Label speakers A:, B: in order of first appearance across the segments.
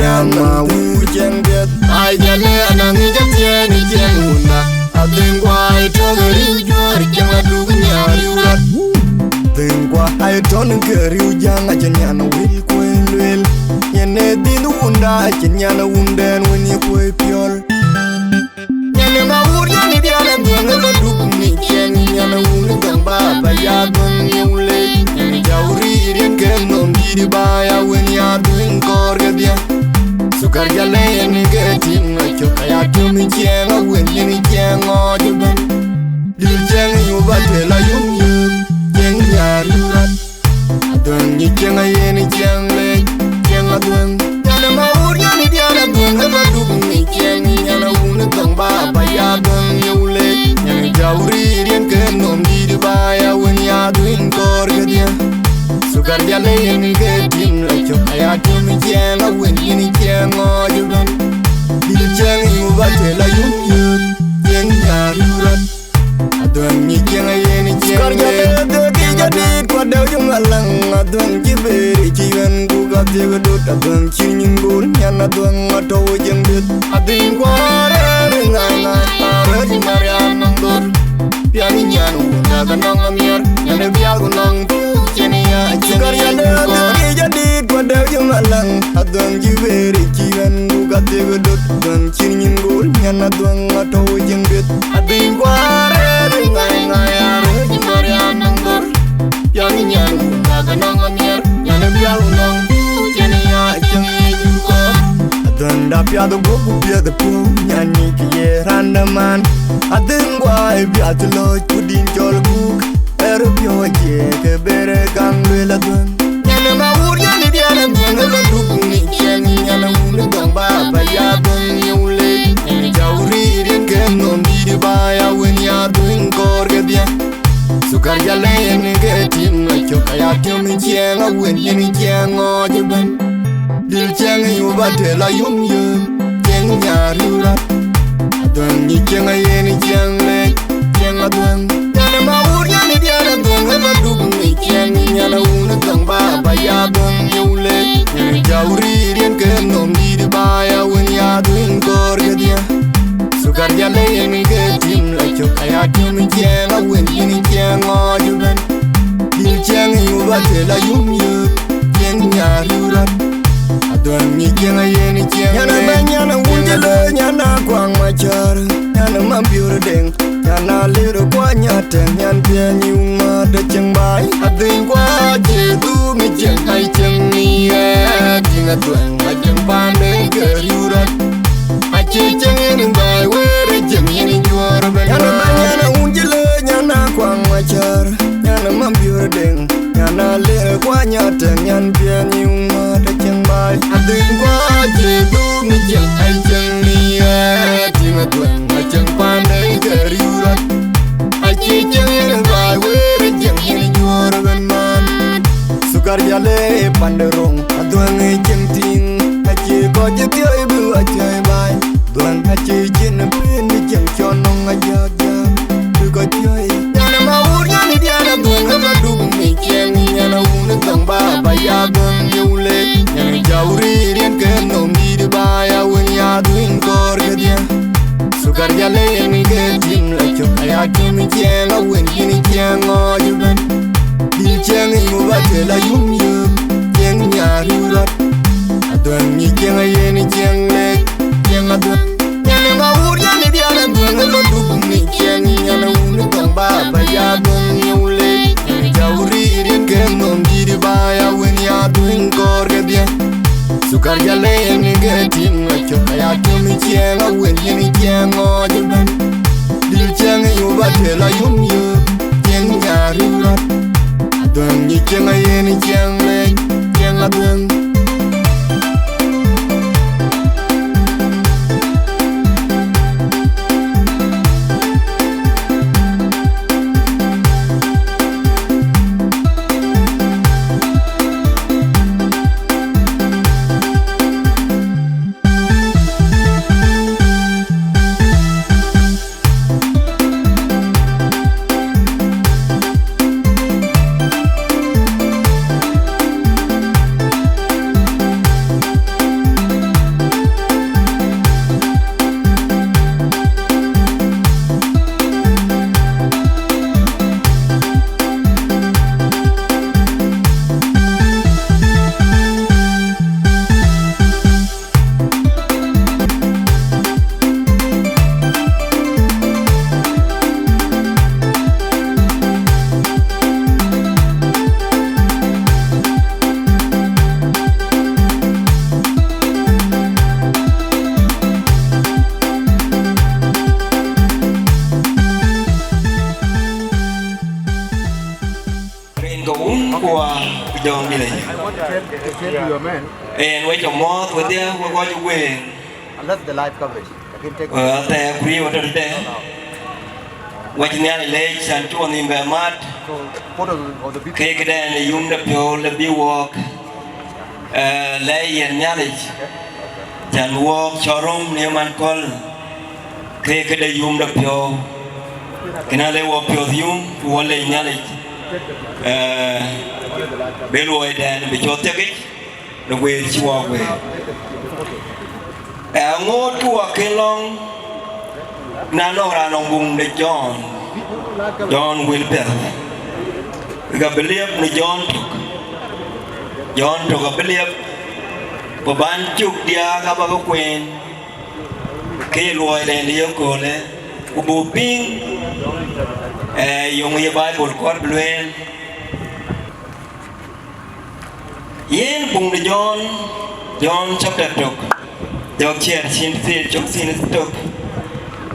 A: dama wu chen bet ai jale anang jam ni chen una adin kwai to ri jor chen du nya ri din kwa ai ton keriu janga chenyana wil kwelwel yene din unda chenyana unden weni kwe piol yene ma ur yani diana dunga lo duk ni chen yana ul gamba ba ya gun yule yene jauri rien ken non di ba ya wen ya duin kor gadia sukar jale yene getin no chokaya tumi chen wen yene chen o juban dil chen yu ba te la yum yum Yarurat Adun ni jenga yeni jengle jenga dun yana maur yani diana dun heba duk ni jengi yana un tong ba ba ya dun yule yana jauri rien ken nom di ba ya wen ya dun kor gadia sukar jale yeni getin la chokaya tumi jenga wen yeni jenga juban dil jengi yu ba te la yum yum yarurat Adun ni jenga yeni jengle jadi pada ujung alang adun kiberi cian buka tiga dut adun cincin gun yang adun atau ujung dut adun kuare dengan ada di marian nangdur piani nyanu naga nangamir yang biar gunang tu cenia jadi pada ujung alang adun kiberi cian buka tiga dut adun cincin gun yang adun atau ujung dut adun kuare dengan ada di marian nangdur Yang nyanu naga nangamir yang biar unang jenia jangi juga adun da piado gogu piado pu nyani kiye randaman adun gua biat lo kudin jol buk pio je ke bere kang bela dun yana maur yani diana dun lo duk ni jeni yana un dong ba ba ya dun yule ni jauri rin ken non di ba ya wen ya dun kor gadia Sukar jale yeni getin no chokaya tumi jenga wen yeni jenga juban dil jenga yu ba te la yum yum jenga nyarurat adun ni jenga yeni jengle jenga dun yana maur yani diana dun heba duk ni jenga yana un tong ba ba ya dun yule yana jauri rien ken nom di ba ya wen ya dun kor gadia Sukar jale yeni getin la chokaya tumi jenga wen yeni jenga juban dil jenga yu ba te la yum yum jenga nyarurat adun ni jenga yeni jenga yana banyana unjele yana kwang machar yana mambiur deng yana lero kwa nyate nyan piani uma de chengbai adun kwa je du mi jeng ai jeng ni dinga tuang ma jeng pande gerurat Achi jengin bai were jengin juara ben yana banyana unjele yana kwang machar yana mambiur deng yana lero kwa nyate nyan piani uma de chengbai adun kwa je du mi jeng ai jeng ni dinga tuang ma jeng pande gerurat Achi jengin bai were jengin juara ben man Sukar jale panderong adun jeng ting Achi ko je tio ibu achai bai Duan hachi jin pin ni jeng chonong ajak jak Tu ko choi yana maur yani diana duan heba duk ni jeng yana un tong ba ba ya gun yule yana jauri rien ken nom di ba ya wen ya duin kor gadia Sukar jale yani getin la chokaya tumi jenga wen yini jenga juban dil jeng yu ba te la yum yum jeng nyarurat adun ni jenga yeni jengle jenga dun yana maur yani diana dun lo duk ni jengi yana un tong ba ba ya dun yule yana jauri rien ken nom di ba ya wen ya dun kor gadia Sukar jale yani getin no chokaya tumi jenga wen yeni jenga juban dil jenga yu ba te la yum yum jenga nyarurat adun ni jenga yeni jengle jenga dun
B: cũng của dòng đi này em với chồng mò với tia với coi chú quê ở tại quê ở đây đây với chị này lấy sản xuất niềm về mát cái đây là dùng đập vô là bị walk lấy hiện nhà này sản walk showroom niềm ăn con cái đây dùng đập vô cái này lấy walk vô dùng walk lấy nhà này bên ngoài đèn bị cho tiếc ít nó về chùa về ngô chùa cái long na nó ra nông vùng để John will be gặp believe ni John to gặp believe và ban chúc dia gặp bao quên cái loài đèn đi cô lẽ của bộ pin dùng cái Bible quát lên yên bùng đi John chapter 2 John chia xin chúc xin tục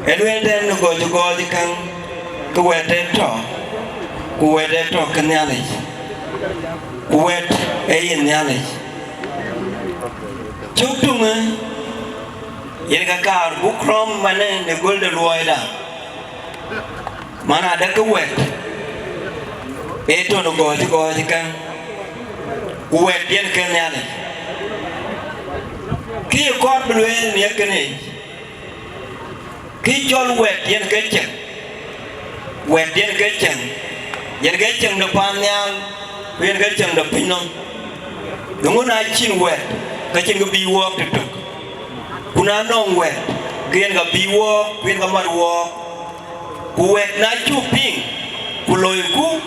B: Edwin đen nó gọi cho gọi thì càng quẹt đen trọ cái nhà này quẹt ấy nhà này chúc tung á yên cái cả bút chrome mà này để gọi được loài đã mà là đã cái quẹt ấy nó gọi cho gọi thì càng quẹt điên cái nhà này khi con bên này cái này khi cho quẹt điên cái chẳng yên cái chẳng được pan nhau yên cái chẳng được pin non đúng không ai chín quẹt cái chân cái bi walk được cũng ăn nong quẹt cái cái bi walk cái cái mặt walk quẹt nãy chụp pin ku lôi ku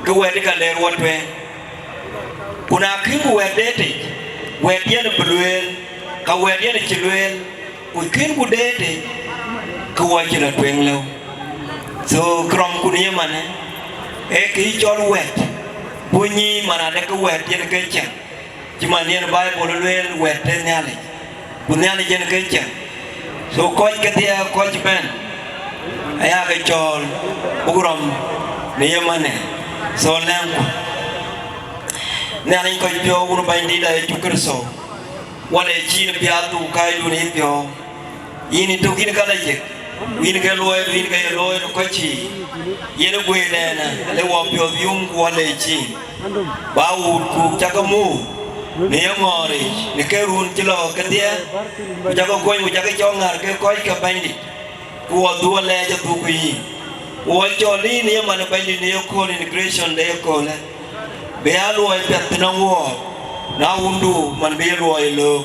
B: cái quẹt cái lẻ quẹt về cũng ăn khi quẹt đấy thì quẹt yên được bền cái quẹt yên được chỉ bền ku khi ku đấy thì ku quẹt chỉ là bền lâu so krom kunia mana cái cho quẹt bunyi mana ada cái quẹt trên cái chẳng cuma ni ada Bible lên quẹt trên nhà này kunia này trên cái chẳng so coi cái tia coi chỉ bên ai cái cho krom ni mana so lang nè anh coi cho uno bain đi đây chukar so wale chi na piatu kai lu ni pio ini tu kini kala je win cái lôi nó có chi yên nó quê này nè lấy hòa biểu dung qua lệ chi bao cuộc chắc có mu nếu ngồi đi nếu cái run chỉ lo cái tia chắc có quay một chắc cái cho ngài cái coi cái bánh đi qua đua lệ cho tụi quỳ qua cho đi nếu mà nó bánh đi nếu call inauguration đấy call này bé lôi bẹt nó ngô nó undu mình bé lôi lược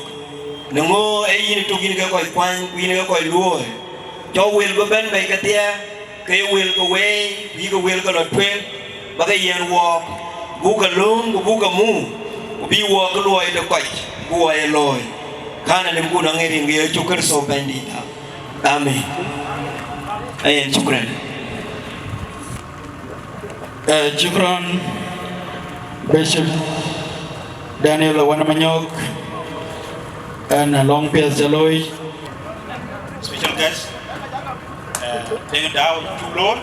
B: nó ngô ấy như tụi kia cái coi quanh quỳ cái coi lôi cho will có bên này cái tia cái will có way vì cái will có luật quen và cái yên walk bu cái lung bu cái mu bi walk cái lối được quậy bu ai lối khana nem ku nang erin ge chukar so bendi amen ayen chukran
C: chukran Bishop Daniel Wanamanyok and Long Pierce Jaloi
D: special guest dengan daw chulo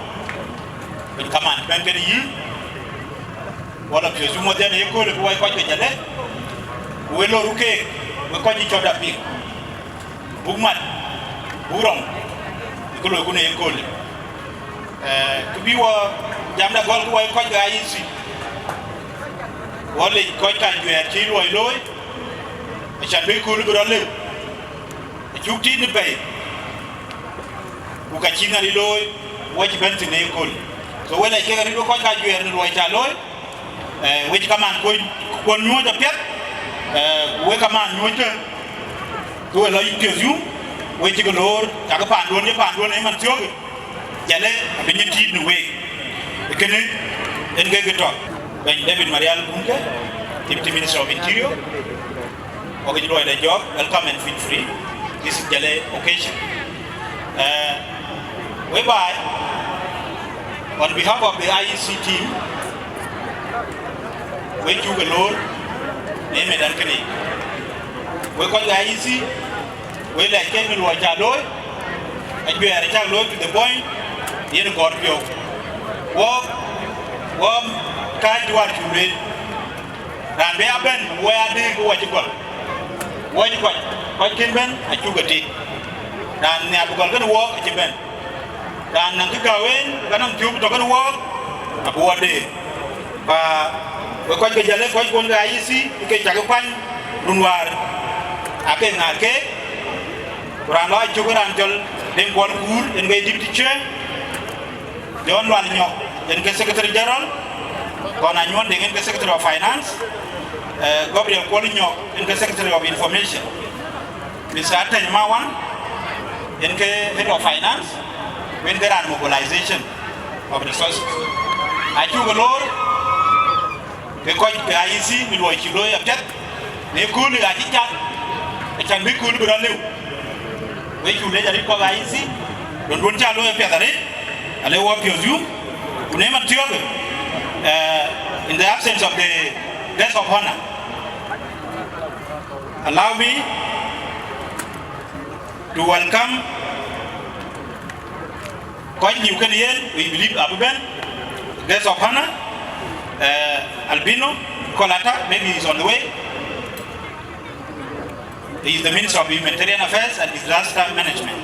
D: ben kaman ben ke yi wala ke jumo den e ko le way ko ke jale we lo ruke we ko ni choda pi bugmat burom ko lo ko ne ko le ku bi wo jamda gol ko way ko ga yi si wala ko kan juer ci loy loy e chan be ko lu do le jukti ni bay ukachina liloi waji benti ne kol so wala ke ga do ko ka juer ni loy ta loy weji kaman ko nyu da pet we kaman nyu te to la yikezu weji ko lor ta ka pan don e man tioge jale be ni ti ni we kene en ga to ben David Marial Bunke Deputy Minister of Interior okay loy da job welcome and feel free this is Jale occasion whereby on behalf of the IEC team we you alone name and Kene we call the IEC we like Kevin Wajaloy and we are to the point in God walk kai duar chule ran be aben wo adi ko wajikol wajikol ko kimben a chugati dan ne abugol gan wo ci ben dan nang gawen ganam tiub to gan wo abu wade ba ko ke jale ko gon ga yisi ke jago pan runwar ake ngake ran la chuguran jol dem bol kur en ngay dibti che John wal ñok en ke secretary general kon a ñon de ngeen ke secretary of finance Gabriel ko ñok en ke secretary of information Mr. Tanyama wan en ke head of finance when there are mobilization of resources a chugo lor ke ko ga yisi mi lo ci lo ya tet ne ko ni ga ci chat e chan bi ko lu ra lew we chu le jari ko ga yisi don don cha lo ya petare ale wo pio ju unema tiobe in the absence of the guest of honor allow me to welcome quite new Kenyan we believe abuben guest of honor Albino Kolata maybe he's on the way. He is the Minister of Humanitarian Affairs and Disaster Management.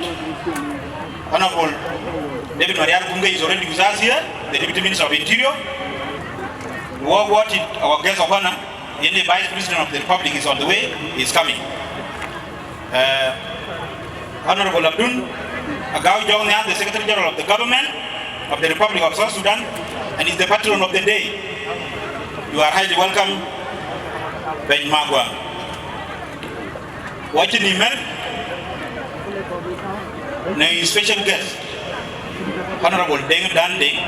D: Honorable David Marial Kunge is already with us here, the Deputy Minister of Interior. Our guest of honor, the Vice President of the Republic is on the way, he is coming. Honorable Abdul Agao Jongnya, the Secretary General of the Government of the Republic of South Sudan, and is the patron of the day. You are highly welcome, Ben Magwa. Watching email, now special guest, Honorable Deng Dande,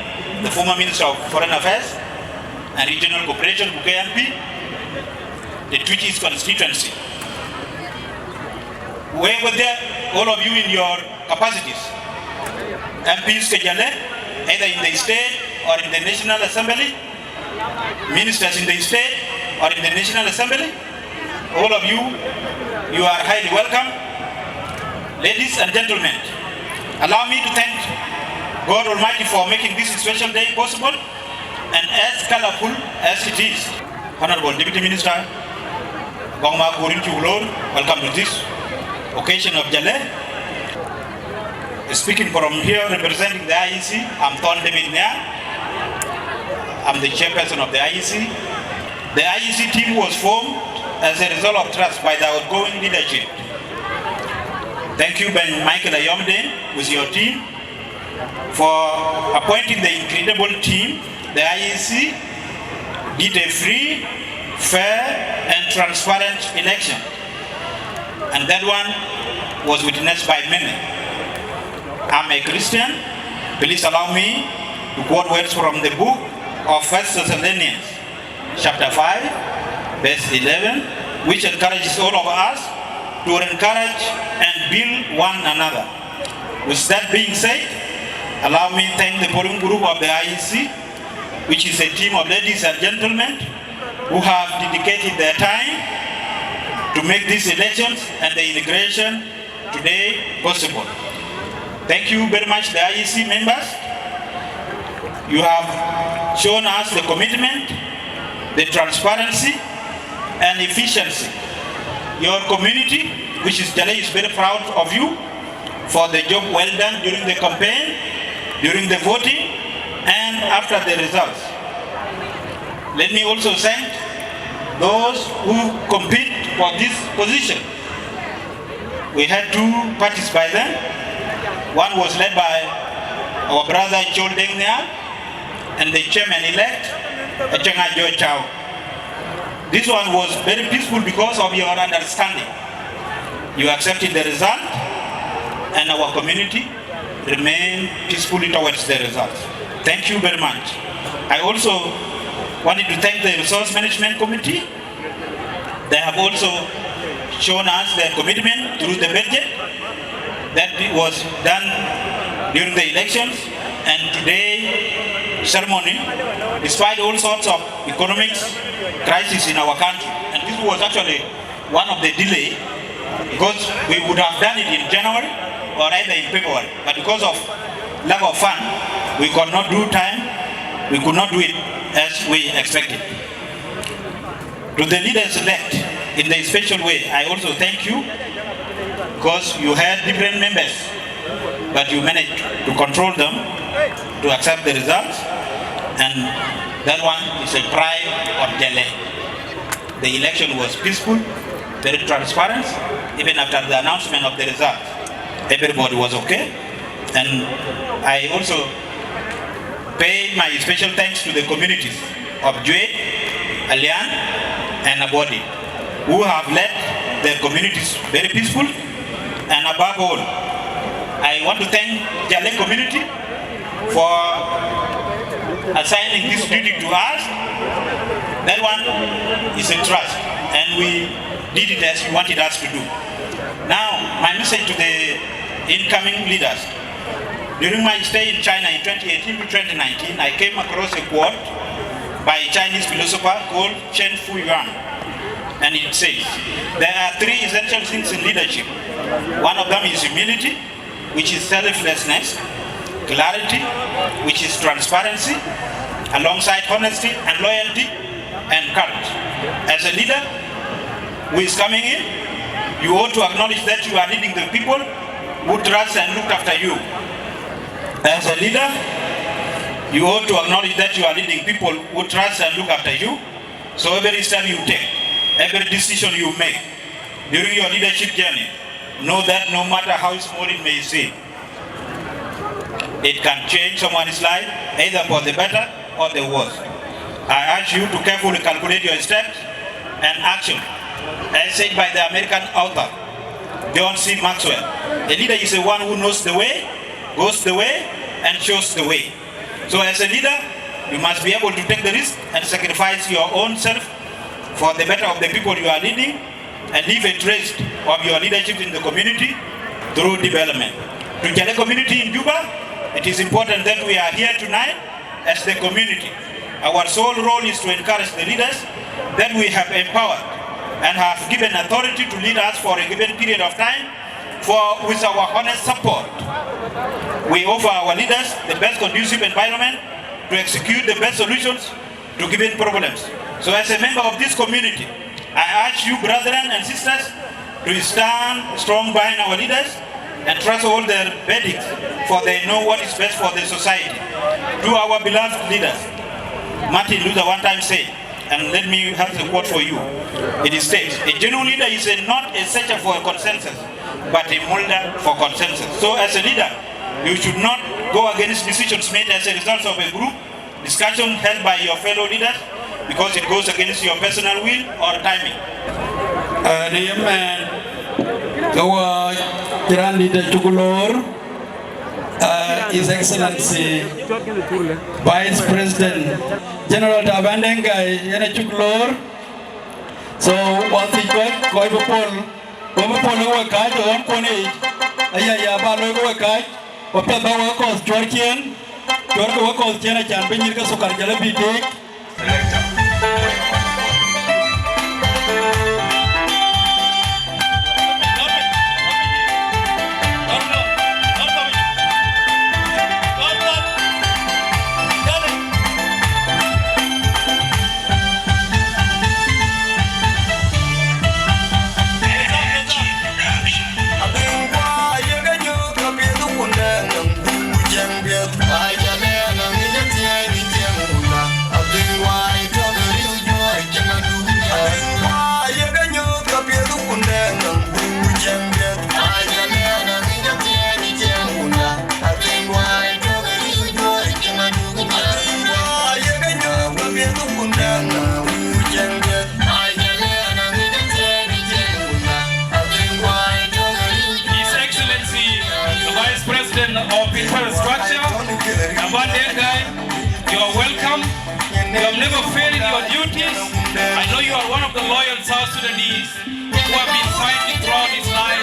D: the former Minister of Foreign Affairs and Regional Cooperation, BUKMP, the Twitches constituency. Where were there, all of you in your capacities? MPs Kejale, either in the state or in the National Assembly, ministers in the state or in the National Assembly, all of you, you are highly welcome. Ladies and gentlemen, allow me to thank God Almighty for making this special day possible and as colorful as it is. Honorable Deputy Minister, Gongma Kurin Chulor, welcome to this occasion of Jalle. Speaking from here, representing the IEC, I'm Ton David Nia. I'm the chairperson of the IEC. The IEC team was formed as a result of trust by the outgoing leadership. Thank you, Ben Michael Ayomde, with your team, for appointing the incredible team. The IEC did a free, fair, and transparent election, and that one was witnessed by many. I'm a Christian. Please allow me to quote words from the book of 1 Thessalonians, chapter 5, verse 11, which encourages all of us to encourage and build one another. With that being said, allow me to thank the polling group of the IEC, which is a team of ladies and gentlemen who have dedicated their time to make these elections and the inauguration today possible. Thank you very much, the IEC members. You have shown us the commitment, the transparency, and efficiency. Your community, which is Jalle, is very proud of you for the job well done during the campaign, during the voting, and after the results. Let me also thank those who compete for this position. We had two parties by then. One was led by our brother Joel Dengnia and the chairman-elect, Chenga Jo Chao. This one was very peaceful because of your understanding. You accepted the result, and our community remained peacefully towards the results. Thank you very much. I also wanted to thank the Resource Management Committee. They have also shown us their commitment through the budget that was done during the elections, and today ceremony, despite all sorts of economic crisis in our country. And this was actually one of the delay, because we would have done it in January or either in February, but because of lack of fund, we could not do time, we could not do it as we expected. To the leaders-elect, in a special way, I also thank you, because you had different members, but you managed to control them, to accept the results, and that one is a pride of Jalle. The election was peaceful, very transparent. Even after the announcement of the results, everybody was okay. And I also pay my special thanks to the communities of JYDA, Alian, and Abodi, who have led their communities very peaceful. And above all, I want to thank Jalle community for assigning this duty to us. That one is a trust, and we did it as you wanted us to do. Now, my message to the incoming leaders. During my stay in China in 2018 to 2019, I came across a quote by a Chinese philosopher called Chen Fuyuan. And it says, there are three essential things in leadership. One of them is humility, which is selflessness; clarity, which is transparency, alongside honesty and loyalty, and courage. As a leader who is coming in, you ought to acknowledge that you are leading the people who trust and look after you. As a leader, you ought to acknowledge that you are leading people who trust and look after you. So every step you take, every decision you make during your leadership journey, know that no matter how small it may seem, it can change someone's life, either for the better or the worse. I urge you to carefully calculate your steps and action. As said by the American author, John C. Maxwell, a leader is the one who knows the way, goes the way, and shows the way. So as a leader, you must be able to take the risk and sacrifice your own self for the better of the people you are leading, and leave a trace of your leadership in the community through development. To Jalle community in Juba, it is important that we are here tonight as the community. Our sole role is to encourage the leaders that we have empowered and have given authority to lead us for a given period of time, with our honest support. We offer our leaders the best conducive environment to execute the best solutions to given problems. So as a member of this community, I urge you, brethren and sisters, to stand strong behind our leaders and trust all their verdicts, for they know what is best for the society. To our beloved leaders, Martin Luther one time said, and let me have the quote for you. It states, a genuine leader is not a searcher for a consensus, but a molder for consensus. So as a leader, you should not go against decisions made as a result of a group discussion held by your fellow leaders, because it goes against your personal will or timing.
C: His Excellency Vice President General Tabandenga Yene Chuklor. So what he got koi bopol lo kai to on kone aya ba lo kai o pe ba wa ko Georgian ko ko jena chan be nyir ka sukar jale bidik.
E: You have never failed in your duties. I know you are one of the loyal South Sudanese who have been fighting throughout his life.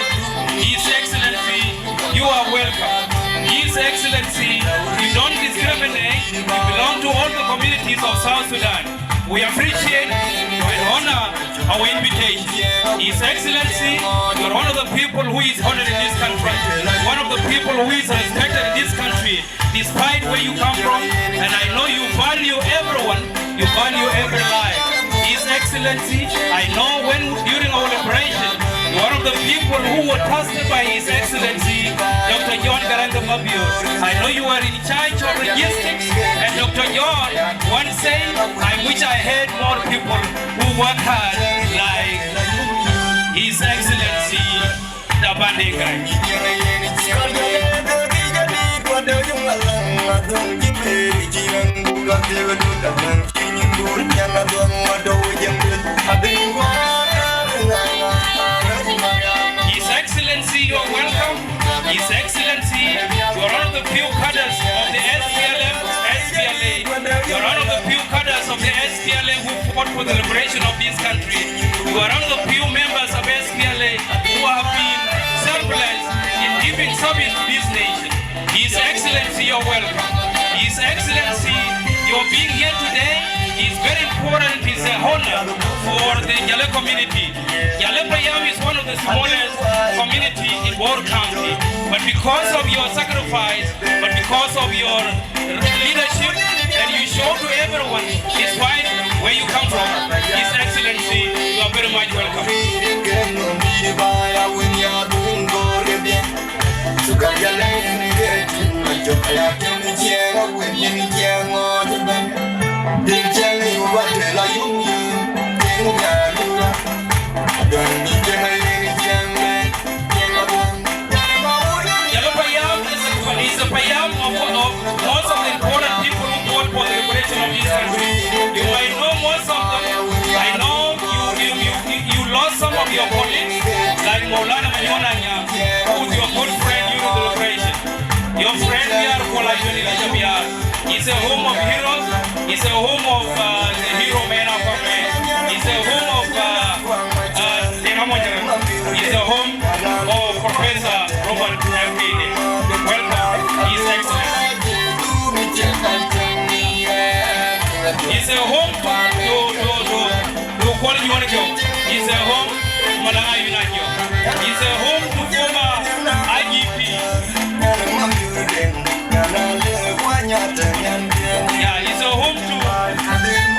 E: His Excellency, you are welcome. His Excellency, you don't discriminate. You belong to all the communities of South Sudan. We appreciate and honor our invitation. His Excellency, you are one of the people who is honored in this country. One of the people who is respected in this country, despite where you come from. And I know you value everyone you value every life. His Excellency, I know when during our liberation, one of the people who were trusted by His Excellency, Dr. John Garanga Mabio, I know you are in charge of logistics, and Dr. John once said, I wish I had more people who work hard like His Excellency, the Bandegai. His Excellency, you are welcome. His Excellency, you are one of the few cadres of the SPLA. You are one of the few cadres of the SPLA who fought for the liberation of this country. You are one of the few members of SPLA who have been selfless in giving service to this nation. His Excellency, you are welcome. His Excellency, your being here today is very important. It's an honor for the Jalle community. Jalle is one of the smallest community in Bor County. But because of your sacrifice, but because of your leadership that you show to everyone, despite where you come from, His Excellency, you are very much welcome. Is a payam of most of the important people who fought for the liberation of this country. You might know most of them. I know you lost some of your colleagues, like Maulana Manyonanya, who is your good friend during the liberation. Your friend here, is a home of heroes. It's a home of the hero man of our man. It's a home of it's a home of Professor Robert F.K. Welcome, His Excellency. It's a home to Kuala Lumpur. It's a home to Malanga United. It's a home to former IGP. Yeah, it's a home to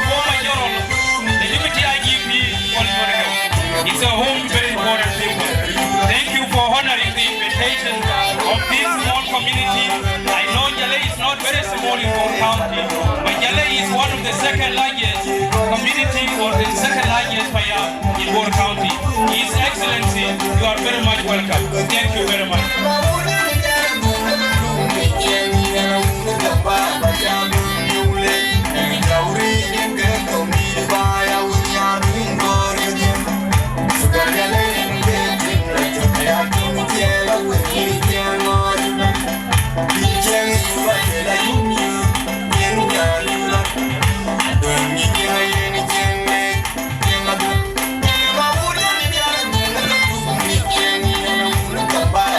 E: former General, the Deputy IGP. It's a home to very important people. Thank you for honoring the invitation of this small community. I know Jalle is not very small in Bor County, but Jalle is one of the second largest community or the second largest fire in Bor County. His Excellency, you are very much welcome. Thank you very much.
A: Bye.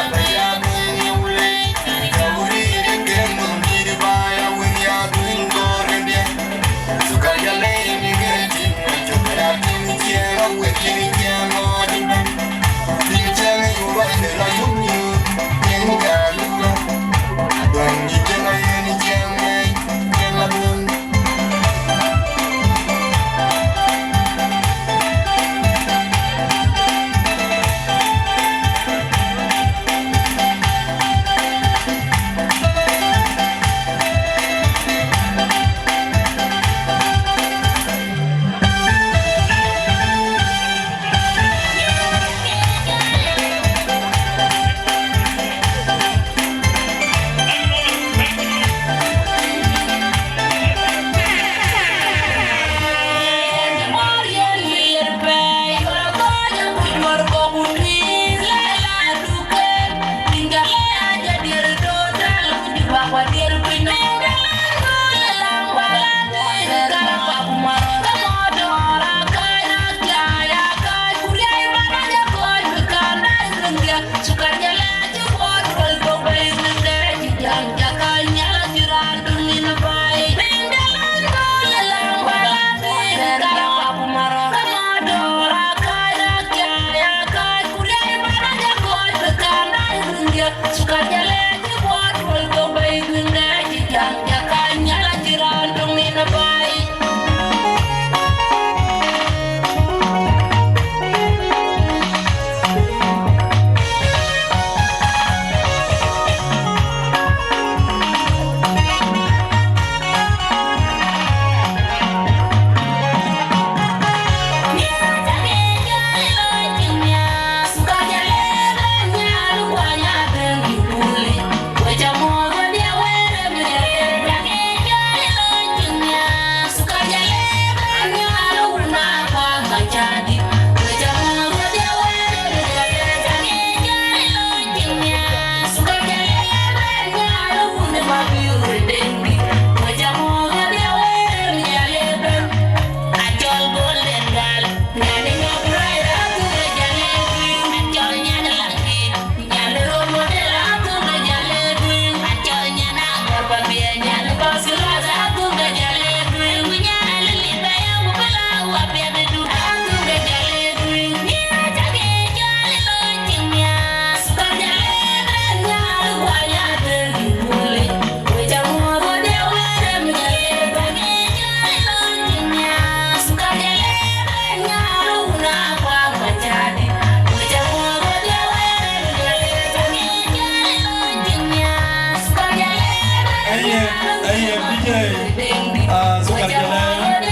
C: Sukar Jalle,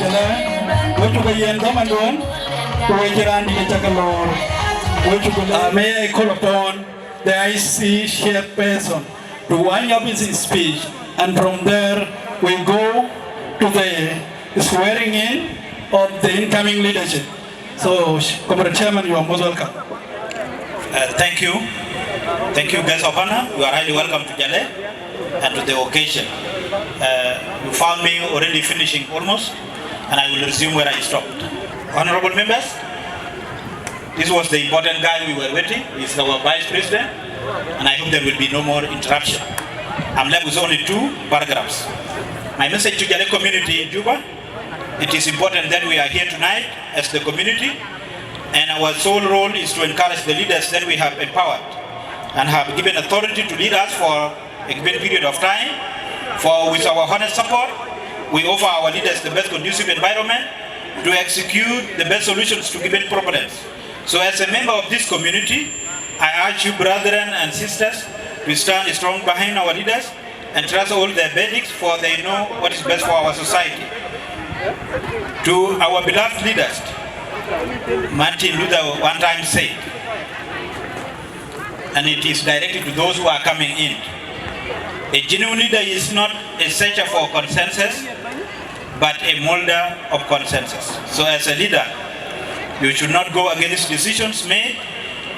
C: Jalle, which will be in Commandon, which ran the Chakalor, which may I call upon the IC chairperson to wind up his speech, and from there we go to the swearing in of the incoming leadership. So, Comrade Chairman, you are most welcome.
D: Thank you. Thank you, guests of honor. You are highly welcome to Jalle and to the occasion. You found me already finishing almost, and I will resume where I stopped. Honorable members, this was the important guy we were waiting. He's our Vice President, and I hope there will be no more interruption. I'm left with only 2 paragraphs. My message to Jalle community in Juba: it is important that we are here tonight as the community, and our sole role is to encourage the leaders that we have empowered and have given authority to lead us for a given period of time. For with our honest support, we offer our leaders the best conducive environment to execute the best solutions to given problems. So as a member of this community, I urge you, brethren and sisters, to stand strong behind our leaders and trust all their verdicts, for they know what is best for our society. To our beloved leaders, Martin Luther one time said, and it is directed to those who are coming in: a genuine leader is not a searcher for consensus, but a molder of consensus. So as a leader, you should not go against decisions made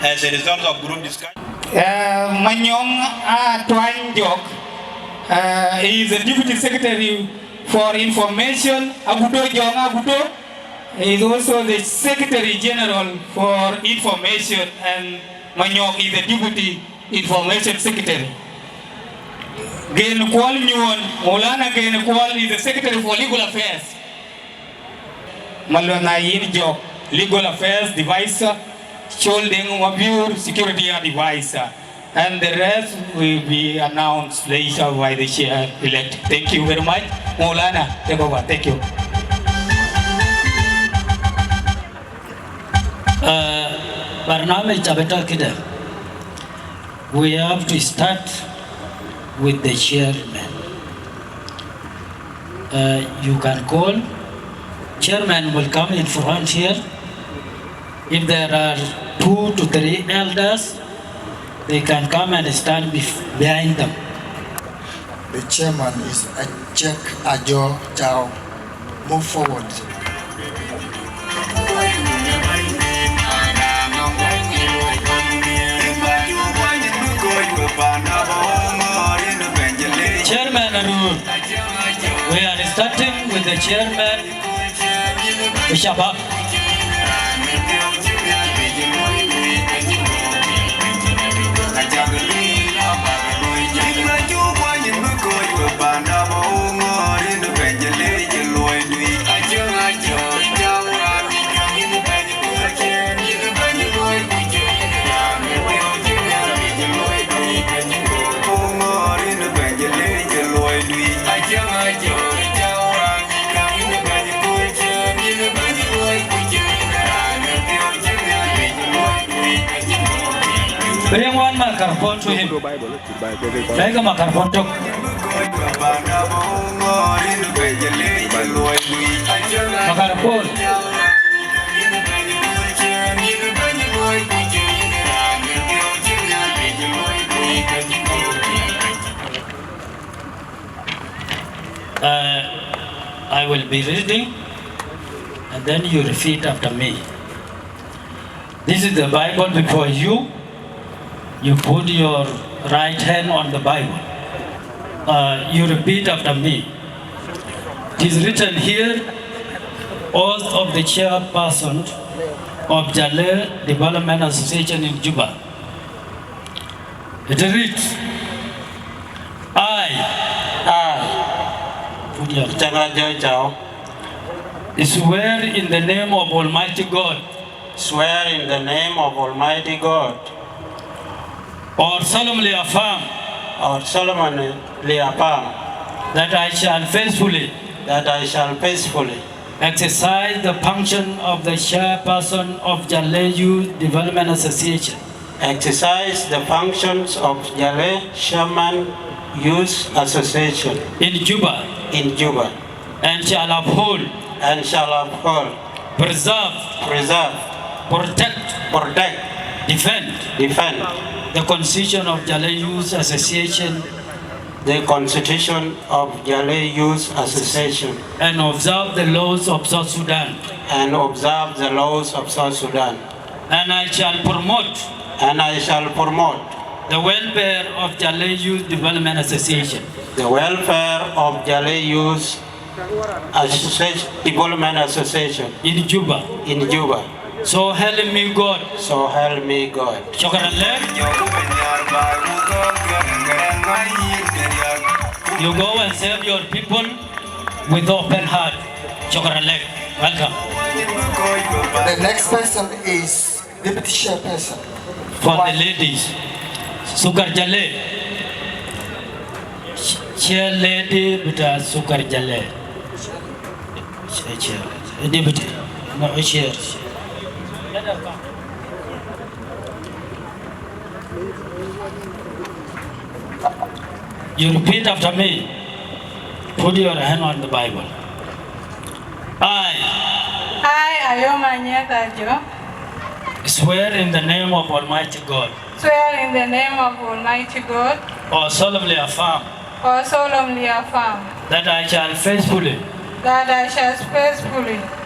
D: as a result of group discussion.
F: Manyong Twan Jok is the Deputy Secretary for Information. Agudo Jong Agudo is also the Secretary General for Information, and Manyong is the Deputy Information Secretary. Gain Kwal Nyuan, Molana Gain Kwal is the Secretary for Legal Affairs. Malwana Yin Jok, Legal Affairs Divisor, Holding Mabur Security Advisor, and the rest will be announced later by the chair elect. Thank you very much. Molana, take over. Thank you.
G: Barnamij Abeta Kida. We have to start with the chairman. You can call. Chairman will come in front here. If there are 2 to 3 elders, they can come and stand behind them.
A: The chairman is a check Ajo Chao. Move forward.
G: Chairman rule. We are starting with the chairman, Bishop. Bring one microphone to him. Take a microphone to microphone. I will be reading, and then you repeat after me. This is the Bible before you. You put your right hand on the Bible. You repeat after me. It is written here, oath of the chairperson of Jalle Development Association in Juba. It reads, put your swear in the name of Almighty God.
H: Swear in the name of Almighty God.
G: Or solemnly affirm.
H: Or solemnly affirm.
G: That I shall faithfully.
H: That I shall faithfully.
G: Exercise the function of the chairperson of Jalle Youth Development Association.
H: Exercise the functions of Jalle Chairman Youth Association
G: in Juba, and shall uphold, preserve, protect, defend the Constitution of Jalle Youth Association, and observe the laws of South Sudan. And I shall promote the welfare of Jalle Youth Development Association in Juba. So help me God. Shukran lek. You go and serve your people with open heart. Shukran lek. Welcome.
A: The next person is Deputy Chairperson.
G: For the ladies, Sukar Jalle. Chair lady with a Sukar Jalle. Chair. Deputy. No, chair. You repeat after me. Put your hand on the Bible. I,
I: Ayoma Nyatajo,
G: swear in the name of Almighty God,
I: swear in the name of Almighty God,
G: or solemnly affirm
I: that
G: I shall faithfully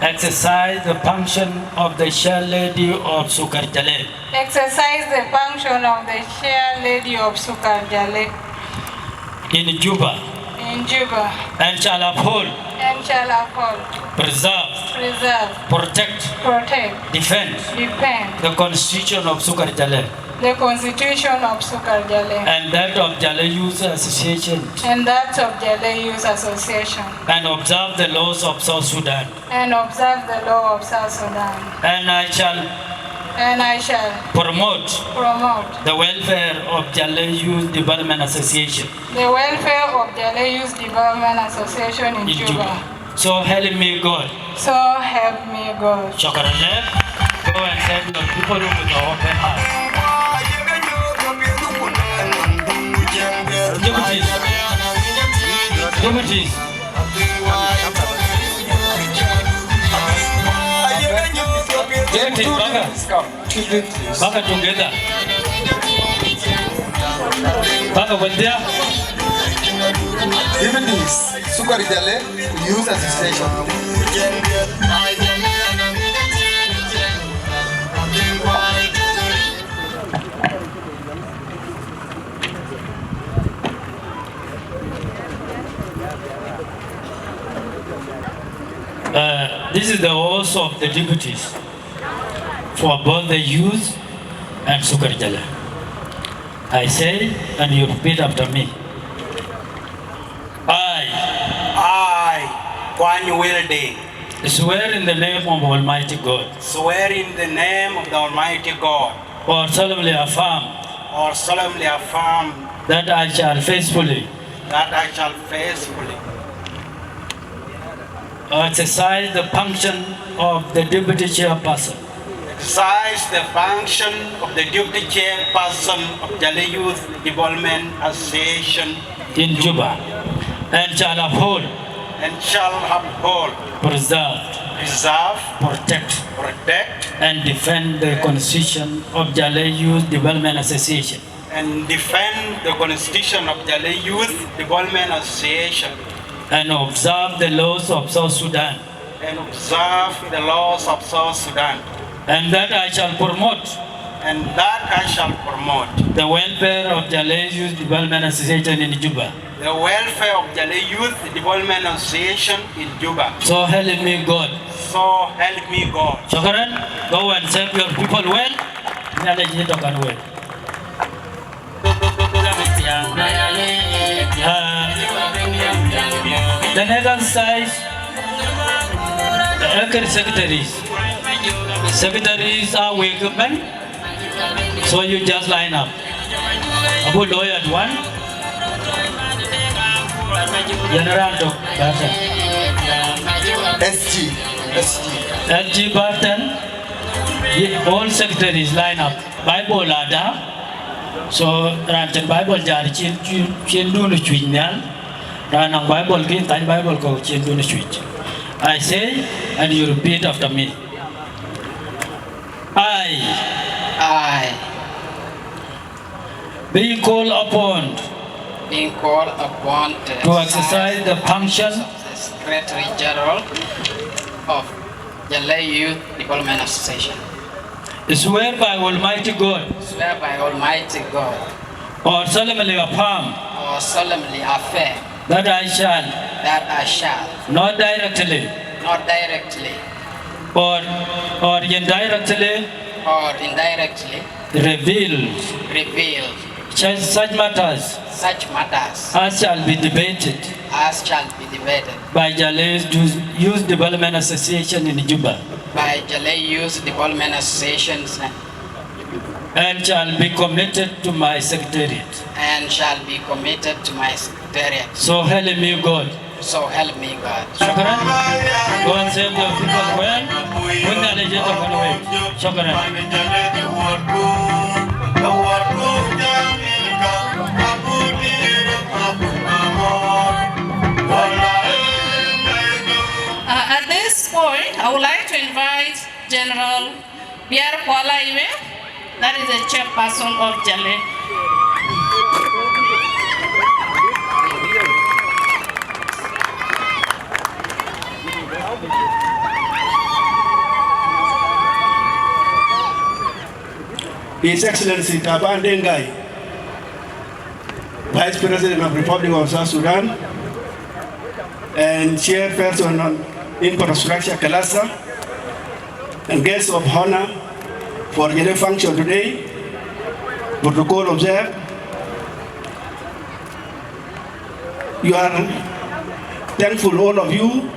G: exercise the function of the chair lady of Sukar Jalle in Juba, and shall uphold, preserve, protect, defend the Constitution of Sukar Jalle and that of Jalle Youth Association, and observe the laws of South Sudan. And I shall promote the welfare of Jalle Youth Development Association in Juba. So help me God. Shukran lek. Go and serve the people with an open heart. Deputies. Baga together. Baga wendia.
A: Deputies, Sukar Jalle Youth Association.
G: This is the oath of the deputies for both the youth and Sukar Jalle. I say, and you repeat after me.
H: I, Kwan Wilde,
G: swear in the name of Almighty God,
H: swear in the name of the Almighty God,
G: or solemnly affirm that I shall faithfully exercise the function of the deputy chairperson
H: of Jalle Youth Development Association
G: in Juba, and shall uphold, preserve, protect, and defend the Constitution of Jalle Youth Development Association and observe the laws of South Sudan, and that I shall promote the welfare of Jalle Youth Development Association in Juba. So help me God. Shukran. Go and serve your people well. The next side, the secretaries are welcome. So you just line up. Abu lawyer at one. General Doctor. SG Barton. All secretaries line up. Bible Ada. So ran Bible jar chin do the chwinyan. Ran Bible kin tan Bible ko chin do the chwich. I say and you repeat after me. I being called upon to exercise the function
J: Secretary General of Jalle Youth Development Association.
G: Swear by Almighty God.
J: Swear by Almighty God.
G: Or solemnly affirm.
J: Or solemnly affirm.
G: That I shall.
J: That I shall.
G: Not directly.
J: Not directly.
G: Or indirectly.
J: Or indirectly.
G: Reveal. Such matters. As shall be debated. By Jalle Youth Development Association in Juba.
J: By Jalle Youth Development Association.
G: And shall be committed to my secretariat. So help me God.
J: So help me God.
G: Shukran. Go and save the people well. Put the legend of one way. Shukran.
I: At this point, I would like to invite General Pierre Kwalaiwe, that is the chairperson of Jalle.
K: His Excellency Taban Dengai, Vice President of the Republic of South Sudan, and Chairperson on Infrastructure Kalasa, and guests of honor for the function today, protocol observed. You are thankful, all of you,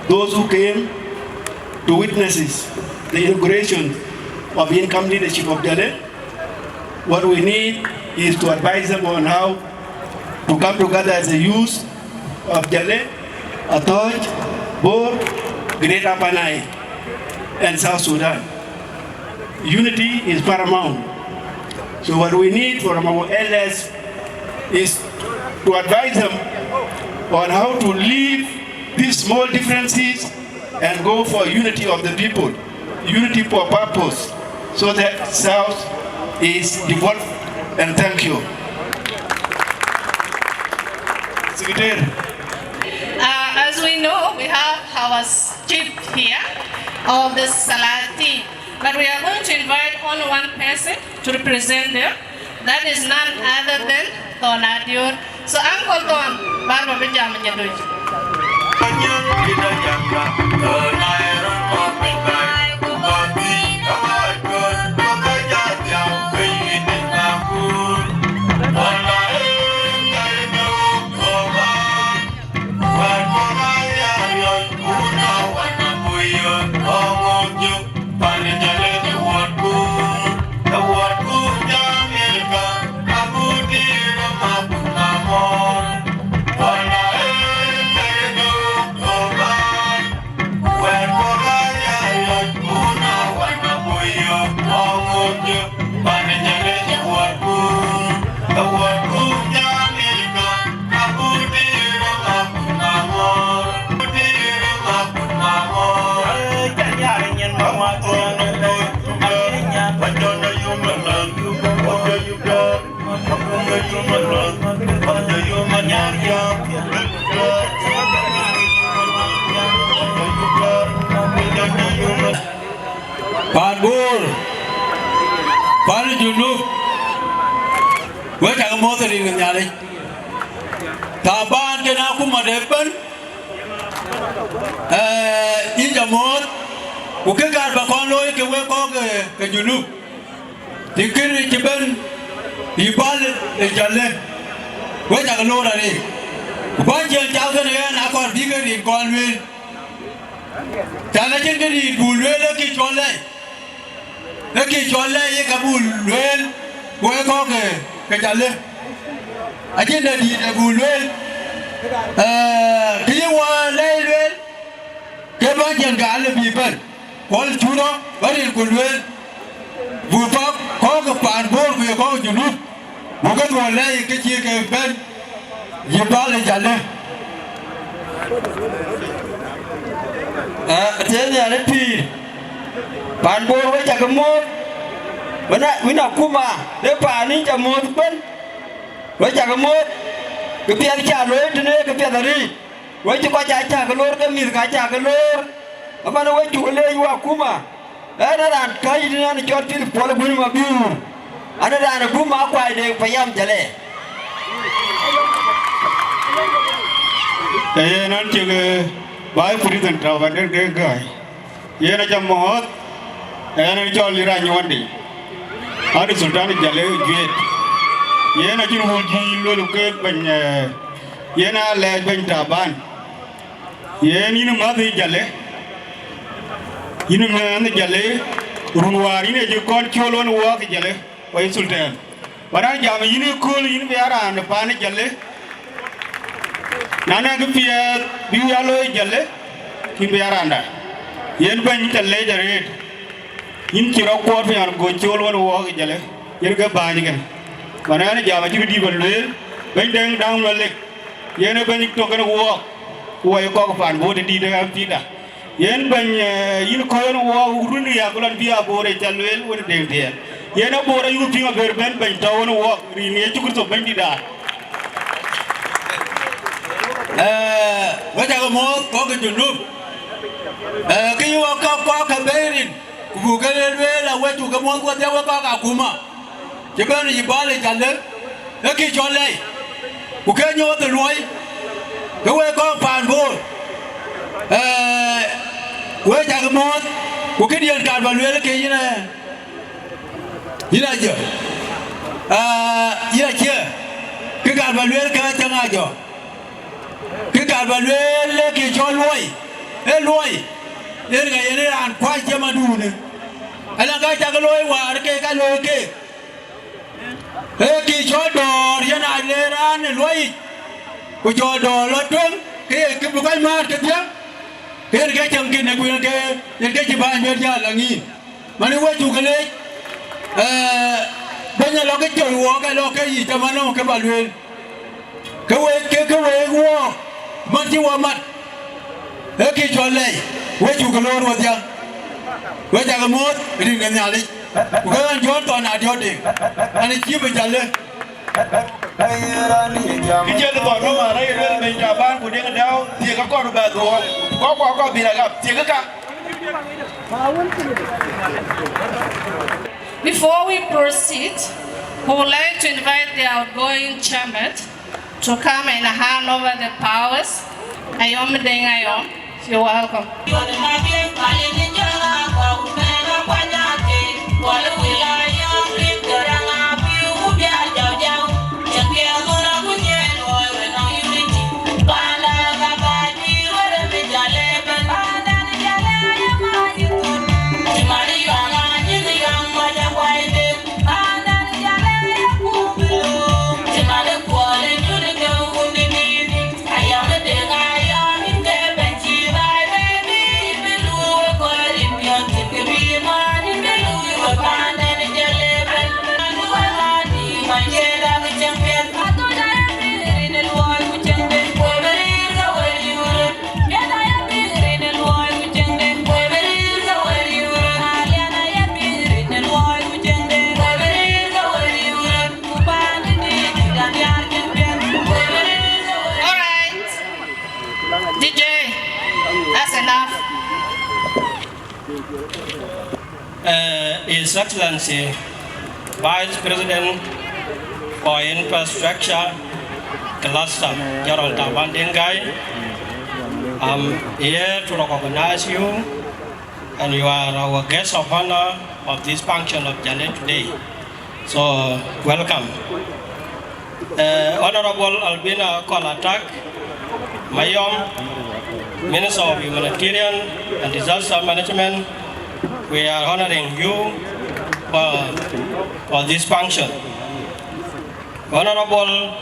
K: those who came to witness the inauguration of the income leadership of Jalle. What we need is to advise them on how to come together as a youth of Jalle, Atoj, Bor, Greater Upper Nile, and South Sudan. Unity is paramount. So what we need from our elders is to advise them on how to leave these small differences and go for unity of the people, unity for purpose, so that South is developed. And thank you. Secretary.
I: As we know, we have our chief here of the Salah team, but we are going to invite only one person to represent them. That is none other than Tonadio. So Uncle Ton, Barbara Benjamin Yaduj.
C: Panbur, Pan Junub, where can a mother in Yali? Taban can Akuma Depan, in the mode, who can get back on Loy, can work on the Junub. The Kiri Tiban, the Bal, the Jalle, where can a load at it? One year, thousand and I got bigger in Conway. Talajan can Bulwell, Kichole. Lagi Jalle ye kabul well, where coke, Jalle. I didn't need a bull well. Do you want well? Kebanjan Gala people, all Juno, very good well. Wupop, cock, pan board, we are going to look. bukan mulai kecil ke ben Juba le Jalle tiene ale pi pan bor wa cha kamo wina kuma le pa ni cha mo ben wa cha kamo ke pia cha lo tene ke pia dari wa cha cha ke lor ke mir ka cha ke lor apa na wa chu le wa kuma ada dan kai ni na chot ti pol bun ma biu ada dan kuma kwa de payam Jalle nan che bai president Tawander ke gai yena jamot ena jolli ra nyondi ari sultan Jalle juet yena jin hoji lolu ke ban yena le ban taban yeni no ma de Jalle yinu ma Jalle runwari ne je kon cholon wo ke Jalle wai sultan bara jam yinu kol yinu biara an pan Jalle nana ke pia biya lo Jalle ki biara anda yen ban Jalle jare yin kiro ko fi an go cholon wo ke Jalle yen ke ba ni kan bara ne jam ji di bal le ban dang dang lo le yen ban to kan wo wo ko fan bo de di de fi da yen ban yin ko wo runi ya ko lan biya bo re Jalle wo de de yen bo re yu fi ga ban ban taw wo ri ne ci ko so ban di da wacha mo ko ke junub ke yo ko ka berin ku ke le la wetu ke mo ko te wa ka kuma ke ban yi bale Jalle e ki jole ku ke nyo de loi ke we ko pan bo wacha mo ku ke dien ka ba le ke yina je ya che ke ka ba le ka changa jo cái cả bà lê kì cho lôi ga yene an kwa jama du ne ala ga ta lôi wa cái lôi ke kì cho đò yana le ran lôi ko cho đò lo tung cái bu kai ma cái tiếng cái chang kin ne ku cái chỉ ba me ja la ngi mani wa chu cái le bây giờ lo cái chơi wo cái lo cái gì cho mà nó cái bà lê cái we wo man ti wa mat e ki jolle we ju galor wa dia we ja gamot ri ga nyali ku ga jon to na dio de ani chi be Jalle ki je to no ma rai re be ja ban ku de ga daw ti ga ko ba to ko bi ga ti ga ka
I: Before we proceed, we would like to invite the outgoing chairman to come and hand over the powers. Ayom ding ayom. You're welcome.
G: His Excellency, Vice President for Infrastructure, Cluster, General Tabandengai, I'm here to recognize you, and you are our guest of honor of this function of Jalle today. So, welcome. Honorable Albina Kolatak, Mayom, Minister of Humanitarian and Disaster Management, we are honoring you for this function. Honorable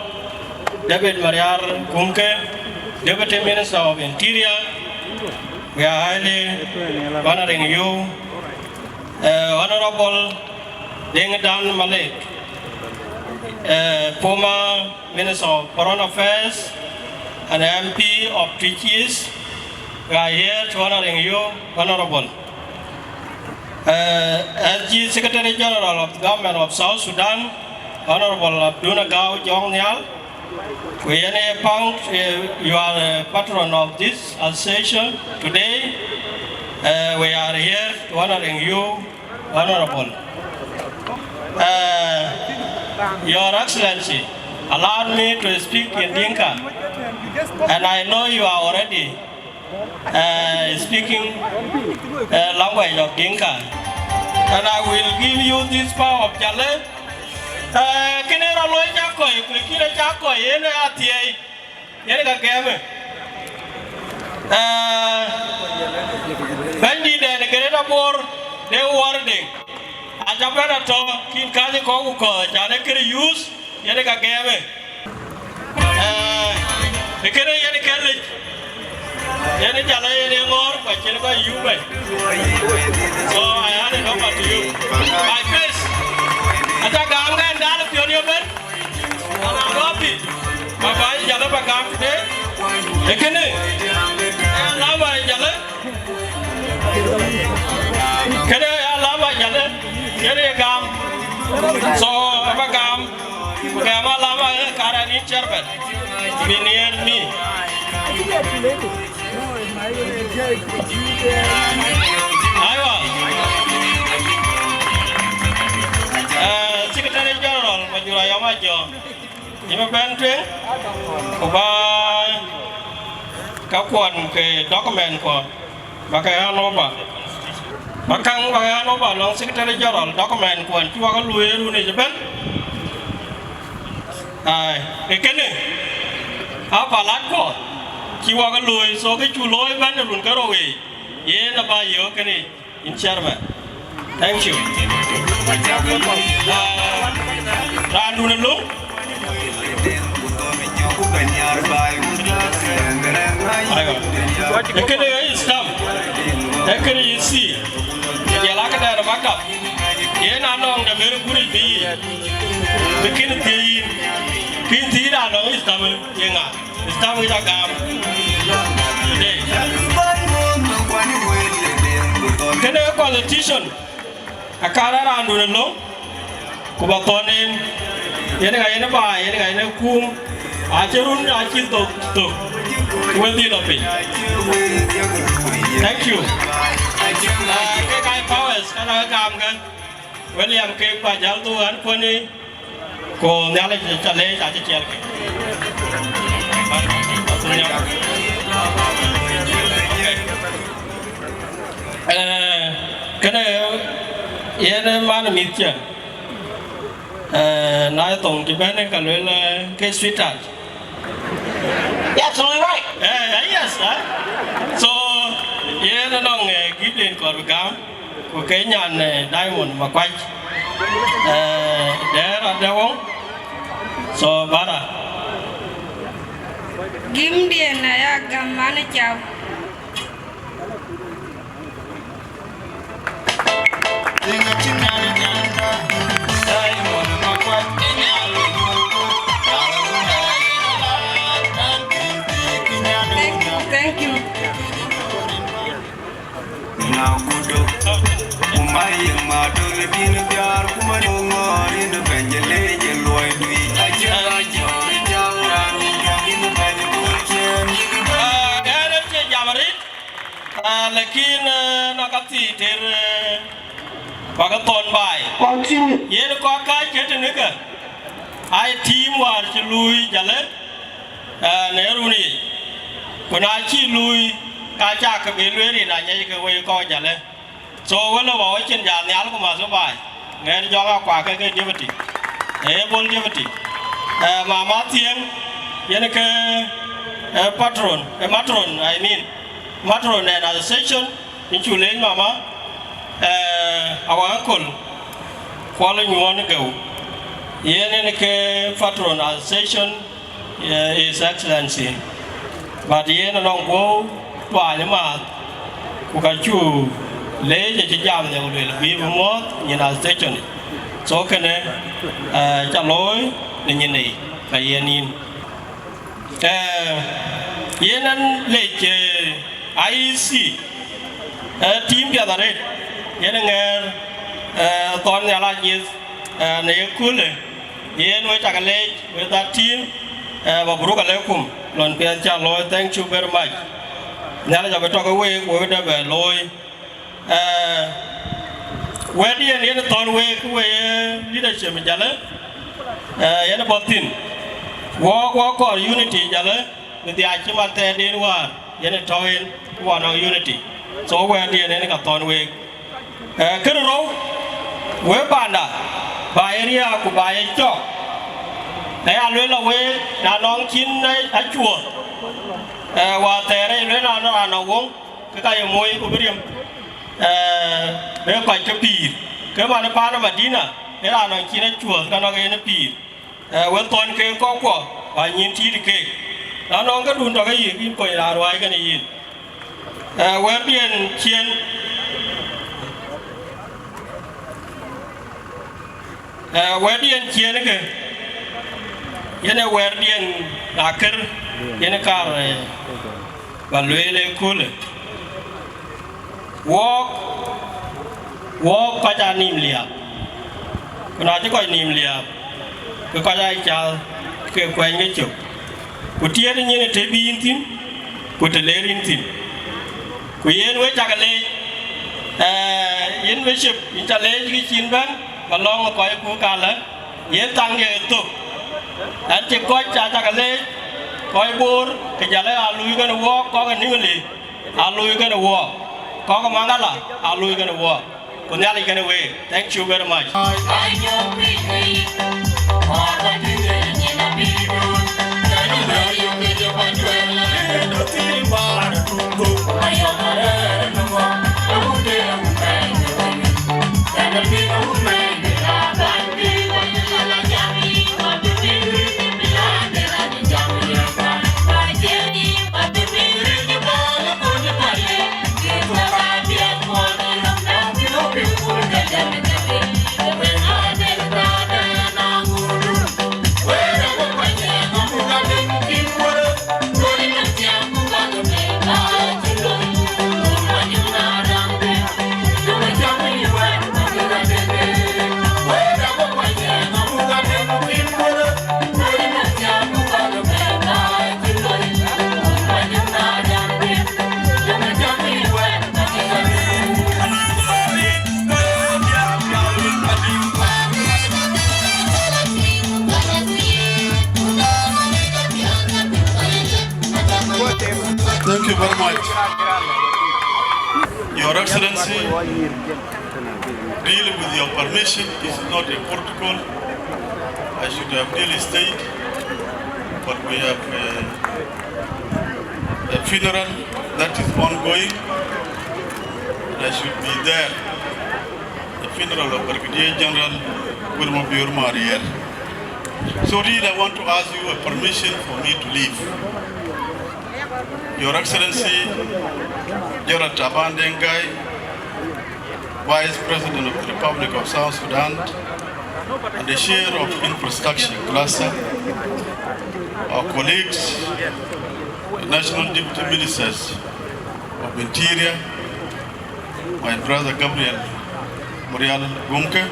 G: David Mariar Kumke, Deputy Minister of Interior, we are highly honoring you. Honorable Deng Dan Malik,
L: former Minister of Foreign Affairs, and MP of 3 years. We are here to honoring you, Honorable. As the Secretary General of the Government of South Sudan, Honorable Abduna Gao Jong Nyal, you are a patron of this association. Today, we are here to honoring you, Honorable. Your Excellency, allow me to speak in Dinka, and I know you are already speaking language of Dinka, and I will give you this power of Jalle. Kinera loy jakoi, kira jakoi, yene atiye, yene kagame. Bendi de kereta bor de warding. Ajapera to kin kaji ko ko jane kiri use yene kagame. Kere yene kele. Yene Jalle yene ngor pa kene ko Juba. So I hand it over to you. My face. Aja gam kan dal pionio ben. Ana gopi. Baba Jalle pa gam de. Ekene. Lama Jalle. Kene lama Jalle. Kene gam. So apa gam. Gama lama karani chairman. Be near me. Aywa. Secretary General Majura Yamajo. Ima benteng. Oba kakuan ke dokumen ko. Bakaya noba. Bakang bakaya noba long Secretary General dokumen ko an tuwa ka lueru ni Japan. Kene. Apa lat ko? Kiwa ka luy so cái chu lối ban run ka rowe. Ye na ba yo kene in chairman. Thank you. Randu na lu. Kene is tam. Kene is si. Ya la ka da backup. Ye na nong da mere kuri bi. Bikin ti. Kin ti da no is tam ye nga. Is tam ya gam. Kene politician akara randu na lo kubatonin yene ga yene ba yene ga yene kum acherun achil to wendi lopi. Thank you. Ke kai powers kana gam gan William ke pa jal tu an koni ko nyale chale cha chel ke kene yene man mitya na tong ki bene ka le ke sweetheart.
M: Yeah, absolutely right.
L: Yes, so yene nong giden ko gam ko ke nyan diamond ma kwai there ada wong so bara
N: gimdien na ya gam mane chaw Thank you.
L: Lakin nakati ter pagaton bai. Yen ko ka ket nika. Ai team war ci lui Jalle ne runi. Kuna ci lui ka cha ka be lui ni na nyai ka we ko Jalle. So wala wa chen ja nyal ko ma so bai. Nge jo ga kwa ka ke jibati. Bol jibati. Mama tieng yen ke patron I mean matron and association in Chuleng Mama, our uncle, following you want to go. Yen patron association, His Excellency. But yen along go, why the math, who got you lay the jam, they will be more in our station. So can Chaloy, ni nyini ka yenin yenan leke IEC team ya dare yenen nger ton ya la yis ne kule yen we takale with that team mabruk alaikum lon pia cha loy thank you very much nyala ja beto ko we da be loy we di yen ton we leadership jale yen botin wo ko unity jale with the achima te din wa yen toin one of unity so we di yen ka ton we kero we banda ba area ku ba cho a lwe la we na nong chin a chuo wa tere lwe na na wong ka ye moy ku brim be ko ke pir ke ma na pa na madina e la nong chin a chuo ka no ge na pir we ton ke ko ko ba nyin ti ke na nong ka dun to ga yi kin ko ra rwai ka ni yin we bien chien we bien chien ke yene wer dien akar yene kar balwele kule walk ka ja nim lia kuna ji ko nim lia ko ka ja cha ke kwen ge chu ku tie ni ne te bi tin ku te le rin tin ku yen we cha le yen we ship in cha le gi chin ban ba long ko ku ka la yen tang ge tu anh chỉ coi cha cái lê coi bur cái giờ lấy alui cái nó có cái níu lì alui cái nó có cái máng là alui cái nó còn nhà này cái nó về thank you very much
O: Thank you very much. Your Excellency, really with your permission, this is not a protocol. I should have really stayed, but we have a funeral that is ongoing, and I should be there. The funeral of Brigadier General Wilma Mariel. So really I want to ask you a permission for me to leave. Your Excellency, Gerald Tabandengai, Vice President of the Republic of South Sudan, and the Chair of Infrastructure Cluster, our colleagues, the National Deputy Ministers of Interior, my brother Gabriel Muriel Gunke,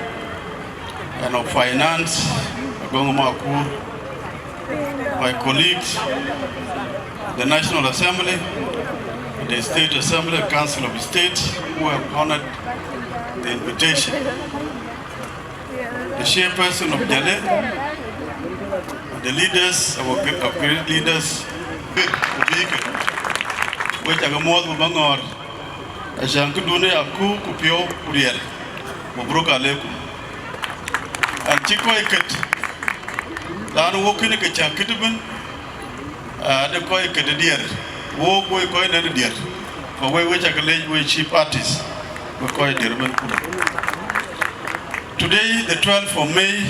O: and of Finance, Agongoma Akur, my colleagues, the National Assembly, the State Assembly, Council of State, who have honored the invitation. The chairperson of JYDA, the leaders, our great leaders, which are more than Bangor, Ashankudune Aku, Kupio, Uriel, Mubruka Leku, and Chico Iket, Lan walking a Chankitaban. The koi ke the deer, walk we koi the deer. For we which I can lay with cheap artists, we koi dearman. Today, the 12th of May,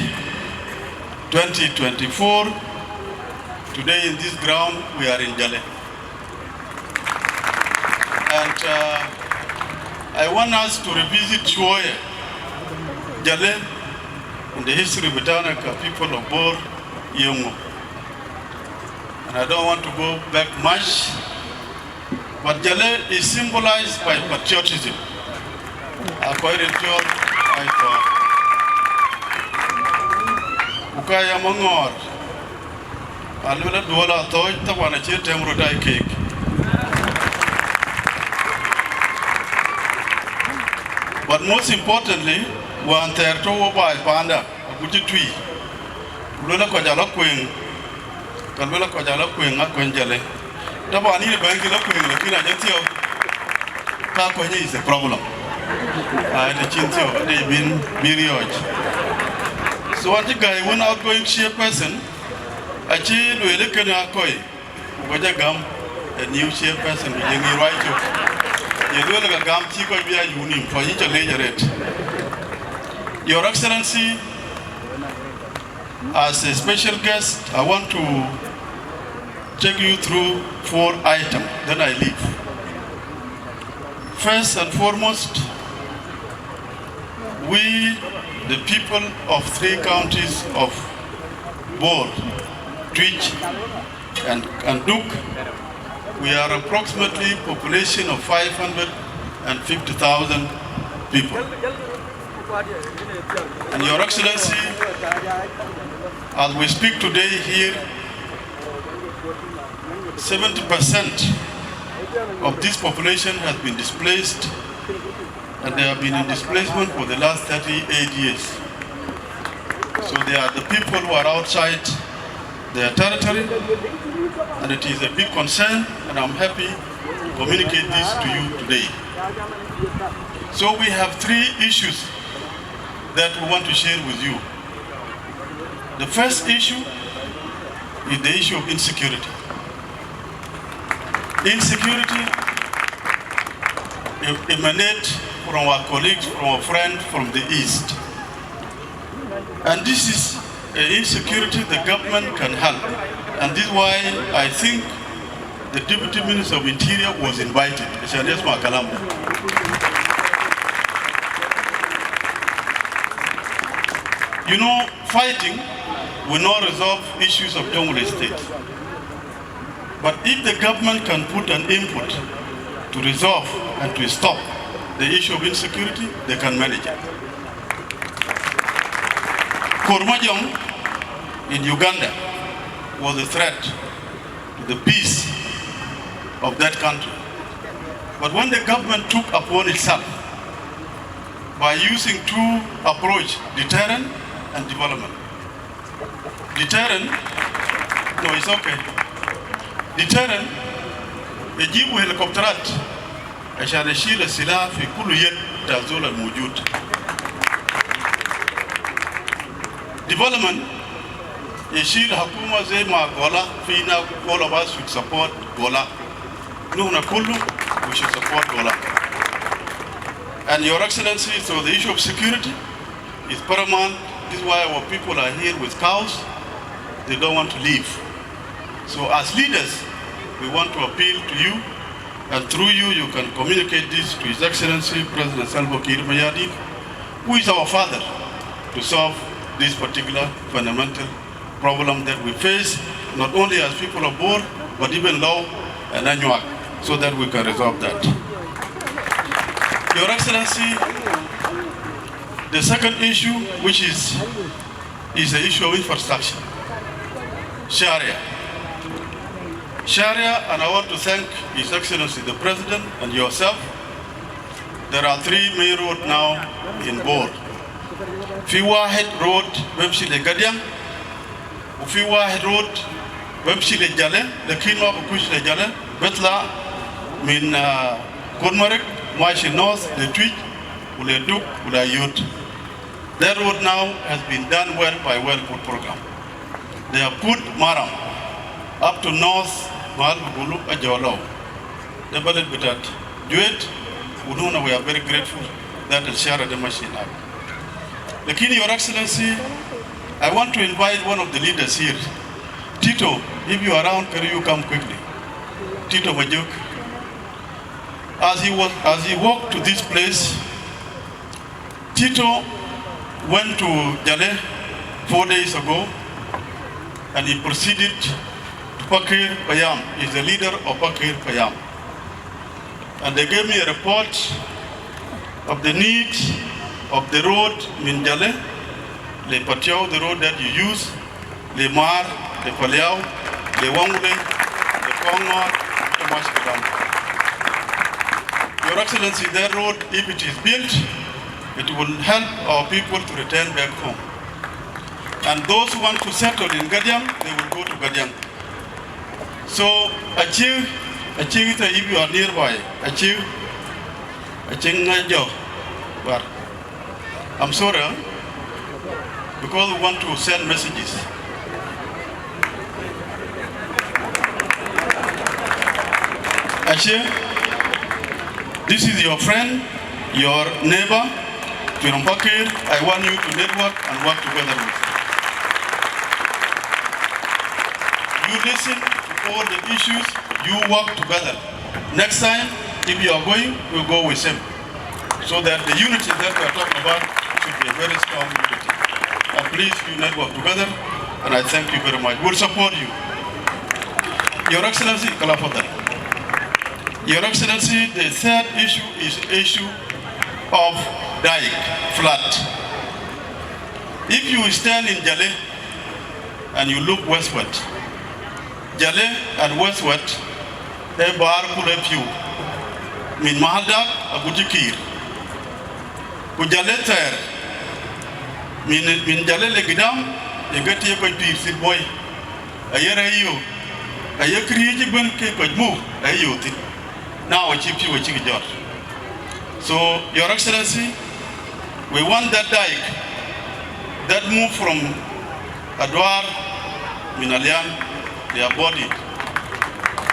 O: 2024. Today in this ground we are in Jalle, and I want us to revisit Jalle in the history of Botanica, people of Bor, young. And I don't want to go back much, but Jalle is symbolized by patriotism. I quite enjoy Ukaya Mongor. I will not do all our thought, the one I cheer temrodai cake. But most importantly, one terto by Panda, a good tree. Lula Kojala Queen, Kalula Kojala Queen, not Quenjale. Taba need a bank of Queen, Lakina Jetio. Takoji is a problem. The Chintio, they've been Mirioj. So, what the guy, one outgoing chairperson, achieved with a Kanakoi, Wajagam, a new chairperson, Yangi Raito. You do like a gum, Tico Bia Unim for each ledgerette. Your Excellency, as a special guest, I want to take you through 4 items, then I leave. First and foremost, we, the people of 3 counties of Bor, Twitch, and Duke, we are approximately population of 550,000 people. And Your Excellency, as we speak today here, 70% of this population has been displaced, and they have been in displacement for the last 38 years. So they are the people who are outside their territory, and it is a big concern, and I'm happy to communicate this to you today. So we have 3 issues that we want to share with you. The first issue is the issue of insecurity. Insecurity emanates from our colleagues, from our friends from the East. And this is an insecurity the government can help. And this is why I think the Deputy Minister of Interior was invited, Shades Makalam. You know, fighting will not resolve issues of Jongle State. But if the government can put an input to resolve and to stop the issue of insecurity, they can manage it. Kormajong in Uganda was a threat to the peace of that country. But when the government took upon itself by using 2 approaches, deterrent and development. Deterrent, no, it's okay. Deterrent, يجيبوا هليكوبترات عشان يشيل السلاح في كل يد تازول الموجود. Development, يشيل حكومة زي ما غولا فينا all of us should support غولا. نحن كله we should support غولا. And Your Excellency, so the issue of security is paramount. This is why our people are here with cows. They don't want to leave. So as leaders, we want to appeal to you, and through you, you can communicate this to His Excellency President Salva Kiir Mayardit, who is our father, to solve this particular fundamental problem that we face, not only as people of Bor, but even Law and Anuak, so that we can resolve that. Your Excellency, the second issue, which is the issue of infrastructure, Sharia. Sharia, and I want to thank His Excellency the President and yourself. There are 3 main roads now in Bor. في واحد رود بمشي لقديم وفي واحد رود بمشي لجالة لكن ما بكوش لجالة بطلع من كورمارك ماشي نورث لتويج ولدوك وليوت. That road now has been done well by well-put program. They have put Maram up to north Malbulu Ajolo. The bullet bitat. Do it. We are very grateful that will share the machine up. Lakini, Your Excellency, I want to invite one of the leaders here. Tito, if you are around, can you come quickly? Tito Majuk. As he walked to this place, Tito went to Jalle 4 days ago, and he proceeded to Pakir Payam. He's the leader of Pakir Payam. And they gave me a report of the need of the road in Jalle, Le Patiao, the road that you use, Le Mar, Le Paliao, Le Wangule, Le Kongor, Le Mashkadan. Your Excellency, that road, if it is built, it will help our people to return back home. And those who want to settle in Gadiang, they will go to Gadiang. So, achieve it if you are nearby. Achieve job. But I'm sorry, because we want to send messages. Achieve, this is your friend, your neighbor, Pakir. I want you to network and work together with. You listen to all the issues, you work together. Next time, if you are going, we'll go with him. So that the unity that we are talking about should be a very strong unity. And please, you network together, and I thank you very much. We'll support you. Your Excellency, Kalafadar. Your Excellency, the third issue is issue of dike, flood. If you stand in Jalle and you look westward, Jalle and westward, they bar Kulepu, Min Mahaldak, Abujikir. Kujale ter, min Jalle Legidam, you get here by Pierce boy. A year a year creative when could move, a youth. Now I keep you a chicken jar. So, Your Excellency, we want that dike that move from Adwar, Minalian, they are bodied.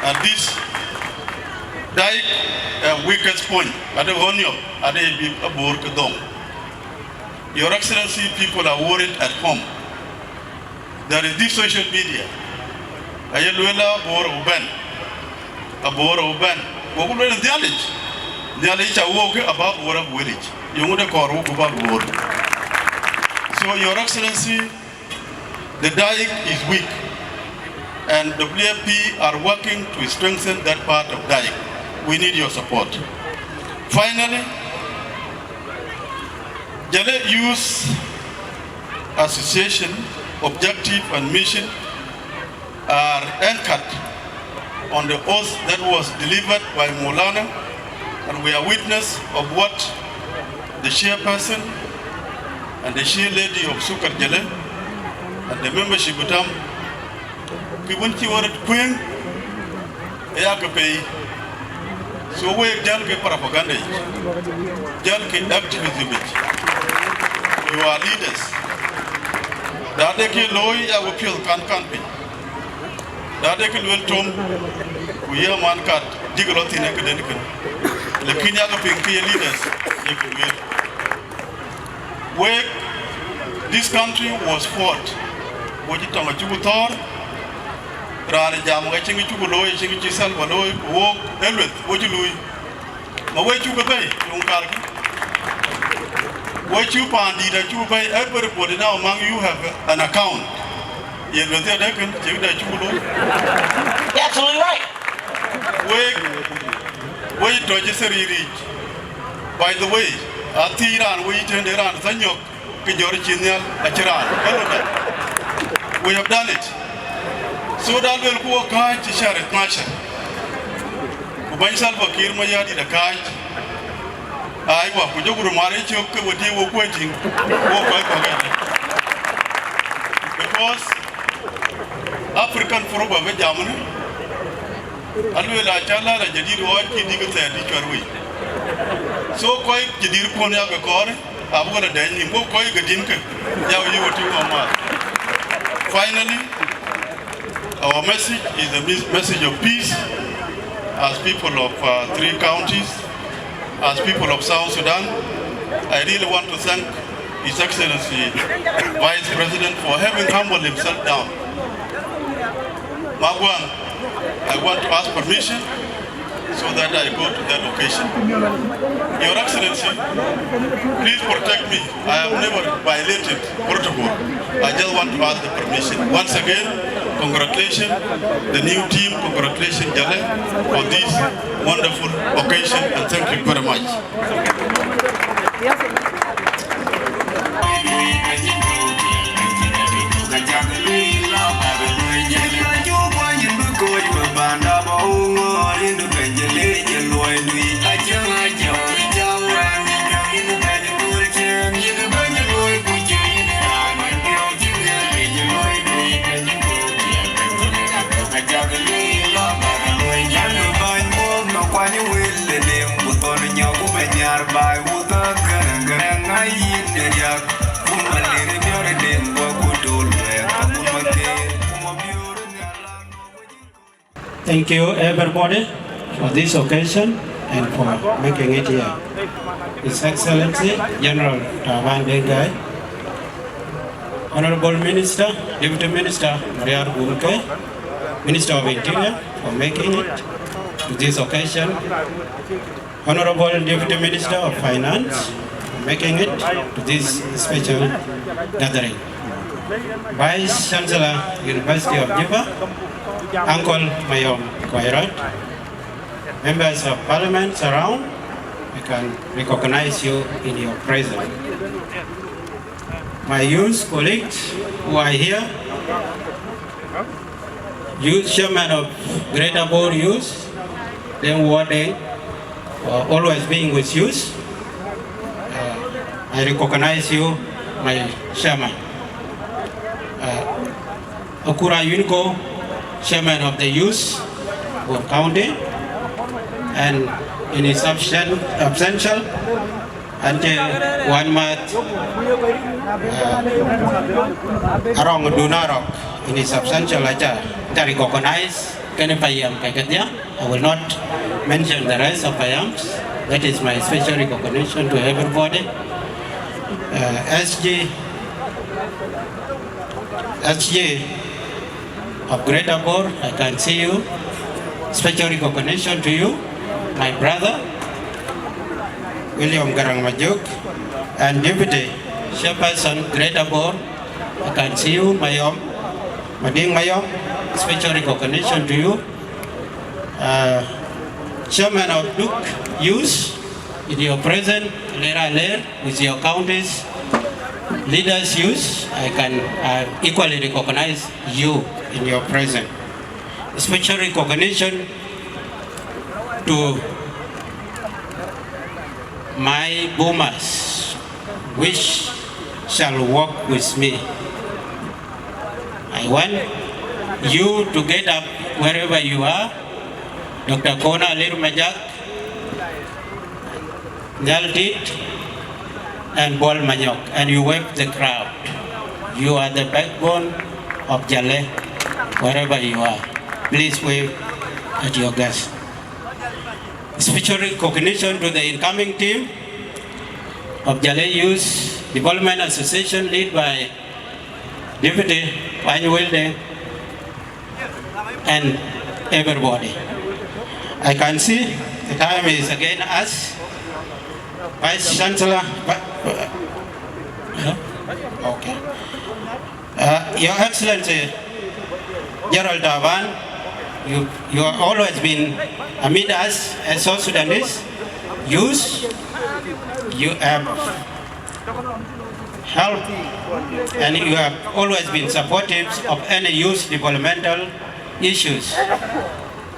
O: And this dike, weakest point, at the Honyo, at the Aburkadong. Your Excellency, people are worried at home. There is this social media. Ayelwela Bor Uben, a Bor Uben, what will the village? The village are walking about Bora village. You would have called about Bor. So, Your Excellency, the dike is weak, and WFP are working to strengthen that part of dike. We need your support. Finally, Jalle Youth Association objective and mission are anchored on the oath that was delivered by Maulana, and we are witness of what the chairperson and the chair lady of Sukar Jalle and the membership of them Kibunchi were Queen Ayakapay. So we Jalke propaganda, Jalke activism. You are leaders. Dadeki Loy, I will feel can't be. Dadeki will tom, we are man cat, Jigolot in academic. The Kinyaga Pinky leaders, where this country was fought, Wajitama Chubutor, Rani Jamaka Chingichulo, Chingichal, Valoy, walk, Elwith, Wajului, Maway Chubay, Lunkarki. What you found that you pay everybody now among you have an account. You know that can take that you know.
M: Absolutely right.
O: Wait, Rogisserie reach. By the way, Atiran, we turned around Sanyok, Kijorichinia, Achiran. We have done it. So that will go a kind to share it, Masha. Kubansal Bakir Mayadi, the kind. I walk with your marriage, you could deal with waiting. Because African Foruba Germany, and we are Chala and Jadir White, Digital. So quite Jadir Ponia Gakor, I'm going to dine in Bokoi Gadinka. Now you were too. Finally, our message is a message of peace as people of 3 counties. As people of South Sudan, I really want to thank His Excellency Vice President for having humbled himself down. Magwan, I want to ask permission so that I go to that location. Your Excellency, please protect me. I have never violated protocol. I just want to ask the permission. Once again, congratulations. The new team, congratulations, Jalle, for this wonderful occasion, and thank you very much.
H: Thank you everybody for this occasion and for making it here. His Excellency General Taban Bengai, Honorable Minister, Deputy Minister Mariar Gulke, Minister of Interior for making it to this occasion, Honorable Deputy Minister of Finance for making it to this special gathering, Vice Chancellor, University of Juba, Uncle Mayom Kwairat, members of parliament around, I can recognize you in your presence. My youth colleagues who are here, youth chairman of Greater Board Youth, then Wade, always being with youth. I recognize you, my chairman. Okura Yunko, chairman of the youth of county, and in his absential until 1 month around Dunarok in his absential I recognize Kenepayam Kakatia. I will not mention the rest of Payams. That is my special recognition to everybody. SG of Greater Board, I can see you. Special recognition to you, my brother, William Garang Majuk, and Deputy Chairperson Greater Board, I can see you, Mayom, Mading Mayom, special recognition to you. Chairman of Duke Youth, in your presence, Lera Ler, with your counties, leaders youth, I can equally recognize you in your presence. Special recognition to my boomers, which shall walk with me. I want you to get up wherever you are. Dr. Kona Lirmajak, Nyaltit, and Bol Manyok, and you wave the crowd. You are the backbone of Jalle, wherever you are. Please wave at your guests. Special recognition to the incoming team of Jalle Youth Development Association, led by Deputy JYDA and everybody. I can see the time is again us. Vice Chancellor. Okay. Your Excellency Gerald Davan, you have always been amid us as South Sudanese youth. You have helped and you have always been supportive of any youth developmental issues.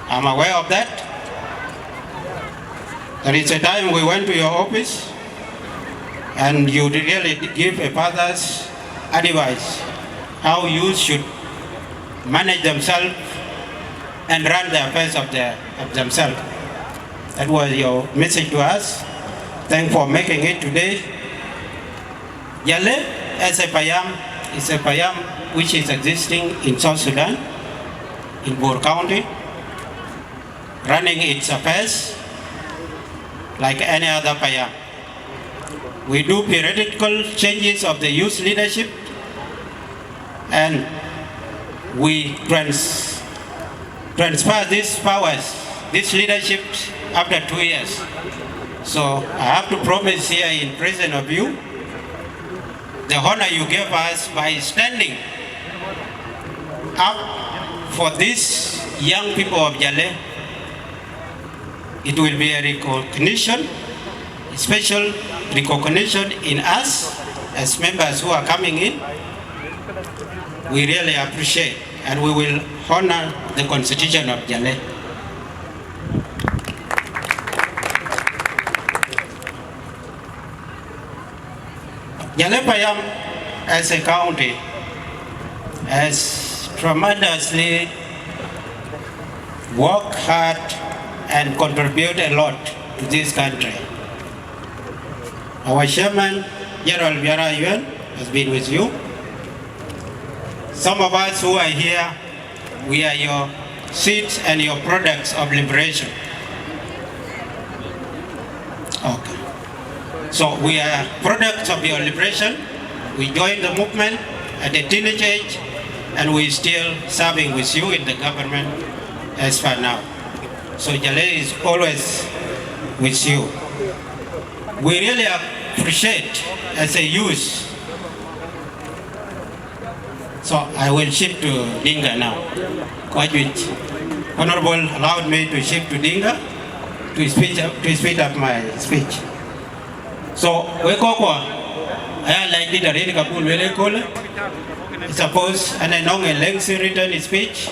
H: I'm aware of that. There is a time we went to your office and you really give a father's advice how youth should manage themselves and run the affairs of themselves. That was your message to us. Thanks for making it today. Jalle as a Payam is a Payam which is existing in South Sudan, in Bor County, running its affairs like any other Payam. We do periodical changes of the youth leadership and we transfer these powers, this leadership after 2 years. So I have to promise here in presence of you, the honor you gave us by standing up for these young people of Jalle, it will be a recognition, special recognition in us as members who are coming in. We really appreciate, and we will honor the Constitution of Jalle. Jalle Payam as a county has tremendously worked hard and contributed a lot to this country. Our chairman, Gerald Biara Yuan, has been with you. Some of us who are here, we are your seeds and your products of liberation. Okay. So we are products of your liberation. We joined the movement at a teenage age, and we're still serving with you in the government as far now. So Jalle is always with you. We really appreciate as a youth. So I will shift to Dinga now. Honorable allowed me to shift to Dinga to speed up my speech. So we go I like the read Kapul Vele suppose and I know a lengthy written speech,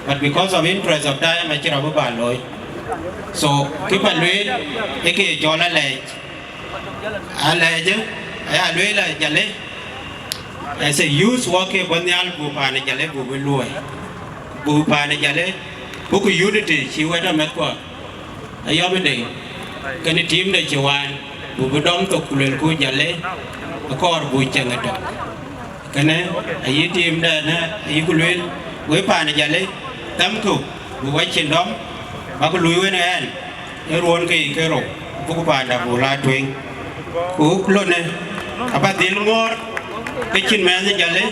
H: but because of interest of time I can't have so keep on read Eke Jola Lake. I like Jalle. As a youth working on the Bupana Jalle Bubului. Bupana Jalle, Buku Unity, she went a Mekwa. A Yomade, can a team that you want, Bubudom to Kulku Jalle, a core Buchangata. Can a team that you could win, Wepana Jalle, Tamku, Buwachin Dom, Bakulu and everyone came Kero, Bukupanda, Bula Twing, Uklone, about the more. Kitchen man Jalle,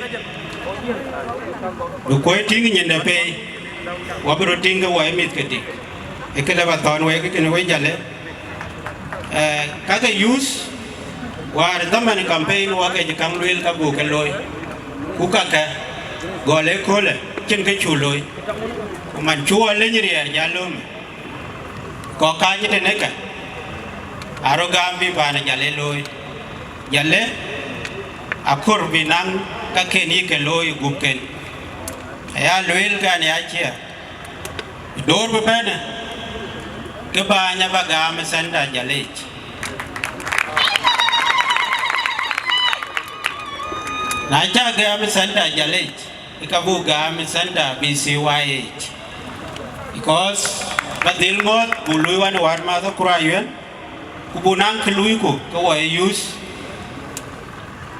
H: the quoting in the pay, Wabuting away Mitketik. A kid of a thorn way can away Jalle. Kaka use war the money campaign work at the Kamwil Kabukaloi, Kukaka, Gole Kole, Chinkachuloi, Manchua Legeria, Jalum, Kokanya Neka, Arogambi Bana Jalle Jalle. Akur binang kakeni ke loy guken ya loyel kan ya chia dor bepana ke banya bagam sanda Jalle na cha gam sanda Jalle ikabu gam sanda BCYH because badil ngot bului wan war ma to kurayen kubunang kelui ko ko use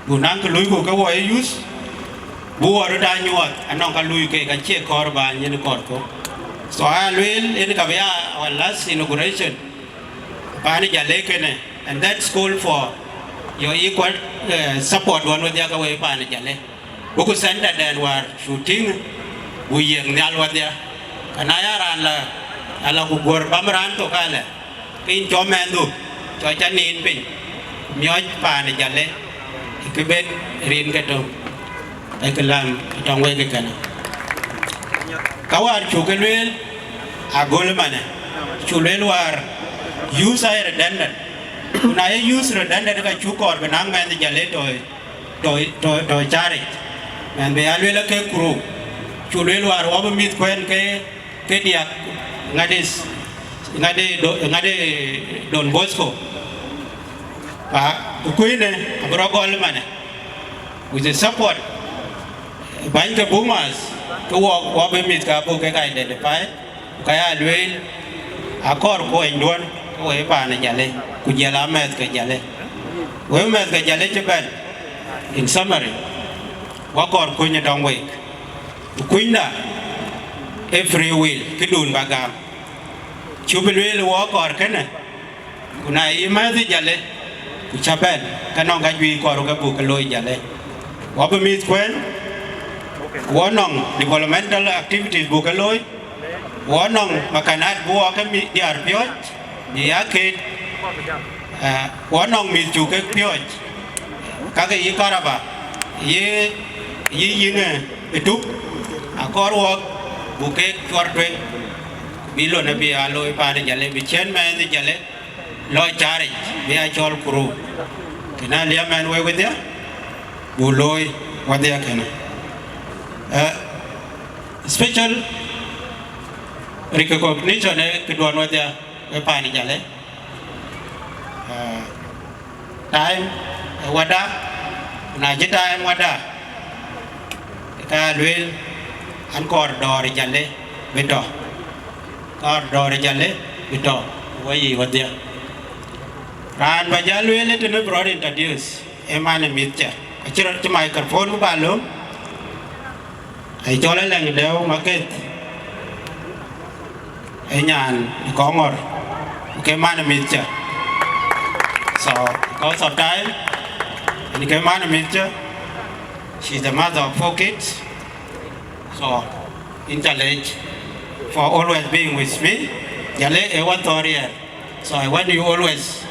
H: Gunang lui ko ka way use buar da nyot anong ka lui ke ka che korban yen korko so I will in ka ya our last inauguration pani Jalle kene and that's call for your equal support one with ya ka way pani Jalle buku senda dan war shooting bu yeng nyal wa dia anaya ran la ala ku gor bamran to kala kin chomendu cho chanin pin myoj pani Jalle Kibet rin kato ay kalam itong way kana kawar chukelwel agol mana chulel war use ay redundant na ay use redundant ka chukor benang man Jalle to chari man be alwela ke kru chulel war wa mit kwen ke dia ngade Don Bosco Kuine, Brogol Mana, with the support Bank of Boomers to walk Wabimit Kabu identify, Kaya Luel, a corpo and one, Wepana Jalle, Kujala Matka Jalle. We met the Jalle Japan. In summary, Wakor Kunya Dong Wake, Kuina, every will, Kidun Bagam, Chubil walk or Kena, Kuna Imazi Jalle. Japan, kanong gajwi ko ga bukaloi Jalle. Wabimit kwen, wanong developmental activities bukaloi, wanong makanat buwa kami di arpiot, di akit, wanong mitjuke piot, kage ikaraba, ye yinge itu, akor wak buke chortwe bilo na bi alo pa de Jalle bi chen man de Jalle lo chare bi a chol kuru kina lia man we with ya bu loy wadia kana special recognition kedua wadia we pa ni Jalle time wada na je time wada ka luel an kor do Jalle beto kor do Jalle beto wayi wadia ran ba Jalle le to bro introduce emane mitcha achira to microphone ba lo ai cho le lang deu market ai nyan ko ngor ke mane mitcha so because of time and ke mane mitcha she's the mother of 4 kids. So, in challenge for always being with me. Jalle, I want to so I want you always.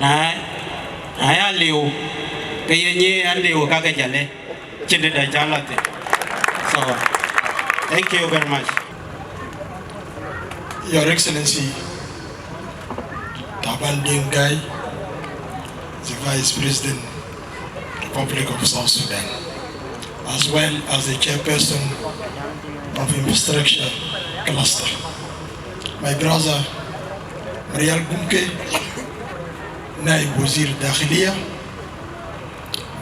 H: I live. Kayenye and live kaka Jalle. Chinde jalate. So, thank you very much.
P: Your Excellency, Taban Dingai, the Vice President, Republic of South Sudan, as well as the chairperson of infrastructure cluster. My brother, Marial Gumke, Naib Wazir Dakhiliya,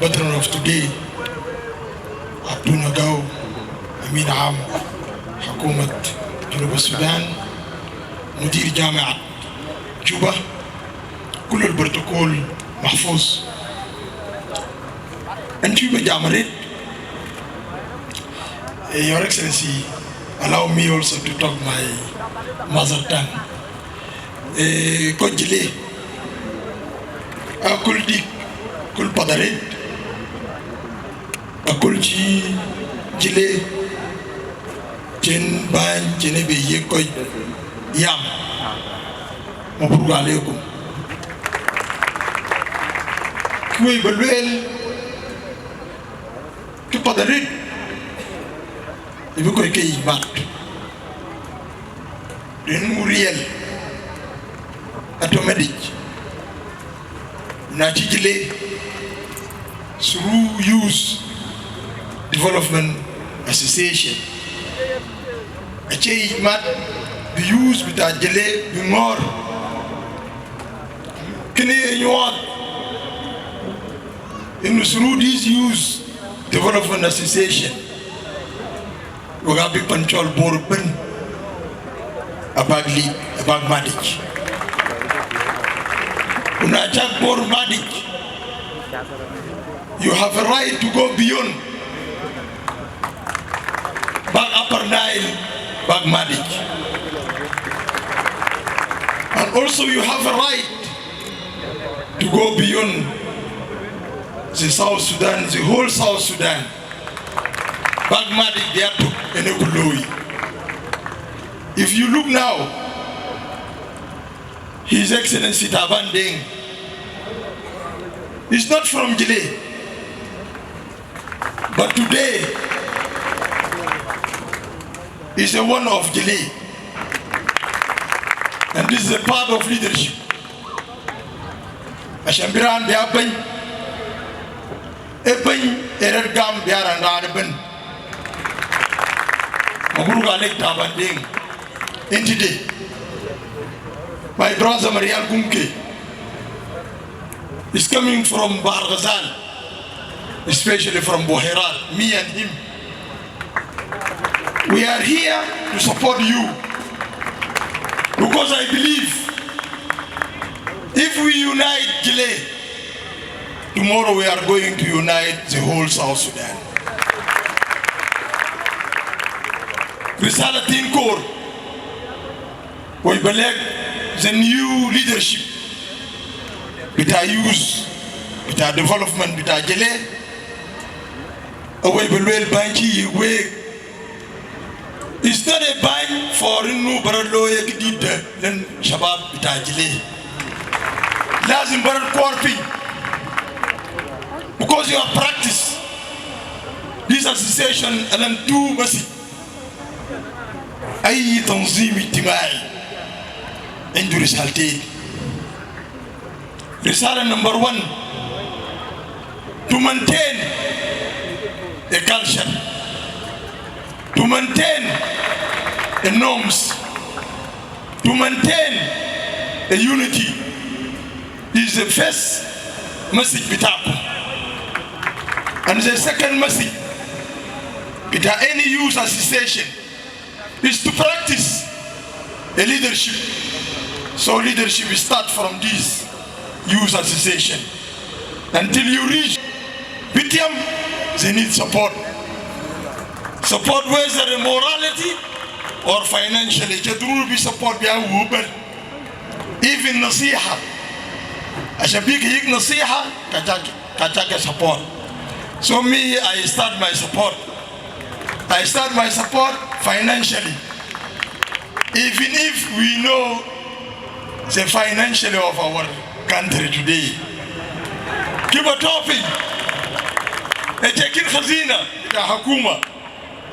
P: veteran of today, Abdunagaw, Amin Am, Hakumat, Juba Sudan, Mudir Jamiat, Juba, كل البروتوكول محفوظ. And Juba Jamarit, Your Excellency, allow me also to talk my mother tongue. Konjile, akul dik, kul padarit, akul jile, jen ban jene be ye koy yam. Mabruk alaikum. Kuy balwel, tu padarit. Ibu koy kay mat. Den muriel automatic na ci jile through Youth Development Association a ci mat bi use bi ta jile bi ngor kini ñu wat in through this Youth Development Association waga bi pancol bor ben abag li abag madik una jak bor madik you have a right to go beyond bag upper Nile bag madik and also you have a right to go beyond the South Sudan, the whole South Sudan bag madik diatu enekuloi. If you look now, His Excellency Taban Deng is not from Jalle, but today is a one of Jalle, and this is a part of leadership. Ashambiran biapen, epen eredgam biaranda ben. Mabruk alaik Taban Deng. And today, my brother Marial Gumke is coming from Bar Ghazal, especially from Boherat, me and him. We are here to support you because I believe if we unite Jalle, tomorrow we are going to unite the whole South Sudan. Risalatin Kor. We believe the new leadership with our youth, with our development, with our Jalle. We believe banki we. It's not a bank for no baraloye kidid then shabab with our Jalle. Lazim baral korpi because you have practice this association and then two mercy. أي تنظيم اجتماعي عنده رسالتين. رسالة نمبر 1 to maintain a culture, to maintain the norms, to maintain a unity is the first message bitakum. And the second message bita any youth association is to practice a leadership. So leadership start from this youth association. Until you reach BTM, they need support. Support whether in morality or financially. Jadrul be support be a even nasiha. Ashabik yik nasiha, kajak support. So me, I start my support. I start my support financially. Even if we know the financially of our country today. Keep a topic. Ejekin khazina ya hakuma.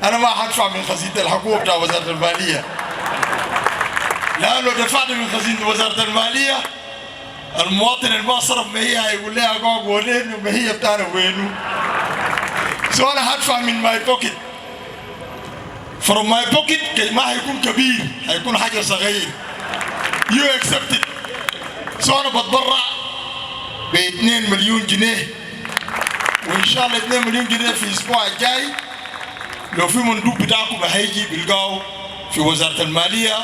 P: Ana ma hadfa min khazina al-hukuma ta wazarat al-maliya. لأنه دفعت من خزينة وزارة المالية المواطن المصرف ما هي هيقول لها قاق ولين وما هي بتاعنا وينه. So أنا هدفع من my pocket. From my pocket كي ما هيكون كبير هيكون حاجة صغير. You accept it. So أنا بتبرع ب2 مليون جنيه وإن شاء الله 2 مليون جنيه في الأسبوع الجاي لو في مندوب بتاعكم هيجي بيلقاو في وزارة المالية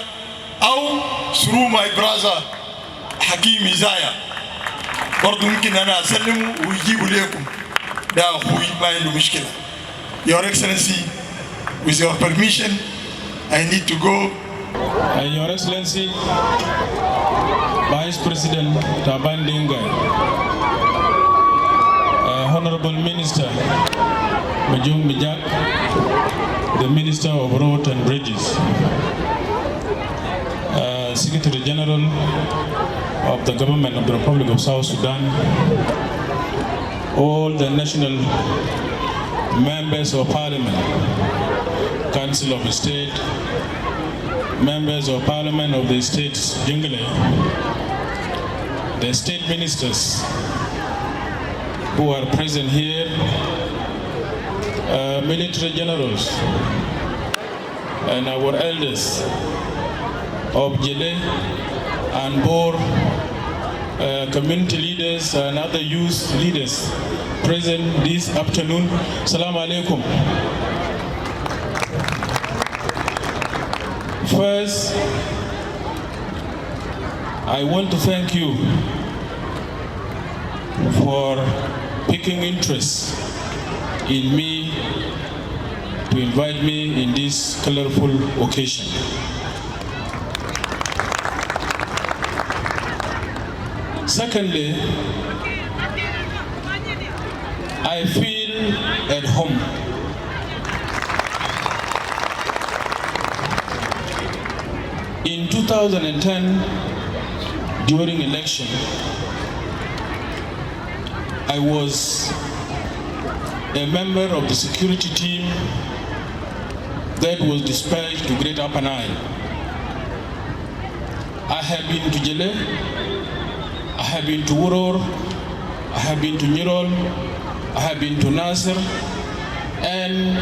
P: أو through my brother حكيم إزايا برضو ممكن أنا أسلمه ويجيبوا ليكم ده أخوي ما عنده مشكلة. Your Excellency, with your permission, I need to go.
Q: Your Excellency, Vice President Taban Dingai, Honorable Minister Majung Mijak, the Minister of Road and Bridges, Secretary General of the Government of the Republic of South Sudan, all the national members of Parliament, Council of State, members of Parliament of the states, Jingle, the state ministers who are present here, military generals, and our elders of Jalle and Bor, community leaders and other youth leaders present this afternoon. Assalamu alaikum. First, I want to thank you for picking interest in me to invite me in this colorful occasion. Secondly, I feel at home. In 2010, during election, I was a member of the security team that was dispatched to Great Upper Nile. I have been to Jalle, I have been to Uror, I have been to Nirol, I have been to Nasser and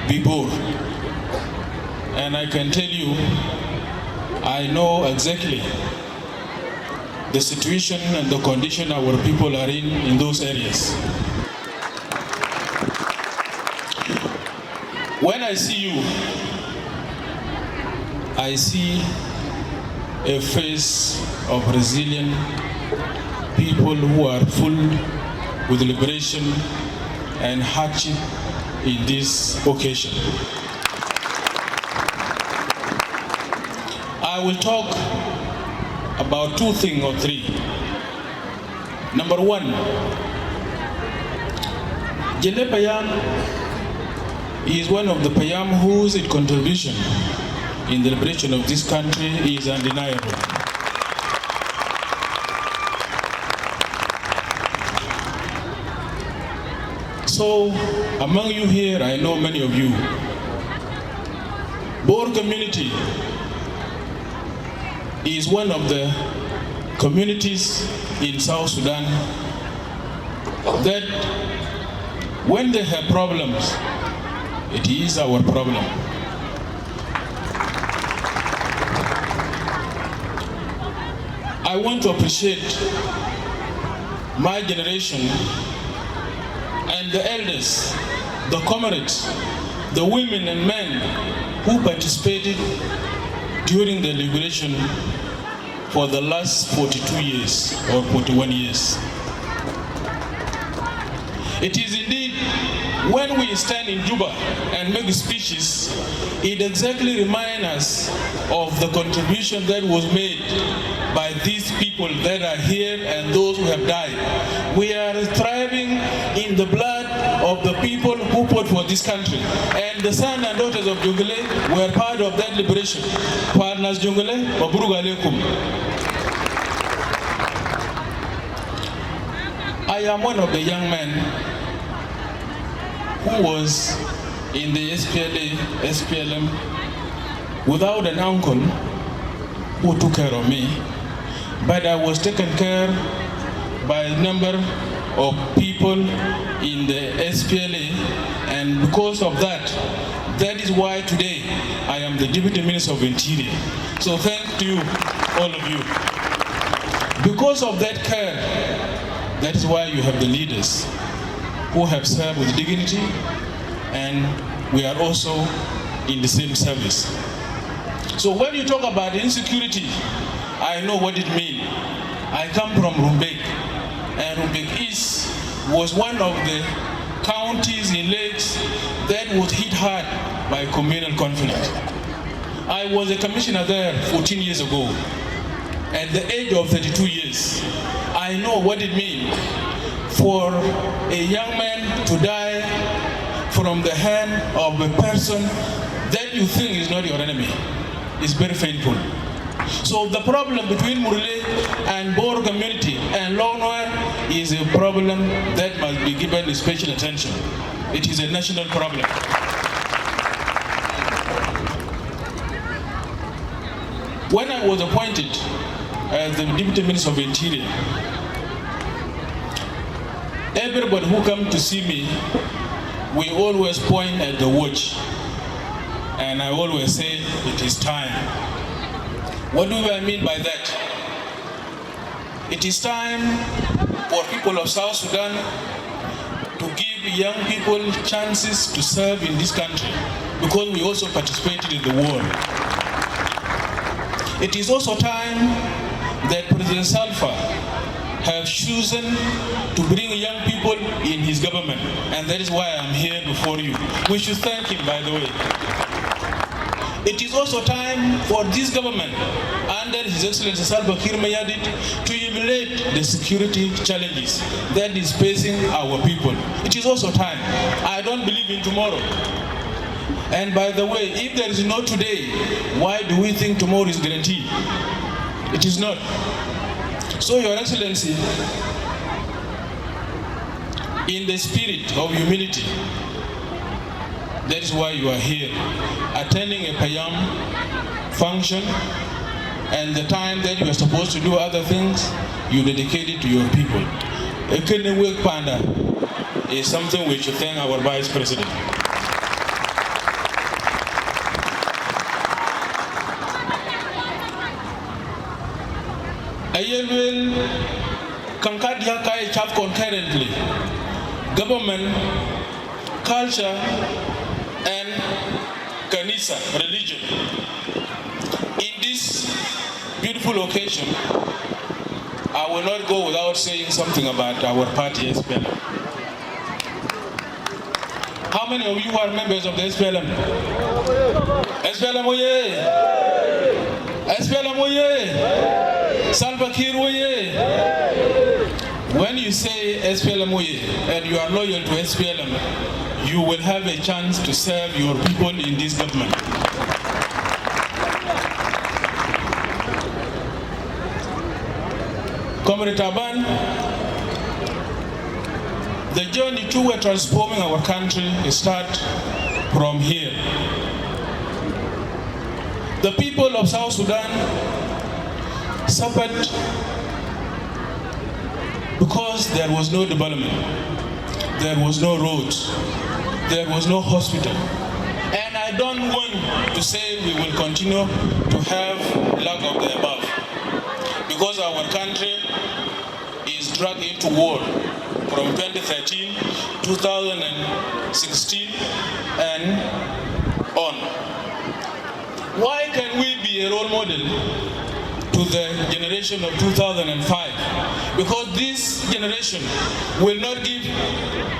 Q: Bibor. And I can tell you, I know exactly the situation and the condition our people are in those areas. When I see you, I see a face of resilient people who are full with liberation and hardship in this occasion. I will talk about 2 things or 3. Number 1, Jalle Payam is one of the Payam whose contribution in the liberation of this country is undeniable. So, among you here, I know many of you. Boer community is one of the communities in South Sudan that when they have problems, it is our problem. I want to appreciate my generation and the elders, the comrades, the women and men who participated during the liberation for the last 42 years or 41 years. It is indeed when we stand in Juba and make speeches, it exactly reminds us of the contribution that was made by these people that are here and those who have died. We are thriving in the blood of the people who fought for this country. And the sons and daughters of Jungule were part of that liberation. Partners Jungule, Mabruga alaikum. I am one of the young men who was in the SPLA, SPLM, without an uncle who took care of me, but I was taken care by a number of people in the SPLA, and because of that, that is why today I am the Deputy Minister of Interior. So thank you, all of you. Because of that care, that is why you have the leaders who have served with dignity, and we are also in the same service. So when you talk about insecurity, I know what it means. I come from Rumbek, and Rumbek East was one of the counties in Lakes that was hit hard by communal conflict. I was a commissioner there 14 years ago. At the age of 32 years, I know what it means for a young man to die from the hand of a person that you think is not your enemy. It's very painful. So the problem between Murle and Boer community and Longnoir is a problem that must be given special attention. It is a national problem. When I was appointed as the Deputy Minister of Interior, everybody who comes to see me, we always point at the watch. And I always say, it is time. What do I mean by that? It is time for people of South Sudan to give young people chances to serve in this country, because we also participated in the war. It is also time that President Salva have chosen to bring young people in his government, and that is why I'm here before you. We should thank him, by the way. It is also time for this government, under His Excellency Salva Kiir Mayardit, to emulate the security challenges that is facing our people. It is also time. I don't believe in tomorrow. And by the way, if there is no today, why do we think tomorrow is guaranteed? It is not. So, Your Excellency, in the spirit of humility, that is why you are here, attending a Payam function, and the time that you are supposed to do other things, you dedicate it to your people. A Kennewick Panda is something we should thank our Vice President. I will Kankadia Kai chap concurrently. Government, culture, and Kanisa, religion. In this beautiful occasion, I will not go without saying something about our party, SPLM. How many of you are members of the SPLM? SPLM oye! SPLM oye! Salva Kiir oye! When you say SPLM oye and you are loyal to SPLM, you will have a chance to serve your people in this government. Comrade Taban, the journey toward transforming our country starts from here. The people of South Sudan suffered because there was no development, there was no roads, there was no hospital. And I don't want to say we will continue to have lack of the above, because our country is dragged into war from 2013, 2016, and on. Why can we be a role model to the generation of 2005? Because this generation will not give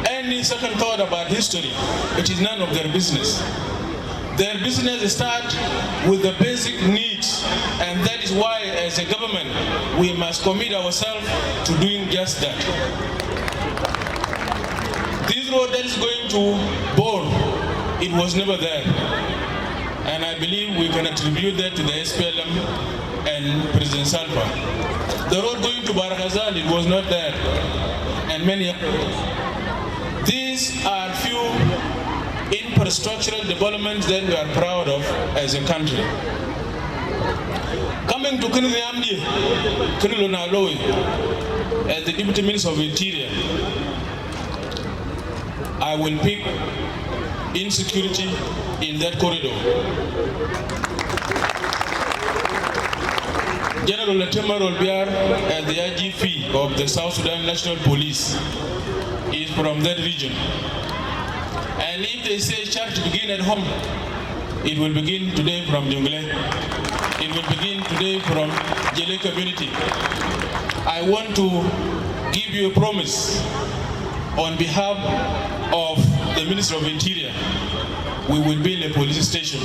Q: any second thought about history. It is none of their business. Their business starts with the basic needs, and that is why, as a government, we must commit ourselves to doing just that. This road that is going to Bor, it was never there. And I believe we can attribute that to the SPLM and President Salva. The road going to Barakazal, it was not there. And many others. These are few infrastructural developments that we are proud of as a country. Coming to Kiniamdi, Kinilonaloi, as the Deputy Minister of Interior, I will pick insecurity in that corridor. General Latemar Olbiar, as the IGP of the South Sudan National Police, is from that region. And if they say charge begin at home, it will begin today from Jungle. It will begin today from Jalle community. I want to give you a promise on behalf of the Minister of Interior. We will build a police station,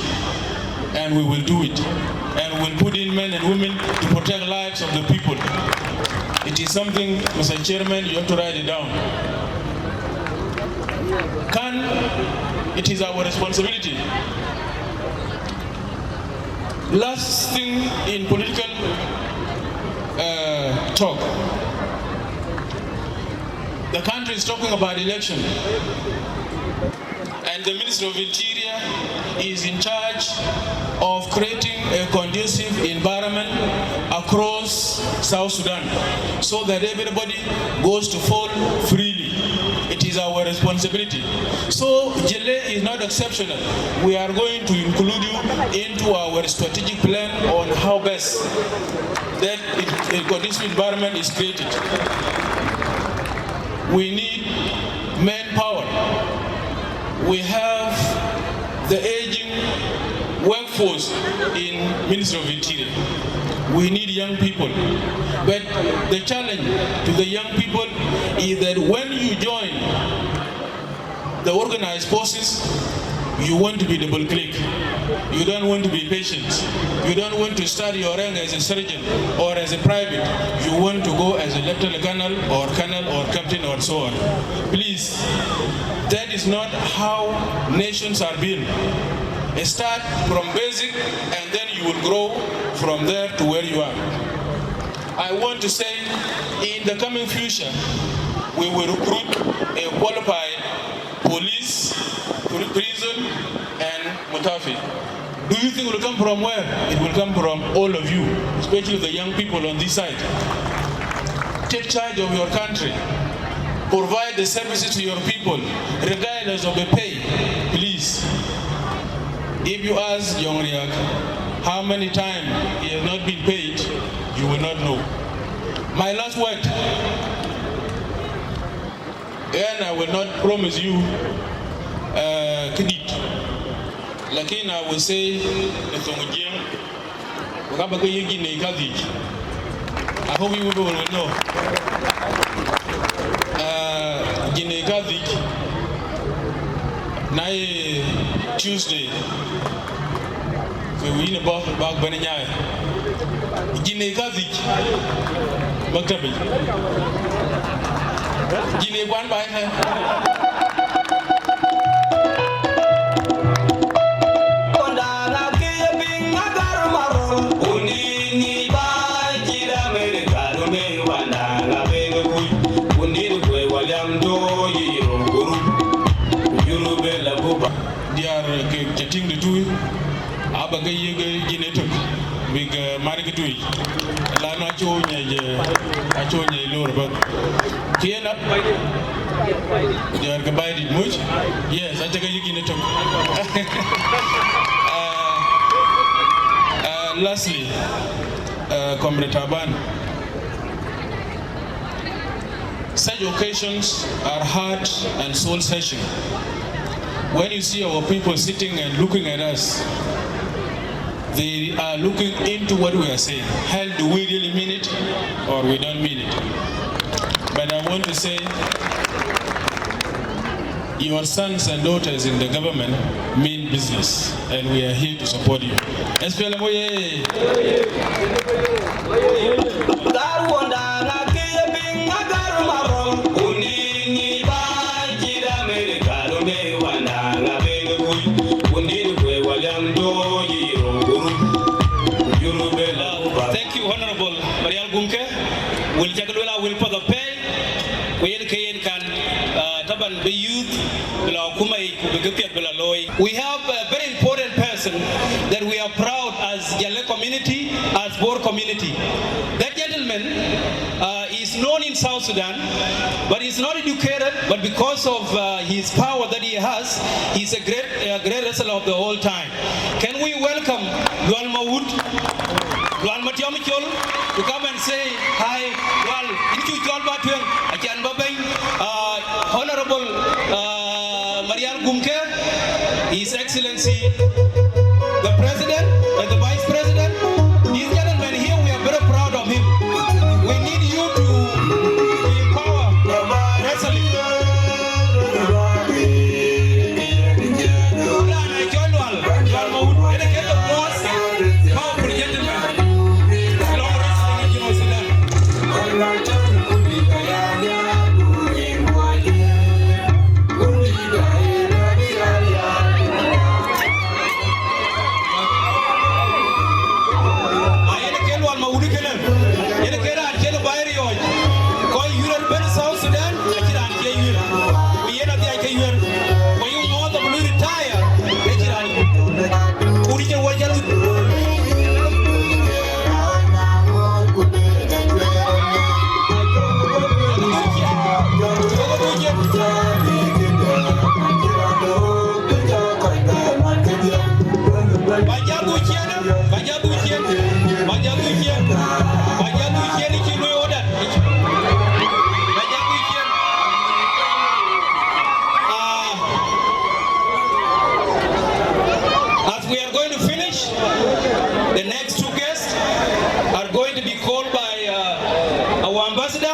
Q: and we will do it. And we will put in men and women to protect lives of the people. It is something, Mr. Chairman, you have to write it down. It is our responsibility. Last thing in political talk. The country is talking about election, and the Minister of Interior is in charge of creating a conducive environment across South Sudan so that everybody goes to vote freely. It is our responsibility. So Jalle is not exceptional. We are going to include you into our strategic plan on how best that a conducive environment is created. We need manpower. We have the aging workforce in Ministry of Interior. We need young people. But the challenge to the young people is that when you join the organized forces, you want to be double click. You don't want to be patient. You don't want to start your rank as a sergeant or as a private. You want to go as a lieutenant colonel or captain or so on. Please, that is not how nations are built. Start from basic and then you will grow from there to where you are. I want to say in the coming future, we will recruit a qualified police, prison, and Mutafi. Do you think it will come from where? It will come from all of you, especially the young people on this side. Take charge of your country. Provide the services to your people, regardless of the pay, please. If you ask Young Riak how many times he has not been paid, you will not know. My last word, and I will not promise you credit. Lakini I will say, I hope you will know. Tuesday, we win about Bananya. Guinea Gazik, Maktabi. Guinea one by her. They are getting the two. aba ga yega ginetuk big mariketui la no achonya lor ba tiena jar ga baydi much yes acha ga ginetuk lastly Comrade Taban, such occasions are heart and soul searching. When you see our people sitting and looking at us, they are looking into what we are saying. Hell, do we really mean it or we don't mean it? But I want to say, your sons and daughters in the government mean business, and we are here to support you.
E: Thank you, Honorable Marial Gunke. Will Jagalwela will for the pay. The youth, we have a very important person that we are proud as Jalle community, as Boer community. That gentleman is known in South Sudan, but he's not educated, but because of his power that he has, he's a great wrestler of the whole time. Can we welcome Luan Mawood, Luan Matiamichol, to come and say hi? Well, Honorable Marial Gumke, His Excellency, the President and the Vice President. These gentlemen here, we are very proud of him. We need you to empower wrestling. As we are going to finish, the next two guests are going to be called by our ambassador,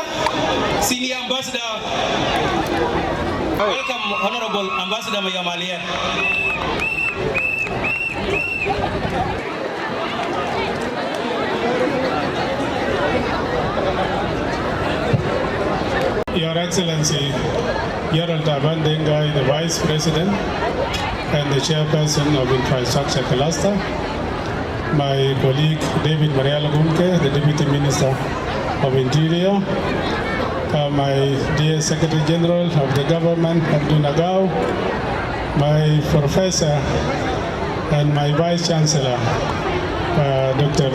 E: senior ambassador. Welcome, Honorable Ambassador Mayamalia.
R: Your Excellency, Yaral Taban Dengai, the Vice President and the Chairperson of Infrastructure Cluster, my colleague David Marial Gumke, the Deputy Minister of Interior, my dear Secretary General of the Government, Abdunagao, my Professor and my Vice Chancellor, Dr.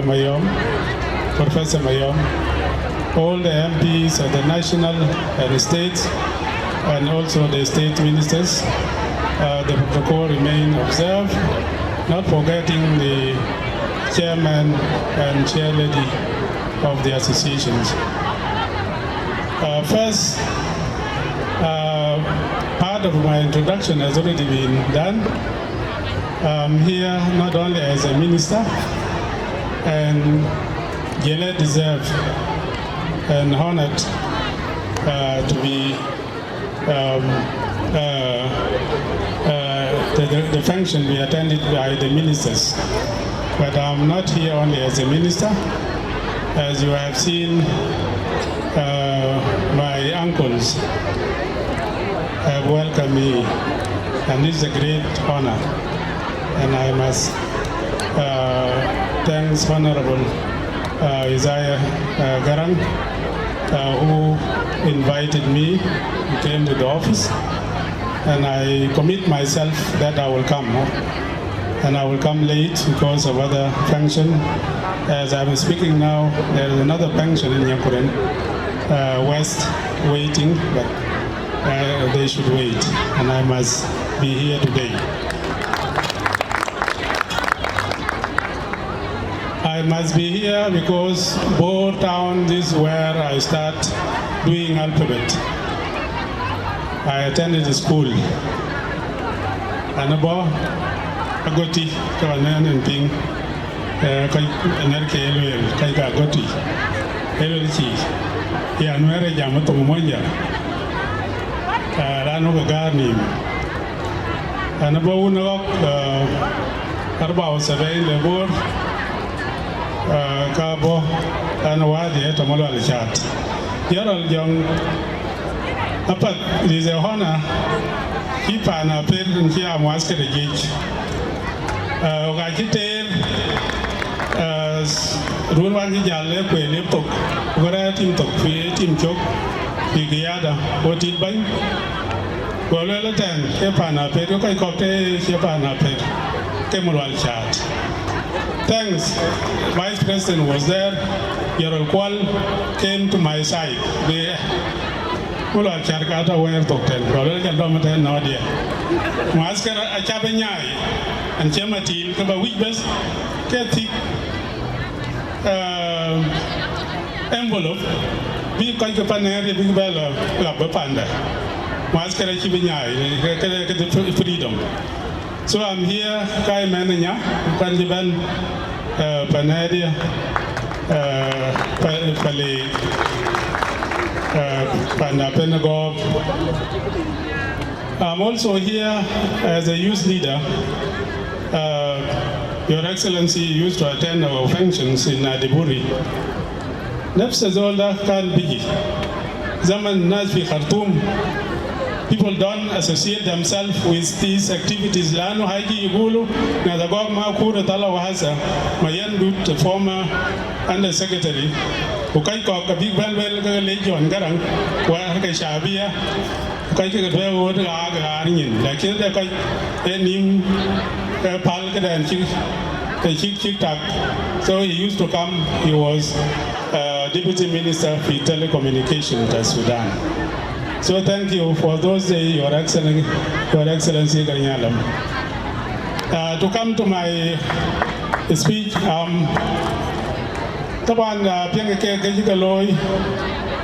R: Mayom, Professor Mayom, all the MPs at the national and states, and also the state ministers. The protocol remain observed, not forgetting the chairman and chairlady of the associations. First, part of my introduction has already been done. I'm here not only as a minister, and Jalle deserves and honored to be the function be attended by the ministers. But I'm not here only as a minister. As you have seen, my uncles have welcomed me, and this is a great honor. And I must thank Honorable Isaiah Garang, who invited me, who came to the office, and I commit myself that I will come. and I will come late because of other function. As I'm speaking now, there is another function in Nyakuren West waiting, but they should wait, and I must be here today. I must be here because Bo Town is where I start doing alphabet. I attended the school. Anabo agoti kawanan and ping kai enerke elwel kai ga goti elwel chi ya nwere jamato monja rano ga garni anabo uno arbao sabai lebor kabo anawadi tomolo alchat yaral jong apat is a honor Kipa na peri kia mwaske de gauge. Wakite ruwan Jalle kwe lepok. Wara tim tok fi tim chok JYDA otit bang. Wala la tan kipa na peri kai kopte kipa na peri kemulwal chat. Thanks. Vice President was there. Yarol Kwal came to my side. Mulal charkata where tokten. Wala la domaten no dia. Masker a chabenyai and chematil kaba weakness ketik envelope bi ko ko panere bi bela la panda. Masker a chibenyai ke freedom. So I'm here kai mananya kanjiban panere pale I'm also here as a youth leader. Your Excellency used to attend our functions in Adiburi. Nafsa Zolda kan bigi. Zaman nas fi Khartoum. People don't associate themselves with these activities. Lano haji igulu na dagog ma kura tala wahasa mayandu the former undersecretary. Ukai ko ka big bell well ka legion garang wa ka shabia ukai ka be wo ga ga nin lakin da kai enim pal ka dan chi tak. So he used to come. He was deputy minister for telecommunications in Sudan. So thank you for those days, Your Excellency Ganyalam. To come to my speech, Taban Piangake Gajigaloi,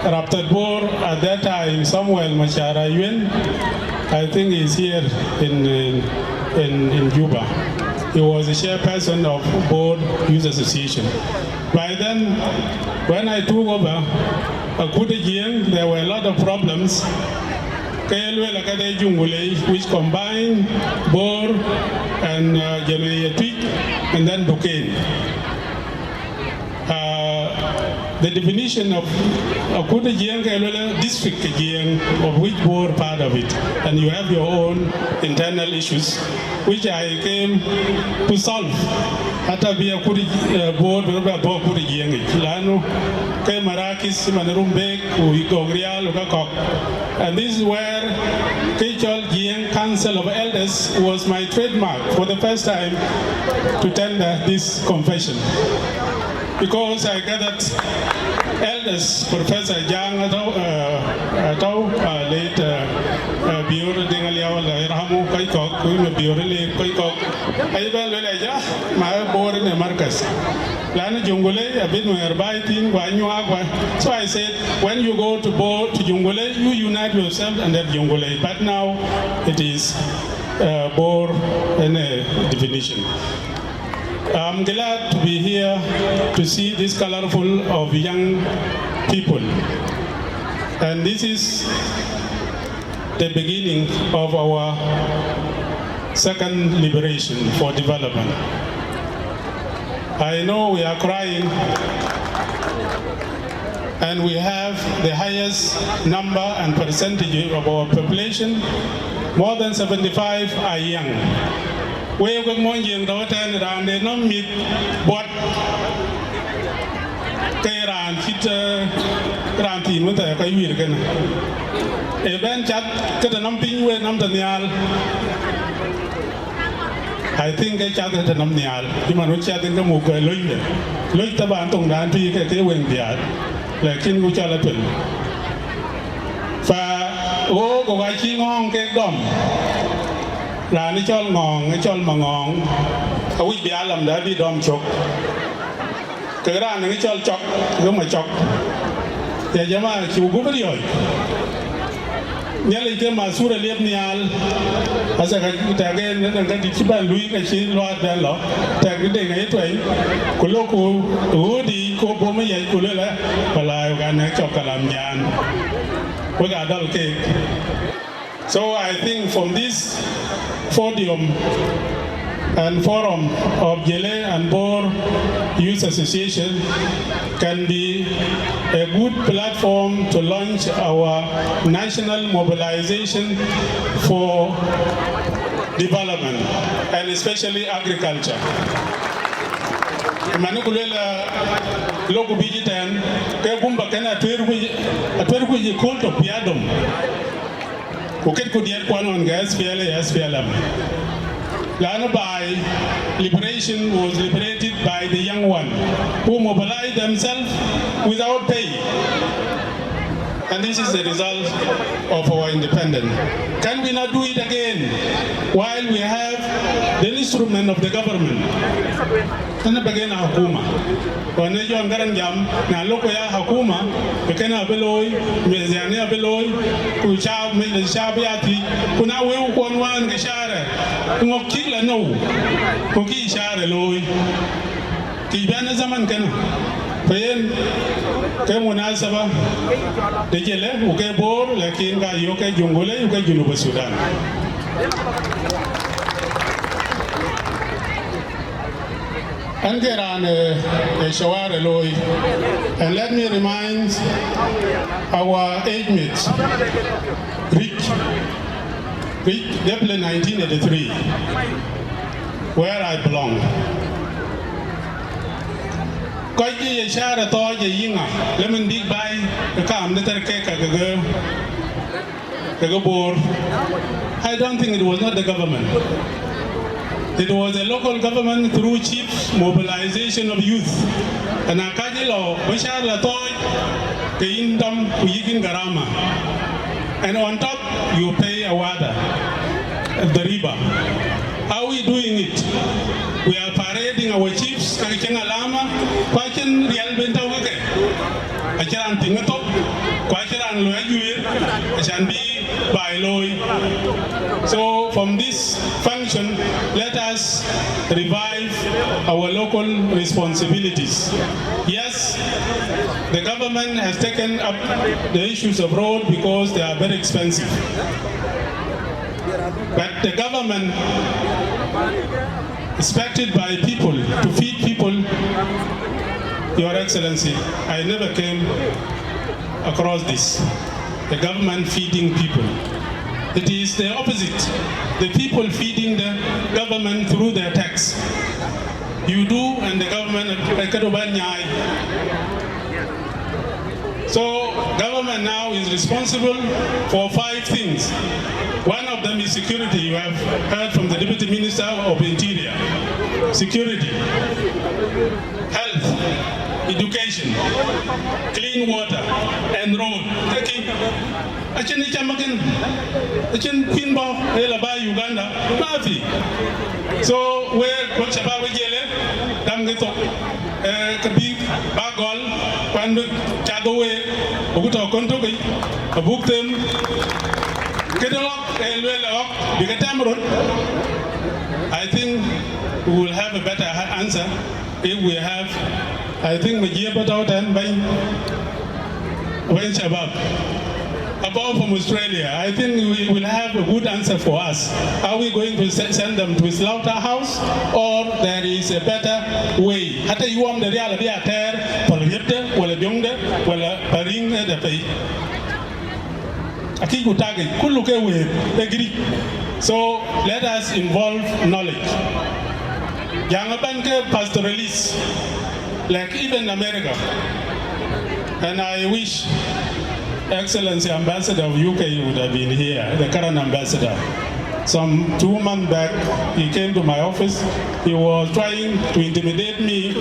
R: Raptor Bor at that time, Samuel Machara Yuen, I think he's here in Juba. He was the chairperson of Board Youth Association. By then, when I took over, there were a lot of problems, which combined Bor and Jamaica and then Duquesne. The definition of Akuta Jiang district of which Bor part of it, and you have your own internal issues, which I came to solve. Hata biya kuri Bor berapa Bor kuri Jiang Lano ke Marakis Manarumbek Ugogrial Ugakok, and this is where Kechol Jiang Council of Elders was my trademark for the first time to tender this confession. Because I gathered elders, Professor Jang, late Biore Dingaliawa, Ramu Kaikok, Biore Kaikok, Aibel Velaja, my board in the Marcus. Lana Jungule, a bit nearby thing, Wanyuagua. So I said, when you go to board to Jungule, you unite yourself under Jungule. But now it is board in a definition. I'm glad to be here to see this colorful of young people. And this is the beginning of our second liberation for development. I know we are crying, and we have the highest number and percentage of our population. More than 75 are young. We go more young daughter and around they don't meet what they ran hit ran team with a weird again. A bench at the numping way number the I think cái cha ta nằm nhà nhưng mà nó cha ta cái một cái lối ta bàn tông đàn thì cái quên địa là khi nó cha là tuần và ô có cái chi ngon cái đom là nó cho ngon cái cho mà ngonเขาวิบยาลำได้พี่ดอมชกเกิดร้านนึงcho chọcก็มา chọc แต่จะมาคิวกูไม่ได้เลยเนี่ยเลยจะมาสู้เรียบเนี่ยอาจจะแต่แกนั่นก็ดิชิบะลุยกับชีรอดได้หรอแต่ก็เด็กไงตัวเองกูโลกูโอ้ดีกูพอไม่ใหญ่กูเลยแหละเวลาการนักจบกระลำยานว่าการดัลเกก so I think from this podium and forum of Jalle and Bor Youth Association can be a good platform to launch our national mobilization for development and especially agriculture. Manukulela logo bijitan ke gumba kana atweru kuji kulto piadom kuket kudiat kwanon gas SPLM. Lana by liberation was liberated by the young one who mobilized themselves without pay. And this is the result of our independence. Can we not do it again while we have the instrument of the government? Kana bagay na hakuma. Kung ano yung garang jam na loko ya hakuma, bekena beloy, mezane beloy, kuchab me shabiati, kuna wew konwan ke share, ngokila no, koki share loy. Kibana zaman kana. Payen ke munasaba de Jalle uke Bor lakin ga yo ke jungule uke Junuba Sudan. Angeran shaware loy, and let me remind our age mates, Rick Deplin 1983, where I belong. Coi như xa là to về yên à, lấy mình đi bay, cái cảm nó tới cái board. I don't think it was not the government. It was a local government through chief mobilization of youth. And akaji lo, bashar la to ke indam kuyikin garama. And on top, you pay a wada, the riba. How are we doing it? We are parading our chiefs, kakichang alama, kwakin real benta wake. Acharan tingatop, kwakiran loyuir, achan bi by loy. So from this function, let us revive our local responsibilities. Yes, the government has taken up the issues of road because they are very expensive. But the government expected by people to feed people. Your Excellency, I never came across this. The government feeding people. It is the opposite. The people feeding the government through their tax. You do, and the government. So government now is responsible for 5 things. One of them is security. You have heard from the Deputy Minister of Interior. Security, health, education, clean water, and road. Achin ichamakin, achin pinball, elaba Uganda, Mafi. So where Kochaba Jalle, Damgeto, Kabib, Bagol, Pandu, Chagowe, Oguta Kontogi, a book them, Kedalok, Elwelok, Bigatamron. I think we will have a better answer if we have, I think, Majiabatao and Bain Shabab. Above from Australia, I think we will have a good answer for us. Are we going to send them to a slaughterhouse, or there is a better way? Hata you want the real idea there, Polipte, or a Yonga, or a Paring, the pay. Akikutagi, Kuluke with agree. So let us involve knowledge. Young Abanke pastoralists, like even America. And I wish Excellency Ambassador of UK would have been here, the current ambassador. Some 2 months back, he came to my office. He was trying to intimidate me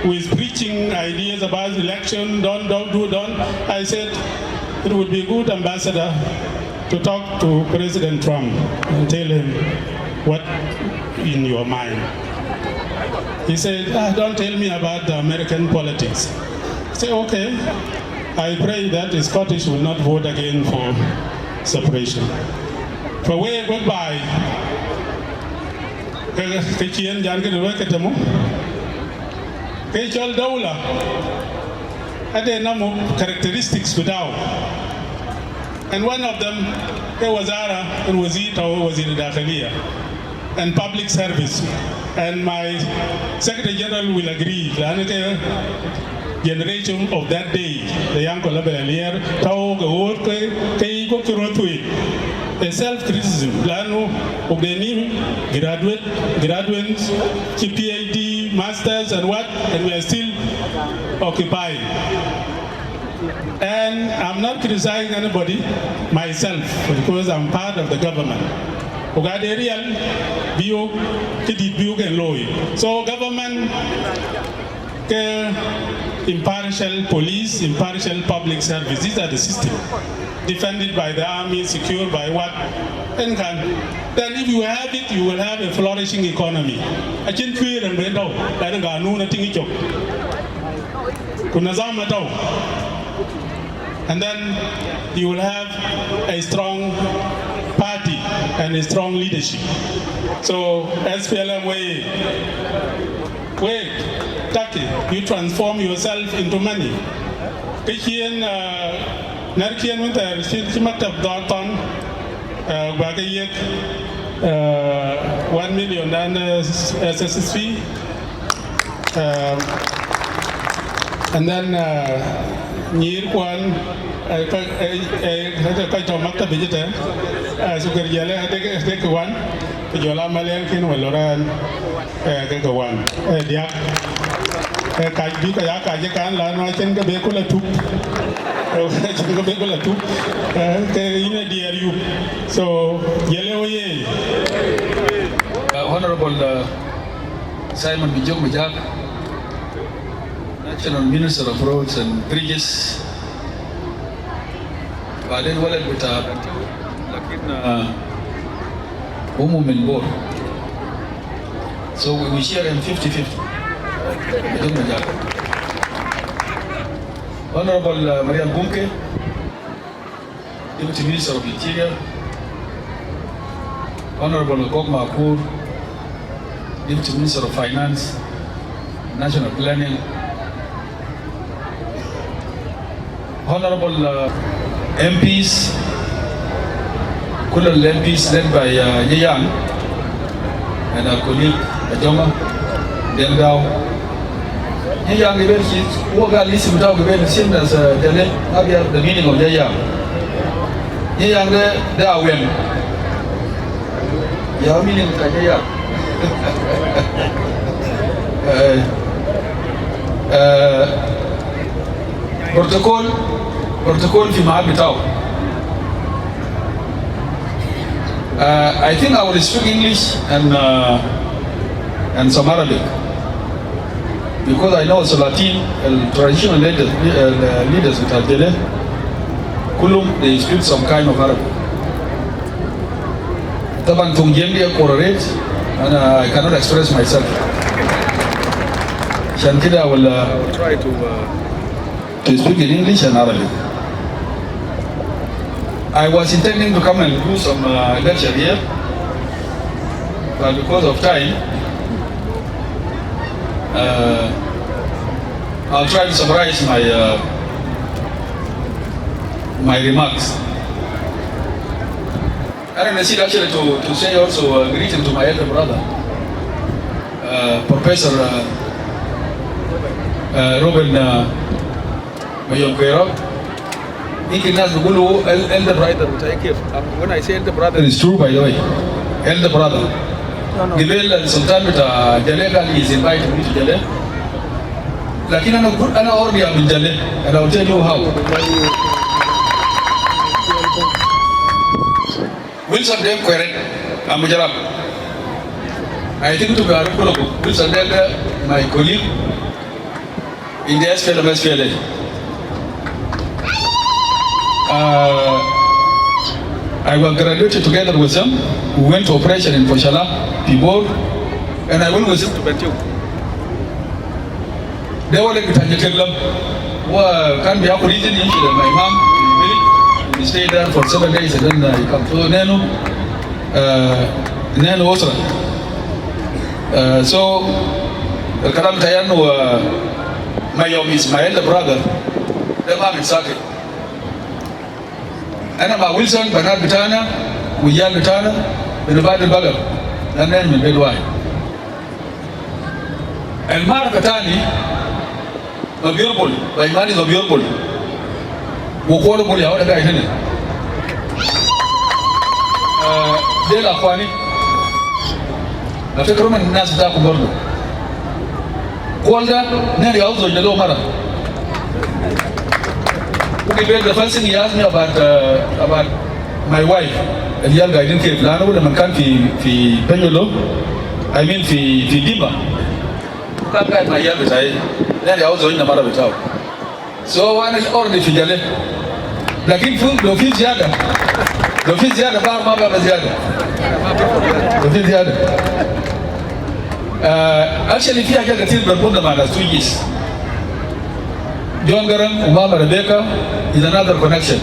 R: with preaching ideas about election, don't. I said, it would be good, Ambassador, to talk to President Trump and tell him what in your mind. He said, don't tell me about the American politics. I said, okay, I pray that the Scottish will not vote again for separation. For way goodbye, Kichian Jan can work at the moment. Kachal Dola had a number of characteristics without. And one of them, was Ara and was in the Dakhaliya and public service. And my Secretary General will agree. Generation of that day, the young collaborator, a self-criticism, of the new graduates, PhD, masters, and what, and we are still occupying. And I'm not criticizing anybody, myself, because I'm part of the government. So government, impartial police, impartial public service, these are the systems. Defended by the army, secured by what? Then if you have it, you will have a flourishing economy. And then you will have a strong party and a strong leadership. So SPLM Taki, you transform yourself into money. Narkian winter, Chimatab Dorton, Bagayek, 1 million and SSSP. And then Nir Kwan, I told Makta Vegeta, Sugar Yale, I take one, Yola Malankin, Loran, one. Kajakan, Lana, Chenga too. So, yellow
S: Honorable Simon Bijong Bijak, National Minister of Roads and Bridges. But then what with Lakin board. So we will share him 50-50. Honorable Mariam Bunke, Deputy Minister of Interior. Honorable Gokma Akur, Deputy Minister of Finance, National Planning. Honorable MPs, Kulal MPs led by Yeyang and our colleague Ajoma, Delgao. Yeyang event is what got listened to the same as the meaning of Yeyang. Yeyang they are when. Yeah, meaning Yeyang. Protocol في معاد بتاعه. I think I will speak English and some Arabic because I know Latin traditional leaders with Al-Jale, Kulum, they speak some kind of Arabic. Taban Tungjemdia correlate and I cannot express myself. Shankida I will try to speak in English and Arabic. I was intending to come and do some lecture here, but because of time, I'll try to summarize my remarks. And I see actually to say also a greeting to my elder brother, Professor Ruben Mayonquero. Elder brother. When I say elder brother, it's true by the way. Elder brother. Gibel and Sultan with Jalle is invited me to Jalle. Lakini ana already am in Jalle, and I'll tell you how. Will some them correct? Amujarab. I think to be a Kologo, which are my colleague in the SPLM. I was graduated together with them. We went to operation in Foshala, Pibor, and I went with them to Bentiu. They were like Tanjakelam, who can be a region in my mom. We stayed there for 7 days and then I come to Nenu Osra. So, Karam Tayanu, my elder brother, the mom is Saki. And about Wilson, Bernard Bitana, William Bitana, the Nevada Bagger, and then Bedwai. And Mara Katani, a beautiful, by man is a beautiful. Who call the Mulia, the guy in it. De La Fani, a Roman Nasa Bordo. Called that, nearly also the low Mara. The first thing he asked me about my wife, and young guy didn't care. Lano, the man can't be Penulo. I mean, the Dimba. Can't get my young guy. Then I also in the mother without. So I already figured. Like in food, the fifth yard. The fifth yard, about my brother's yard. The fifth yard. Actually, if I get a silver put them as 2 years. John Garam, Umama Rebecca is another connection.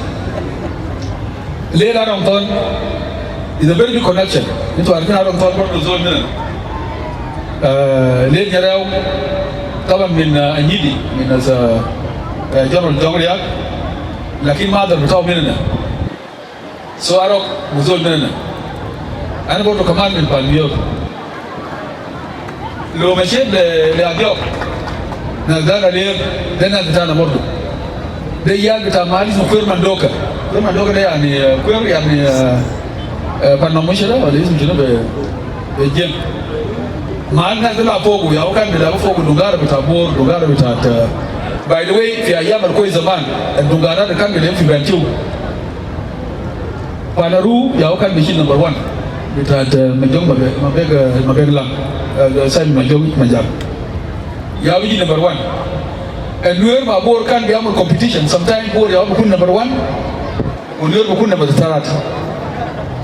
S: Later on, is a very big connection. Into our Arab Thon to Zone. Later on, Taban Min Anidi, as a General Jongriak, Lakin Mother without Minna. So Arab was all Minna. And about to command in Palmio. Lo Machine, the Adio. Nagdara there, then at the time of Mordo. They yelled at Amalis of Kurmandoka. Kurmandoka, they are near Query and Panamushara, or listen to the gym. Man has the Lapo, how can the Lapo Dugara with a board, Dugara with that? By the way, if you are Yamako is a man, and Dugara the country left you and two. Panaru, Yaokan machine number 1, with that Majong Mabeglam, the same Majong Majam. Yawi number 1. And where my board can be able competition. Sometimes board Yawi number 1, or Nurbu number 3.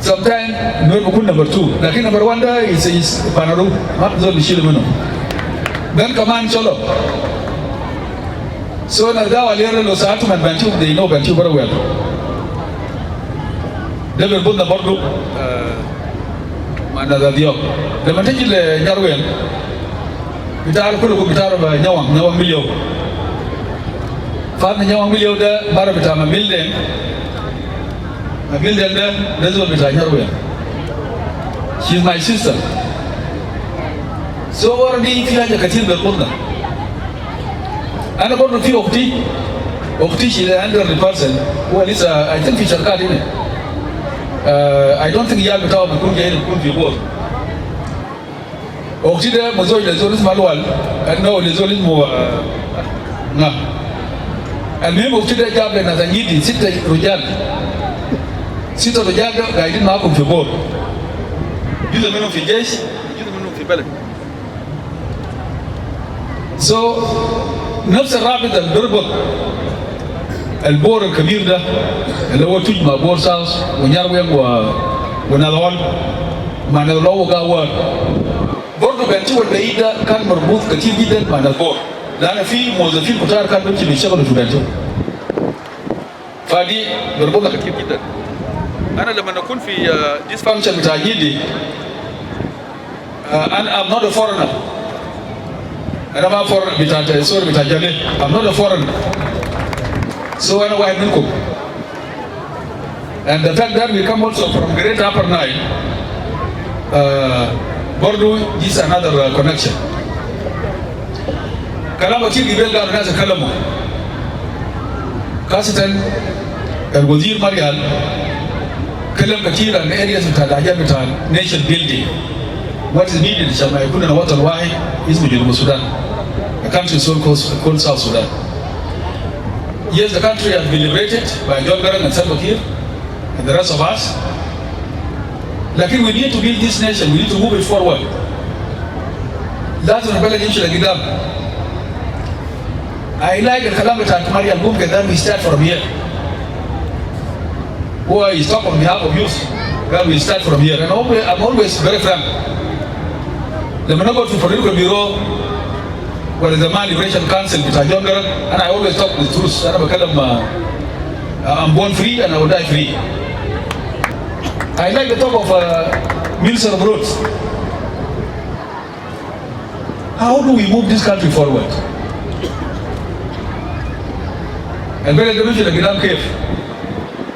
S: Sometimes Nurbu number 2. Like number 1 is Panaru, not the Shilumino. Then command solo. So now I learn those Atum and Bantu, they know Bantu very well. They will put the board group. Another deal. The material Yarwell. Bitar kulu bitar nyawang milio. Fat nyawang milio da bara bitar ma building. A building da lezo bitar nyarwe. She's my sister. So already if you have a katil berpunda. And about the few of tea she's an elderly person. Well, it's I think feature card in it. I don't think you have to talk about the board. Oxida Mozo les zones manual, and no les zones more. And maybe Oxida Jablan as a needy, Sita Rojal. Sita Rojal, I didn't have of your board. Use the men of your days, use the men of your belly. So, نفس الرابط البربط البور الكبير ده اللي هو تجمع بور ساوس ونيروين ونالول مع نالول وقاوار برضه بنتي والبعيد ده كان مربوط كتير جدا مع البور لأن في موظفين كتار كانوا بيمشي بيشتغلوا في بنتي فدي مربوطة كتير جدا. أنا لما نكون في dysfunction بتاع جيدي I'm not a foreigner. أنا ما foreigner بتاع سوري بتاع جالي. I'm not a foreigner. So أنا واحد منكم. And the fact that we come also from Great Upper Nile, برضو this another connection. كلام كتير قبل قالوا الناس كلامه. خاصة الوزير مريال كلام كتير عن areas بتاع الحاجات بتاع nation building. What is needed عشان يكون الوطن واحد اسمه جنوب السودان. The country is called South Sudan. Yes, the country has been liberated by John Garang and Salva Kiir and the rest of us. Lakini we need to build this nation, we need to move it forward. Lazima nipeleke jeshi la Kidam. I like the Kalam Tatumari and Bumke, then we start from here. Who is talk on behalf of youth, then we start from here. And I'm always very frank. The Manago to Political Bureau, where is the Inauguration Council, and I always talk the truth. I'm born free and I will die free. I like the talk of Minister of Roads. How do we move this country forward? And very individual Gidam Cave.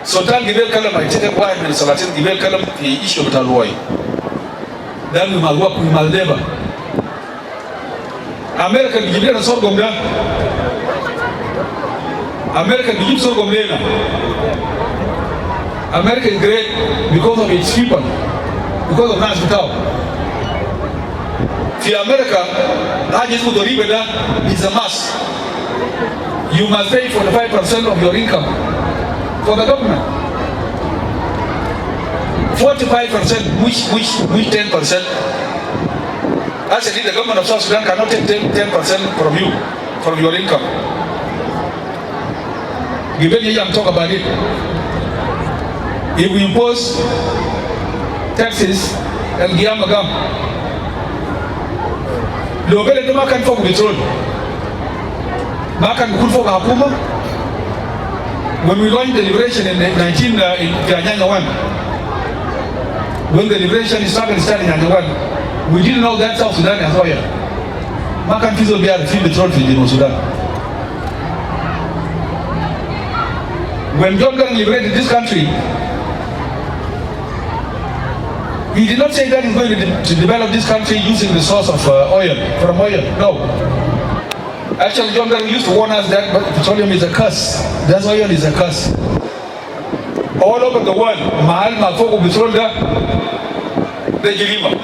S: Sultan Gibel Kalam, I take a while and Salatin Gibel Kalam, the issue of Talway. Then we must work with Maldeva. American Gibel and Sorgomda. American Gibel Sorgomdena. America is great because of its people, because of Nas Vitao. For America, is a must. You must pay 45% of your income for the government. 45%, which 10%? Actually, the government of South Sudan cannot take 10% from you, from your income. Given you talk about it. If we impose taxes and Giamagam, Lobele de Makan for petrol. Makan good for Hakuma. When we launched the liberation in 1991, when the liberation started in 1991, we didn't know that South Sudan as oil. Makan Fizo Biar free petrol in Sudan. When John Garang liberated this country, he did not say that he's going to develop this country using the source of oil, from oil. No. Actually, John Garang used to warn us that petroleum is a curse. That oil is a curse. All over the world, Mahal Mafoko Bisolda, they deliver.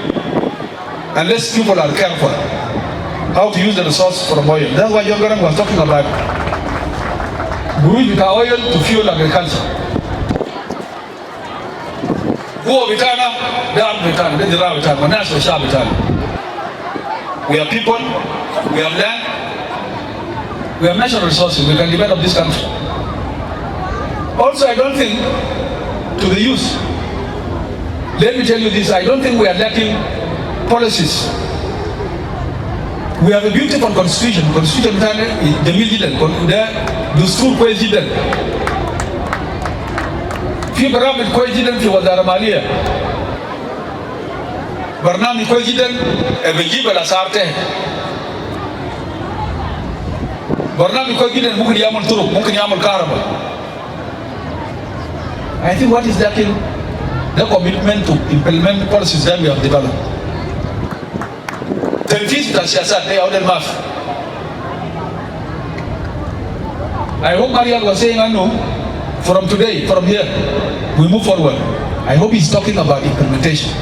S: Unless people are careful how to use the resource from oil. That's why John Garang was talking about moving the oil to fuel agriculture. Who vitana, down vitana, then the vitana, national shah vitana. We are people, we have land, we have natural resources, we can develop this country. Also, I don't think, to the youth, let me tell you this, I don't think we are lacking policies. We have a beautiful constitution. Constitution is the middle, the school president. في برنامج كويس جدا في وزارة مالية. برنامج كويس جدا بيجيب الأسعار تحت. برنامج كويس جدا ممكن يعمل طرق، ممكن يعمل كهرباء. I think what is lacking the commitment to implement policies that we have developed. تنفيذ بتاع السياسات هي أول الماف. I hope Marian was saying أنه from today, from here, we move forward. I hope he's talking about implementation.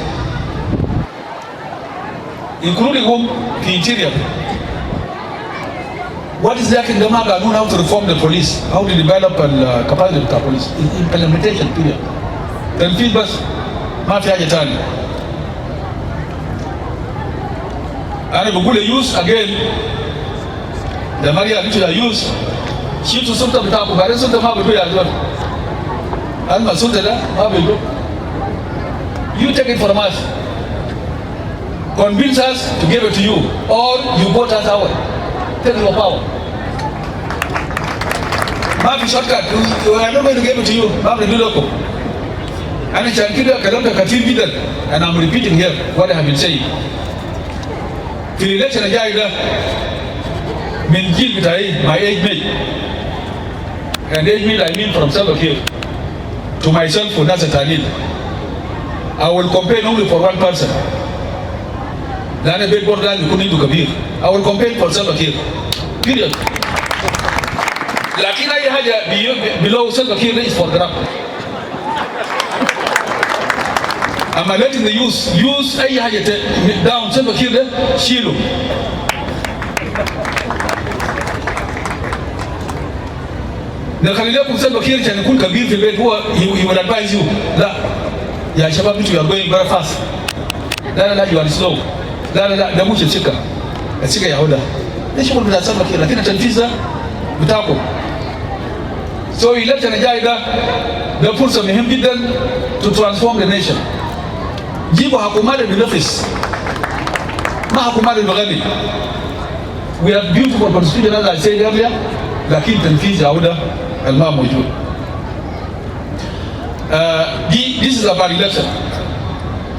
S: Including whom? The interior. What is that in the Maga? How to reform the police, how to develop and capacity of the police. Implementation period. Then feedback, mafia jatani. And if we could use again, the Maria which are used, she to some of the top of the rest of the map as well. And Masudela, you take it from us. Convince us to give it to you, or you bought us our. Take your power. Mafi shortcut, we are not going to give it to you. Mafi do local. And it's and I'm repeating here what I have been saying. The election of JYDA, my age mate. And age mate I mean from Salva Kiir to myself for Nasser Tanil. I will campaign only for one person. I will campaign for Salva Kiir. Period. Lakini haja below Salva Kiir is for grab. I'm letting the use ay haja down Salva Kiir shield. The Khalila Salva Kiir can kun kabir fi bet he will advise you. La Ya Shabab, you are going very fast. La, you are slow. La, da muke cika. A cika Yahuda. Da shi mun da san maka lakini tanfiza mtako. So election JYDA the fursa muhimu jiddan to transform the nation. Jibu hakumari binafis. Ma hakumari bigani. We have beautiful constitution as I said earlier. Lakini tanfiza Yahuda alma mawjud. This is about election.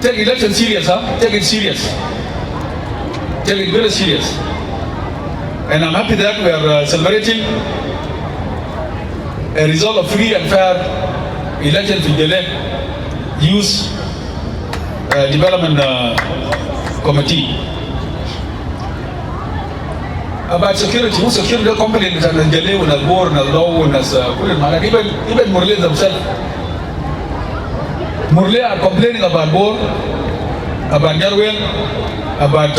S: Take election serious, huh? Take it serious. Take it very serious. And I'm happy that we are celebrating a result of free and fair election to Jalle Youth Development Committee. About security, who security company in Jalle when as born as law and as even Murle themselves. Murle are complaining about Bor, about Yarwell, about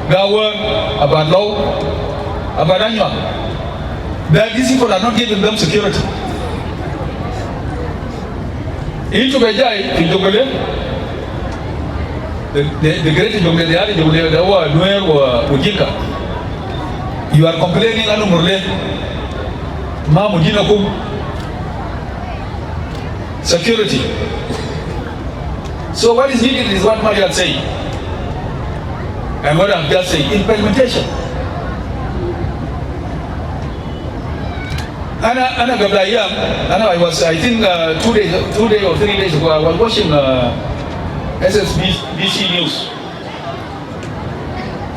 S: Gawa, about Law, about Anywa. That these people are not giving them security. In Juba, in Jogole, the great Jogole, the other Jogole, the one Nuer or Ujika. You are complaining on Murle, Ma Mujina Kum, security. So what is needed is what Maria is saying. And what I'm just saying, implementation. Anna Gablayam, I was, I think 2 days or 3 days ago, I was watching SSBC News.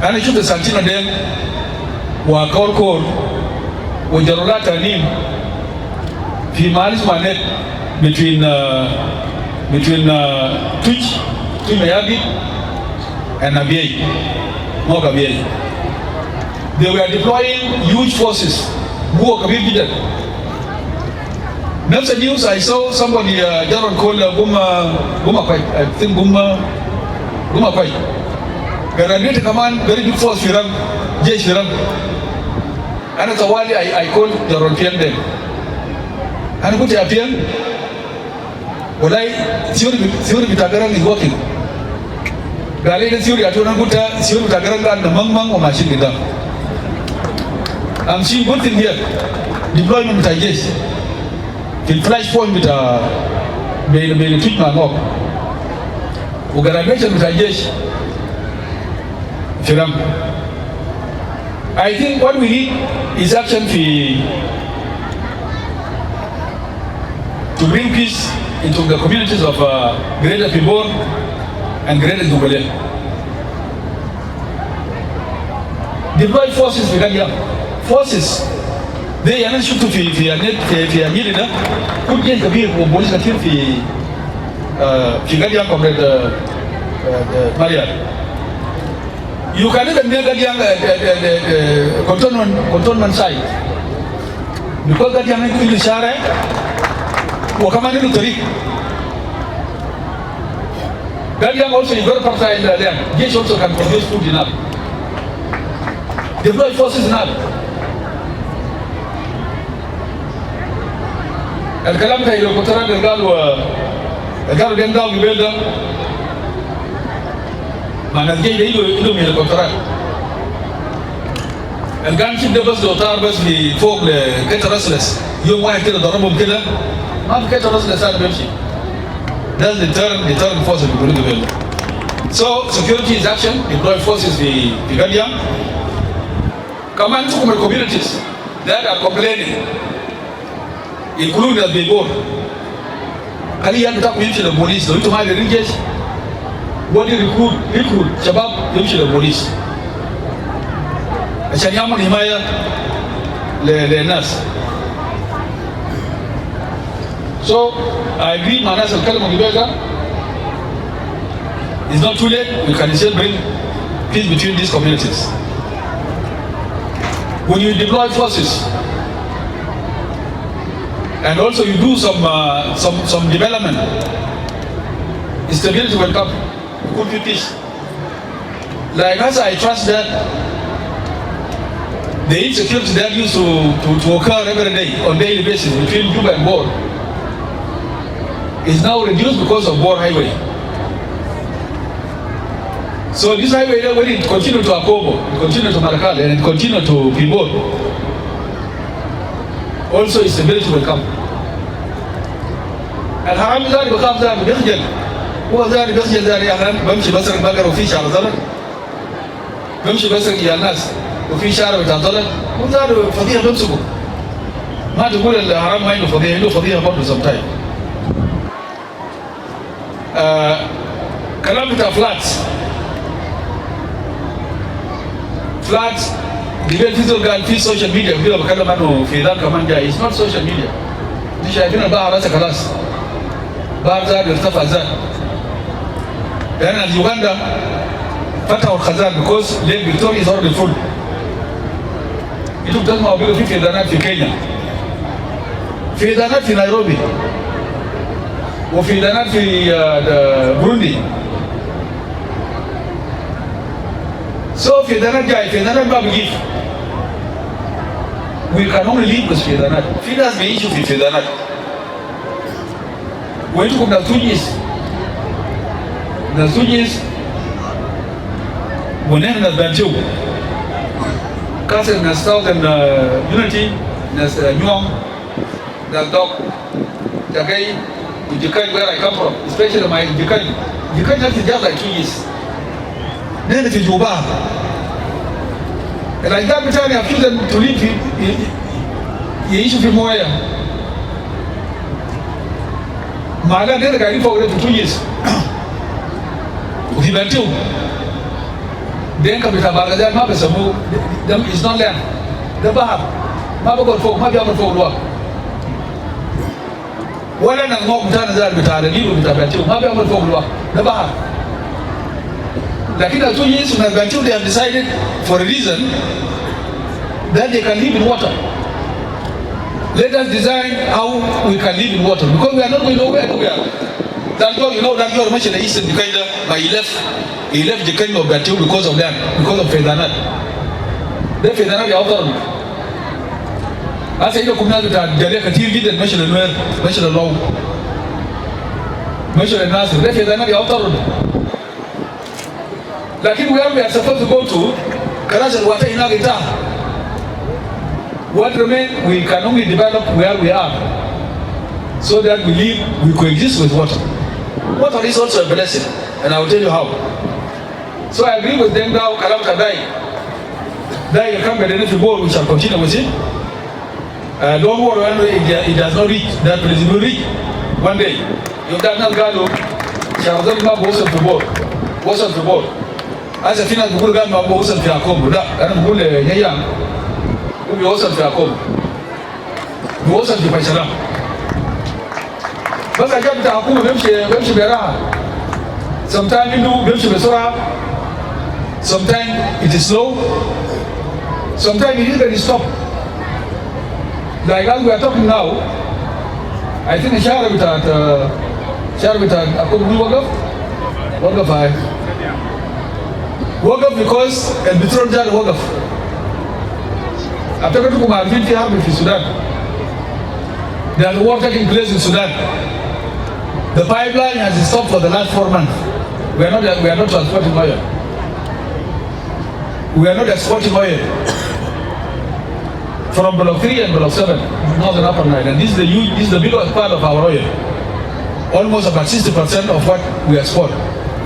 S: And I shoot the Santino then, wa Korkor, wa Jarolata Nim, Fimalis Manet between Twitch Mayagi and Abiy, Moga Abiy. They were deploying huge forces. Next news, I saw somebody, Jaron called Guma Pai, I think Guma Pai. There are great command, very big force, Firam, Jay Firam. And at a while, I called Jaron Pian then. And what happened? Well, theory Bitagaran is working. Galena theory at Unaguta, theory Bitagaran and the Mangmang or machine with them. I'm seeing good thing here. Deployment with IGS. The flashpoint with a treatment of organization with IGS. I think what we need is action to bring peace into the communities of Greater Pibor and Greater Juba. Deploy forces for Gambia. Forces. They are not shoot to Yelida. Could get the vehicle of Bolis Katir Gambia comrade Maria. You can even make the cantonment side. Because that young man is Share. Wakamani Lutari. That young also is very fertile in the land. Yes, also can produce food enough. Deploy forces enough. الكلام ده لو كنت راجل قالوا ده قالوا قبل ده ما نلقي له من الكونتراكت القام كده بس لو طار بس فوق لكيت راسلس يوم واحد كده ضربهم كده ما في كيت راسلس هذا بيمشي. That's the term force اللي بيقولوا قبل. So security is action. Deploy forces في Gambia. كمان تكون communities that are complaining. Including the Bibor. Kali yan tak yimshi the police. Don't you mind the ringes? What do you recruit? Shabab yimshi the police. Ashan yaman himaya le nas. So I agree. Manas al kalam gibega. It's not too late. We can still bring peace between these communities. When you deploy forces. And also you do some development. Stability will come. Could be peace. Like as I trust that the insecurity that used to occur every day on daily basis between Juba and Bor is now reduced because of Bor Highway. So this highway, when it continue to Akobo, it continue to Marakal, and it continue to Pibor, also stability will come. And how many times becomes that Belgian? Who was that Belgian that Bamshi Basar Bagar official? Bamshi Basar Yanas, official with Anzola, who's that for the Bamsuko? Not to put the Haram mind for the end of the about some time. Calamita floods. Floods, the way physical guy feeds social media, we have a Kalamano, Fidan Kamanja, it's not social media. This is a bar as a class. Barza, the stuff as that. Then as Uganda, Fatah or Khazan, because Lake Victoria is already full. It took them about 50 Fidanat in Kenya. Fidanat in Nairobi. Or Fidanat in Burundi. So Fidanat Jai, Fidanat Babu give. We can only live with Fidanat. Fidas may issue with Fidanat. When you come to the Tujis, when you have Bantu, Castle, the Southern Unity, there's Nyong, there's Dog, Jagai, Jukai, where I come from, especially my Jukai. Jukai is just like 2 years. Then it's Juba. And like that, I have chosen to live in the issue of Moya. My dad did a guy for 2 years. He went to. Then come with a Bagadan Mabasamu, it's not land. The Bahab, Mabagot folk, Mabagot folk work. Well, and I'm not done that with our new with a Batu, Mabagot folk work. The Bahab. Like in 2 years, when they have decided for a reason that they can live in water. Let us design how we can live in water, because we are not going nowhere anywhere. That's why you know that you mentioned the Eastern Jakarta, but he left the kind of Batu because of them, because of Fedanat. Then Fedanat is out of I say, you come out with a Jalle Youth and mention the law. Mention the Nasir. Then Fedanat is out of like where we are supposed to go to, Karajan water in Agita. What remains, we can only develop where we are, so that we live, we coexist with water. Water is also a blessing, and I will tell you how. So I agree with them now, Kalam Kadai. Then you come with the board, we shall continue with it. Don't worry, it does not reach, that place will reach one day. You've done not Gado, shall not most of the board. Most of the board. As a final program of most of the Akom, and Gule Yayam, who be also the Akom, who also the Pachalam. But I got the Akum, Bemshi, sometimes you do Bemshi Besora, sometimes it is slow, sometimes it even stop. Like as we are talking now, I think the share with Akum Wagaf. Wagaf because and Bitron Jan Wagaf. After going to Kumar, 50 army in Sudan. There is war taking place in Sudan. The pipeline has stopped for the last 4 months. We are not transporting oil. We are not exporting oil from Block 3 and Block 7, Northern Upper Nile. And this is the biggest part of our oil. Almost about 60% of what we export.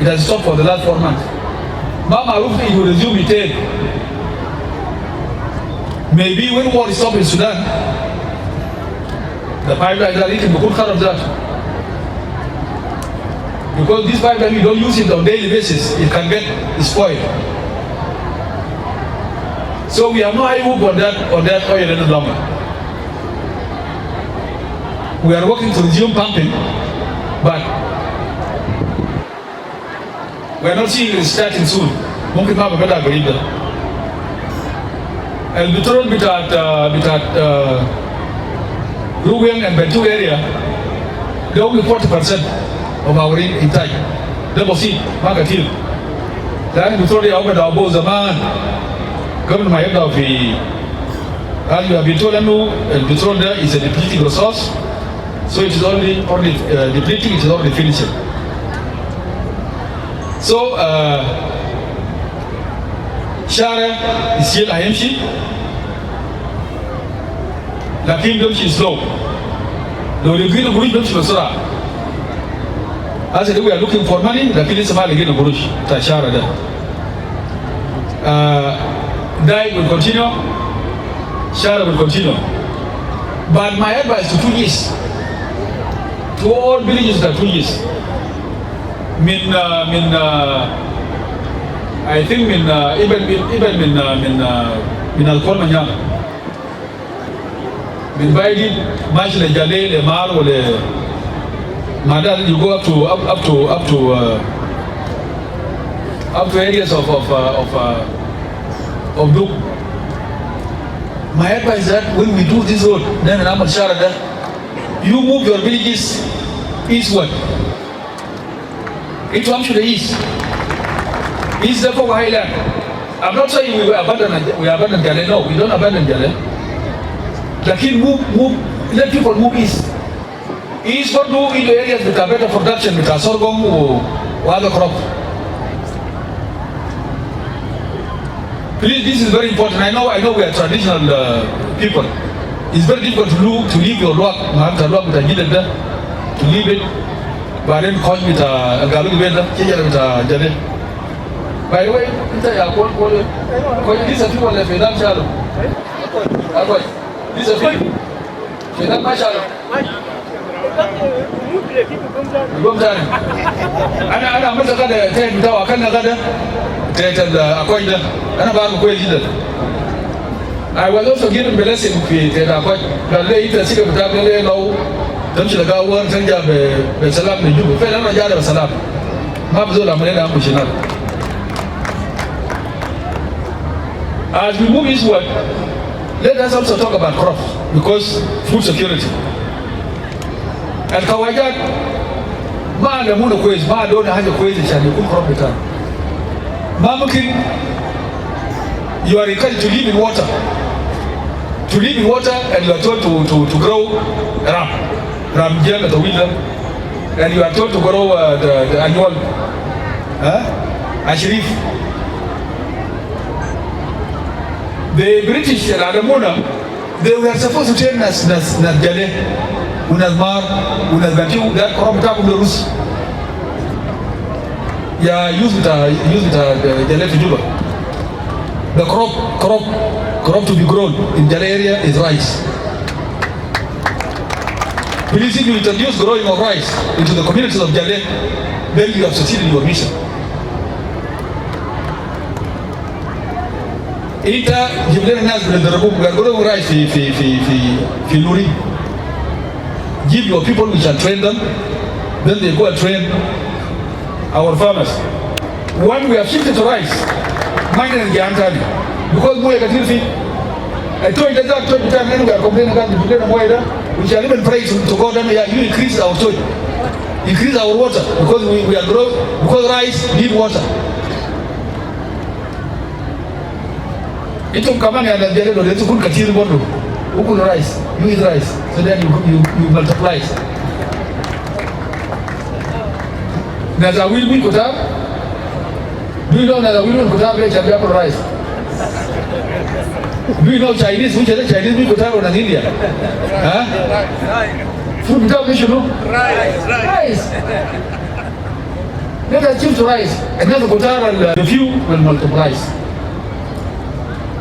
S: It has stopped for the last 4 months. Mama Roof, it will resume it. Maybe when war is stopped in Sudan, the pipeline are eating a good part of that. Because this pipeline, we don't use it on a daily basis, it can get spoiled. So we have no high hope on that oil any longer. We are working to resume pumping, but we are not seeing it starting soon. Mungkin apa beda berita. El Bitron bitat Ruweng and Bentu area, they only 40% of our intake. They must see market hill. Then Bitron they open our bows zaman. Government may have as you have been told, El Bitron there is a depleting resource. So it is only depleting, it is only finishing. So Shara is still IMC. Lakin Domshi is low. Though the green of Burush Domshi was Sora. As we are looking for money, Lakin is a man again of Burush, Tashara. Dai will continue, Shara will continue. But my advice to 2 years, to all villages that 2 years. I think even Alcor Manyang. Baidi, Mashla Jalle, the Mar or the Madal, you go up to areas of Duk. My advice is that when we do this road, then in Ahmad Sharada, you move your villages eastward. It comes to the east. East therefore highland. I'm not saying we abandon Jalle. No, we don't abandon Jalle. Lakin move, let people move east. East what do into areas with a better production, with a sorghum or other crop. Please, this is very important. I know we are traditional people. It's very difficult to leave your work, to leave it. But then call me to Galu Venda, Jalle. By the way, these are people that financial. These are people. Financial. Ana masa kada ta yi dawa kan kada ta akwai da ana ba ku koyi da I was also given blessing fi ta akwai da lai ita suka fita ga lai lau dan shi daga uwan canja be salam ne Juba fa na ja da salam ma bu zo da mun da mu shi nan as we move eastward, let us also talk about crops because food security. Al-Kawajat, ma da muna koyi, ma da wani hanyar koyi da shani kun crop return. Ma mukin, you are encouraged to live in water. To live in water and you are told to grow ram jam at the window, and you are told to grow the annual ashrif. The British and Adamuna, they were supposed to train us Jalle, unas Mar, unas Bantu, that crop top of the Rus. Yeah, use it Jalle to Juba. The crop to be grown in Jalle area is rice. Please, if you introduce growing of rice into the communities of Jalle, then you have succeeded in your mission. Ita jiblen nas bil darabuk we are growing rice fi Luri. Give your people, we shall train them. Then they go and train our farmers. When we have shifted to rice, mine and Giantani, because we are I told you that 20 times we are complaining about the Bukan, we shall even pray to God and you increase our soil, increase our water, because we are growing, because rice need water. Itu kaman yang ada jadi itu pun kecil bondo, ukul rice, you eat rice, so then you multiply. Naza will be kuta, do you know Naza will be kuta play champion rice? Do you know Chinese? Which are Chinese be kuta or India? Huh? Food kuta we should know. Rice. Let us choose rice, and then the kuta and the few will multiply.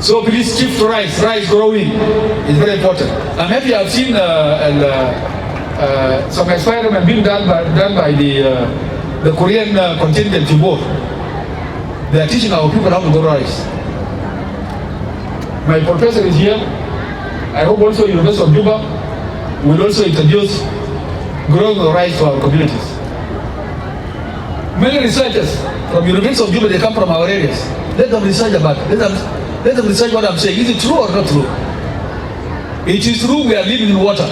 S: So please shift to rice. Rice growing is very important. I'm happy I've seen some experiment being done by the Korean contingent Juba. They are teaching our people how to grow rice. My professor is here. I hope also University of Juba will also introduce growing the rice to our communities. Many researchers from University of Juba, they come from our areas. Let them research about it. Let them research what I'm saying. Is it true or not true? It is true we are living in water.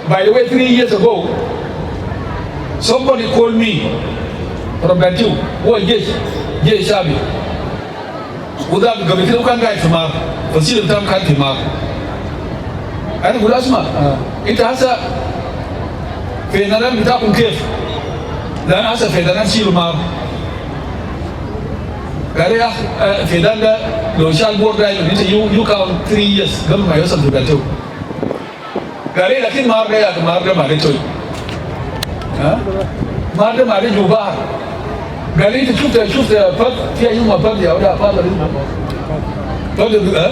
S: By the way, 3 years ago, somebody called me from Bantu. Oh, yes, Shabi. وده قبل كده كان قاعد في مار فصيل بتاعهم كان في مار انا بقول اسمع انت هسه في النظام بتاعكم كيف؟ لان هسه في النظام شيلوا مار قال يا في ده لو شال بورد ده انت يو كاونت 3 years قبل ما يوصل لبلاتو قال لي لكن مار ده ما ده توي ها مار ده ما ده جوبا قال لي انت شفت فض في يوم ما فض يا ولا فض فض ها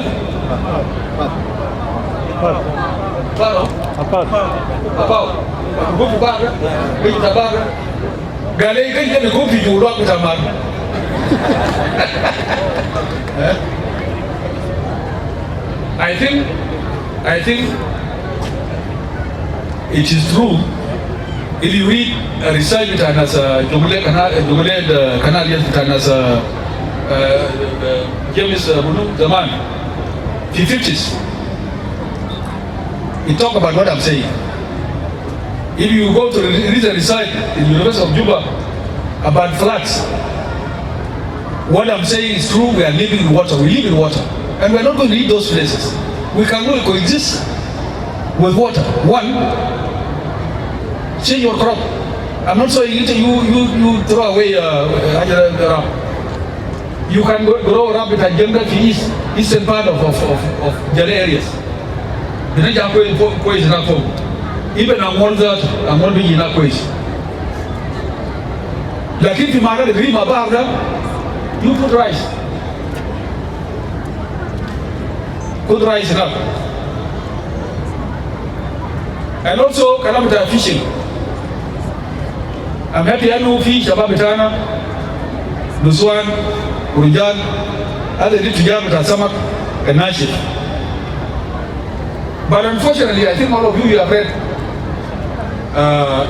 S: فض فض بوك بار بيجي تبار قال لي كيف بيكون في جولات بتاع مار I think it is true. If you read a research between us, Canadians between us, James Zaman, 50s, he talk about what I'm saying. If you go to read a research in the University of Juba about floods, what I'm saying is true. We are living in water. We live in water. And we're not going to leave those places. We can only coexist with water. One, change your crop. I'm not saying you throw away you can grow rabbit and jungle in eastern part of Jalle areas. Even I'm one being enough ways. Like if you marry the green about you put rice. Put rice enough. And also, Kalamata fishing. I'm happy I know fish about Betana, Nuswan, Urujan, other did to jam at Samak and Nashik. But unfortunately, I think all of you have read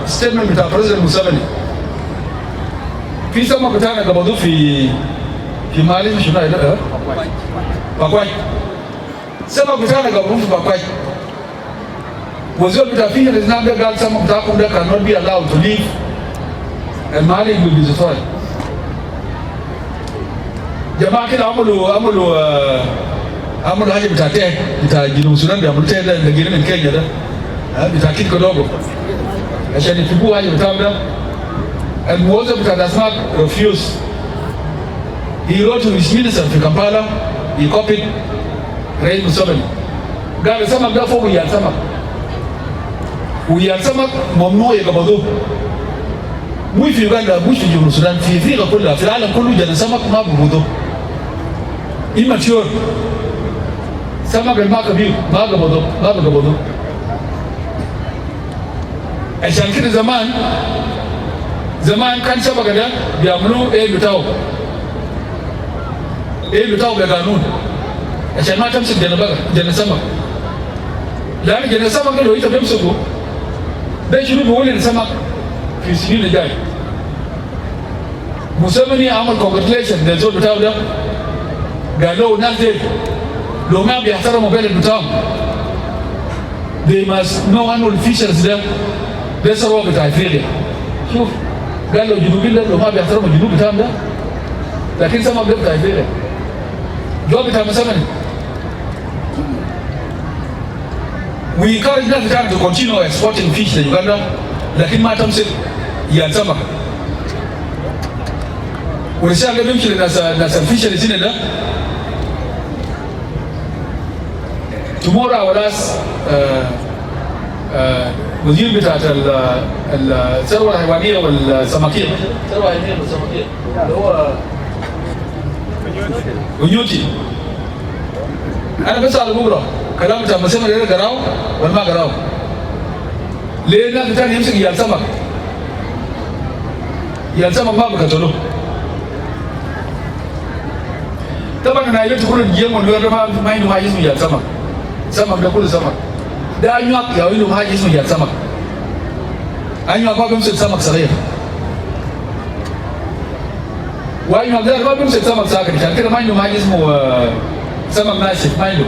S: statement with our President Museveni. Fi Samak Betana Gabadu fi Mali Shuna Pakwai. Samak Betana Gabadu fi Pakwai. Was your Betafia is not the girl, some of Takunda cannot be allowed to leave, and Mali will be destroyed. Jamaki Amulu Haji Bitate, Bitaji Sudan, the Amute, and the Guinea in Kenya, Bitaki Kodogo. I said, if you go out of Tabda, and Moses does not refuse. He wrote to his minister to Kampala, he copied Ray Museveni. God is some of that for we are some. We are some Momo Yagabado. We feel like a bush in Sudan, Fifi, Kula, Filana Kulu, and some of Mabudo. Immature. Some of the Magabodo. I shall kill the man can Sabagada, the Amru, Ebutau. Ebutau Ganoon. I shall not have said Janasama. Like Janasama, go eat a Bemso. They should be willing some up to see the guy. Museveni, our congratulations, there's all the town there. Galo, Nazi, Loma, Biafra, Mobile in the town. They must know annual features there. That's all what I feel. So, Galo, you will let Loma Biafra, you do the town there. Like in some of them, I feel. Job it, I'm we encourage them to continue exporting fish to Uganda, like in Matam said, Yansama. We say I'm going as a fisheries in there. Tomorrow I will ask مدير بتاعت الثروة الحيوانية والسمكية. الثروة الحيوانية والسمكية اللي هو ونيوتي. أنا بسأل بكرة كلام بتاع مسمى اللي قراو ولا ما قراو؟ ليه الناس بتاعنا يمسك يالسمك؟ يالسمك ما بقتلوه. طبعا أنا قلت كل الجيم والنور ما عنده ما يسمى يالسمك. سمك ده كله سمك. ده أنواع يا ويلو ما يسمى يالسمك. أنواع ما بيمسك سمك صغير. وأنواع ده ما بيمسك سمك ساكن. عشان كده ما عنده ما يسمى سمك ناشف ما عنده.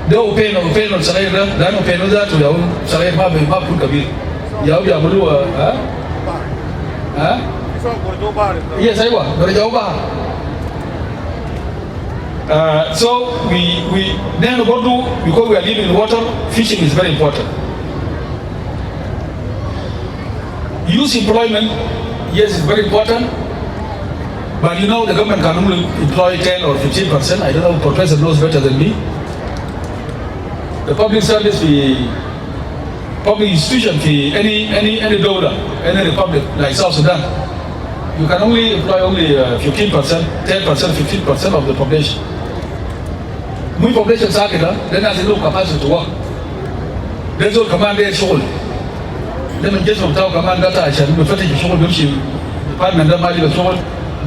S: ده وبينه الصغير ده لانه بينه ذاته يا صغير ما بيكون كبير يا بيعملوه ها يس ايوه بيرجعوا بحر So we then because we are living in water, fishing is very important. Youth employment, yes, it's very important. But you know the government can only employ 10 or 15%. I don't know, Professor knows better than me. The public service fee, public institution fee, any donor, any republic like South Sudan, you can only employ only 15%, 10%, 15% of the population. When population started, then there's no capacity to work. There's no command there shown. Then we just without command data, I shall be fetching shown, which you department of Mali shown,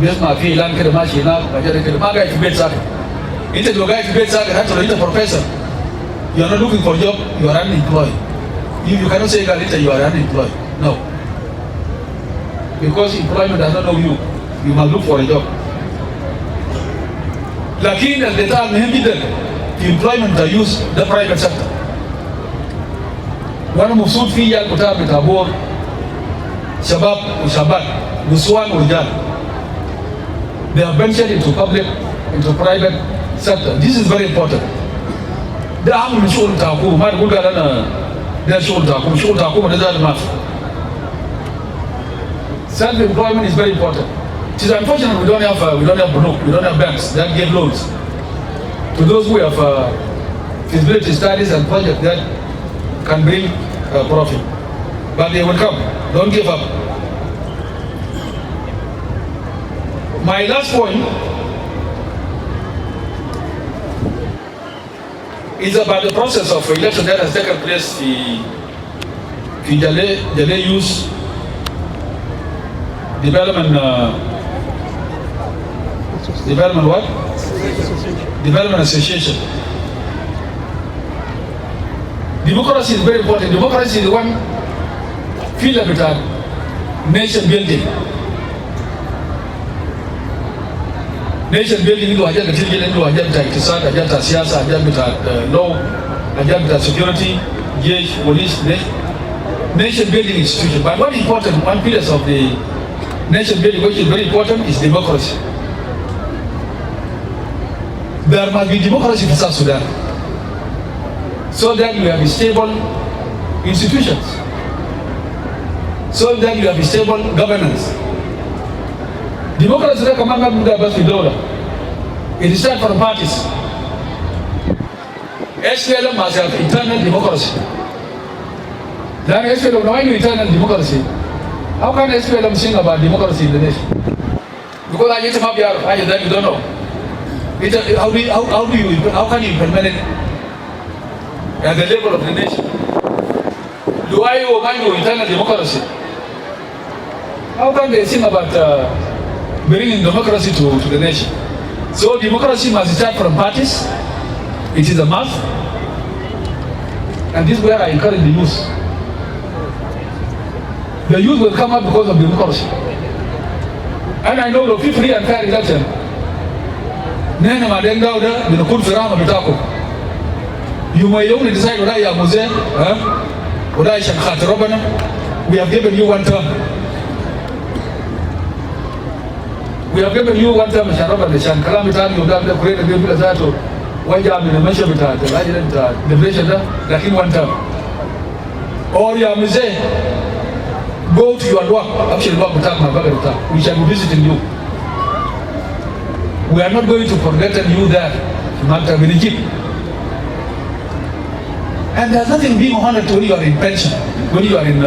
S: based my fee, land, Kedamashina, Maga to bed sack. It's a guy to bed sack, and to the professor. You are not looking for a job, you are unemployed. You cannot say that you are unemployed. No. Because employment does not know you. You must look for a job. Lakin at the time, the employment are used the private sector. One of Musud Fiya Kutab Tabor, Shabab, Shabat, Muswan Ujan. They are ventured into public, into private sector. This is very important. The army should taku, my good they should taku, and the math. Self-employment is very important. It is unfortunate we don't have Banuk, we don't have banks that give loans to those who have feasibility studies and projects that can bring profit. But they will come. Don't give up. My last point is about the process of election that has taken place in Jalle Youth Development Development Association. Democracy is very important. Democracy is one field of nation building. Nation building into agenda into agenda iktisad, agenda siasa, agenda law, agenda security, police, nation building institution. But one important, one pillar of the nation building which is very important is democracy. There must be democracy in South Sudan so that we have stable institutions, so that we have stable governance. Democracy recommends it starts from parties. SPLM must have internal democracy. Then SPLM, why do internal democracy? How can SPLM sing about democracy in the nation? Because I get up here, you don't know. How can you implement it at the level of the nation? Do I owe internal democracy? How can they sing about bringing democracy to the nation? So democracy must start from parties. It is a must. And this is where I encourage the youth. The youth will come up because of democracy. And I know the free and fair election. You may only decide whether you are Muslim, whether you are we have given you one term. We have given you one term, Shan Kalamita, you have created a bill that one job in a measure with the nation, like in one term. Or you are Muslim, go to your work, actually work without my brother, we shall be visiting you. We are not going to forget you there, and there's nothing being honored when you are in pension, when you are in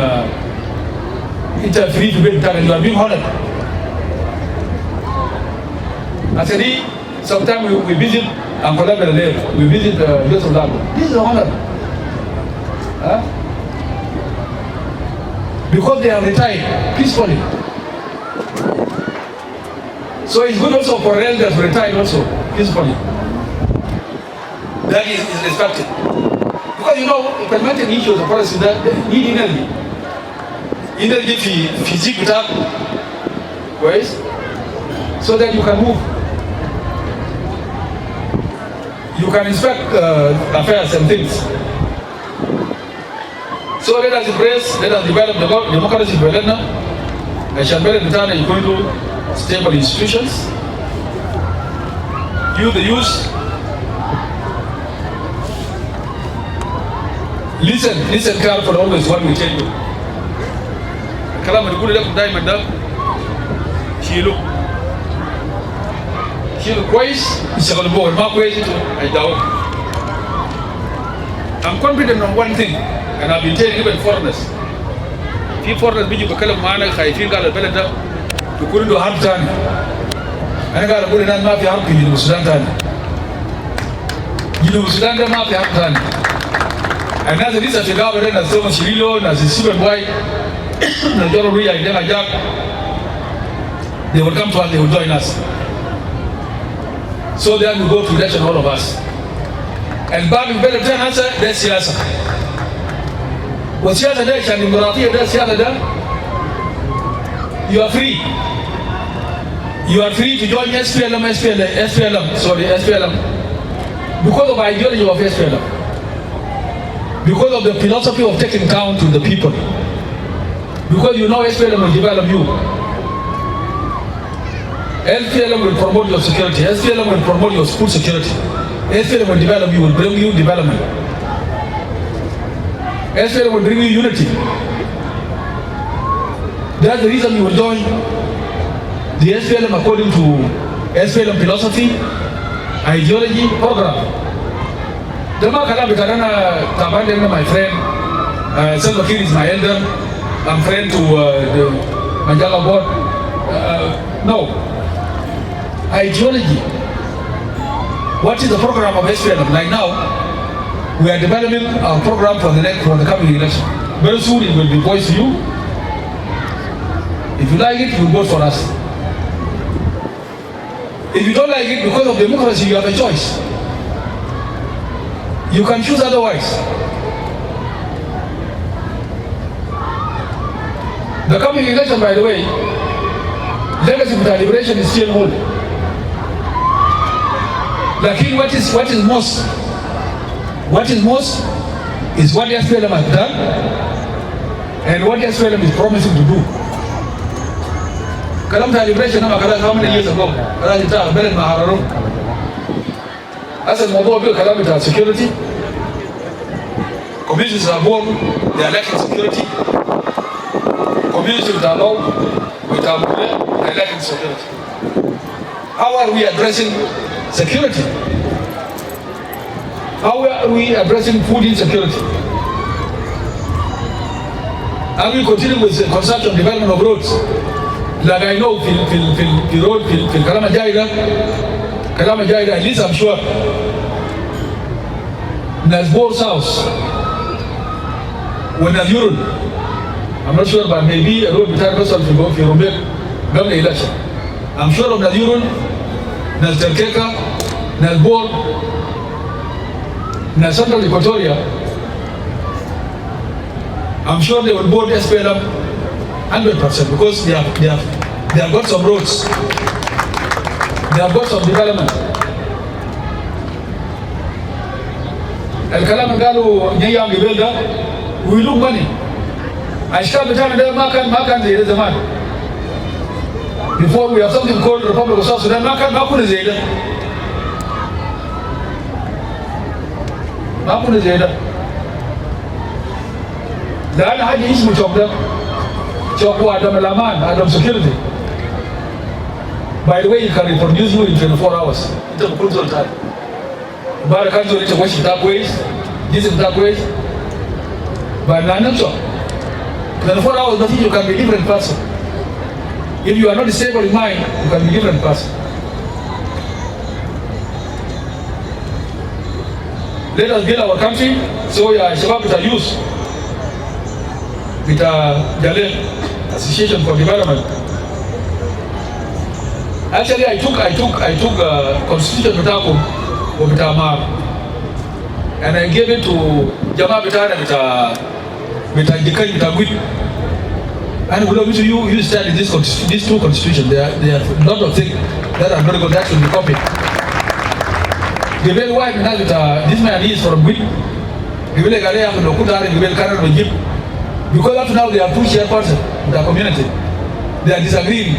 S: free to bed time, you are being honored. I said, sometimes we visit Angola, we visit Yusuf Lago. This is an honor. Because they have retired peacefully. So it's good also for elders to retire also peacefully. That is respected. Because you know, implementing issues of policy that need energy. Energy physique without ways, so that you can move. You can inspect affairs and things. So let us embrace, let us develop the democracy for Elena. I shall bear the time is going to stable institutions. You the youth, listen carefully always what we tell you. Kalam al gulu lakum daiman da shilu kwais ishagal bo ma kwais to ay dawo. I'm confident on one thing, and I've been telling even foreigners. Few foreigners biju bakalam maana khaifin qala balada tukuru do harb tani. Ana qala bulu nan ma fi harb fi Sudan tani. Sudan da ma fi harb tani. And as it is at the government, as Thomas Shirilo, as the Super Boy, the Joro Ria, and Jack, they will come to us, they will join us. So then we go to election, all of us. And back in better than answer, that's Siasa. What Siasa does, and in Marathi, that's Siasa does. You are free. You are free to join SPLM, because of ideology of SPLM. Because of the philosophy of taking count to the people. Because you know SPLM will develop you. SPLM will promote your security. SPLM will promote your school security. SPLM will develop you, will bring you development. SPLM will bring you unity. That's the reason you will join the SPLM according to SPLM philosophy, ideology, program. Dama kala bikarana tabande my friend. Salva Kiir is my elder. I'm friend to the Manjala board. No. Ideology. What is the program of SPLM? Like now, we are developing our program for the coming election. Very soon it will be voiced to you. If you like it, you vote for us. If you don't like it, because of democracy, you have a choice. You can choose otherwise. The coming election, by the way, legacy of the liberation is still holding. Like what is most is what the SPLM has done and what the SPLM is promising to do. Kalam liberation how many years ago? As a mobile calamity security, communities are born, they are lacking security. Communities are low, they are lacking security. How are we addressing security? How are we addressing food insecurity? Are we continuing with the construction development of roads? Like I know, Kalama JYDA, at least I'm sure. Nasbor's house, when Urun, I'm not sure, but maybe a road between Russell to go for the election. I'm sure of Urun, Nasdelkeka, Nasbor, Central Equatoria. I'm sure they will board SPLM 100% because they have got some roads. They have got some development. الكلام اللي قالوا جيام قبل ده we look money. الاشكال بتاعنا ده ما كان زي ده زمان. Before we have something called Republic of South Sudan ما كنا زي ده. ما كنا زي ده. لأن حاجة اسمه شوك ده. شوك هو عدم الأمان، عدم security. By the way, he can reproduce you in 24 hours. It's a good result. But I can't do it to wash it that way, this is that way. But I'm not sure. 24 hours, nothing, you can be a different person. If you are not stable in mind, you can be a different person. Let us build our country, so Shabab with our youth, with our Jalle Association for Development. Actually, I took Constitution with Amar, and I gave it to Jama Bitana with Agud. And we love you study these two constitutions. There are a lot of things that are not good that should be copied. The very white man this man is from Gwit. Because up to now they are two chairpersons in the community. They are disagreeing.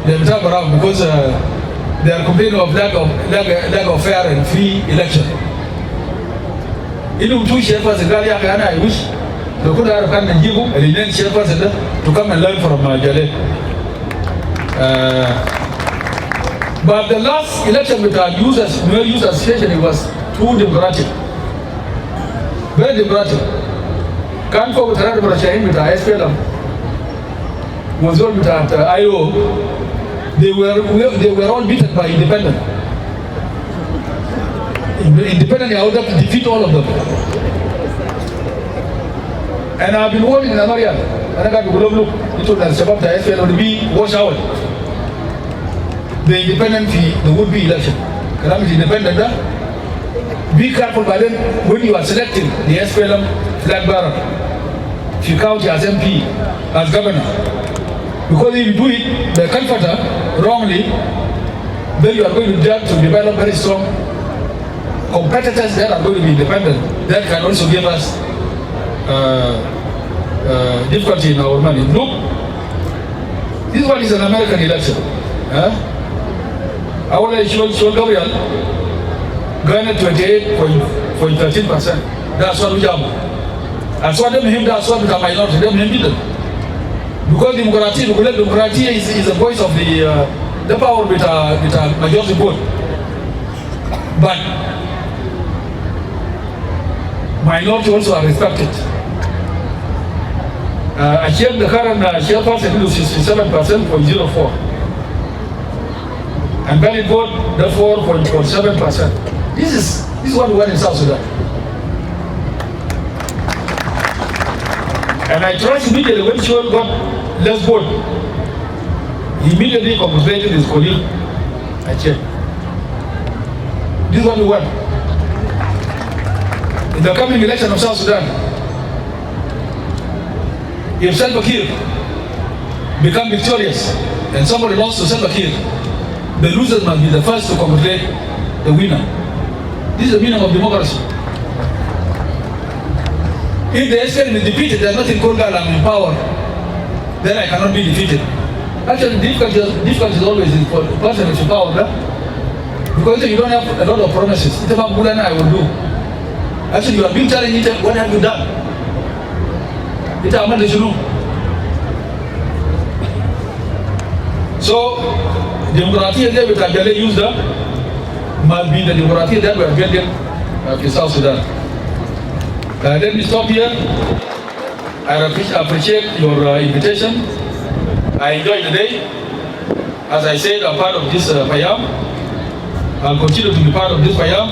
S: They will talk around because they are complaining of lack of fair and free election. Inu two chairperson I wish they could have come and give a remain chairperson to come and learn from Jalle. But the last election with our new user association, it was too democratic. Very democratic. Can't go with the with our SPLM. Was all with our IO. They were all beaten by independent. Independent out to defeat all of them. And I've been warning in America. And I got to look into the Shabbat SPLM to be washed out. The independent the would-be election. Calamity independent. Be careful by then when you are selecting the SPLM flag bearer. If you count as MP, as governor. Because if you do it, the comforter, wrongly, then you are going to develop very strong competitors that are going to be independent. That can also give us difficulty in our money. Look, this one is an American election. Our election, Gabriel, garnered 28.13%. That's what we have. That's what them that's what the minority, them him. Because democracy is the voice of the power with a majority vote. But minority also are respected. I hear the current chairperson is 67.04%. And valid vote, therefore, 4.7%. This is what we want in South Sudan. And I trust immediately when Sean got less vote, he immediately congratulated his colleague. I checked. This is what we want. In the coming election of South Sudan, if Salva Kiir become victorious and somebody lost to Salva Kiir, the losers must be the first to congratulate the winner. This is the meaning of democracy. If the SPLM is defeated, there's nothing called I'm in power, then I cannot be defeated. Actually, the difficulty is always in the person is in power, right? Because you don't have a lot of promises. It's about good and I will do. Actually, you are being challenged, what have you done? It's a matter you know. So, democracy that we can use must be the democracy that we are building in South Sudan. Let me stop here. I appreciate your invitation. I enjoyed the day. As I said, I'm part of this Payam. I'll continue to be part of this Payam.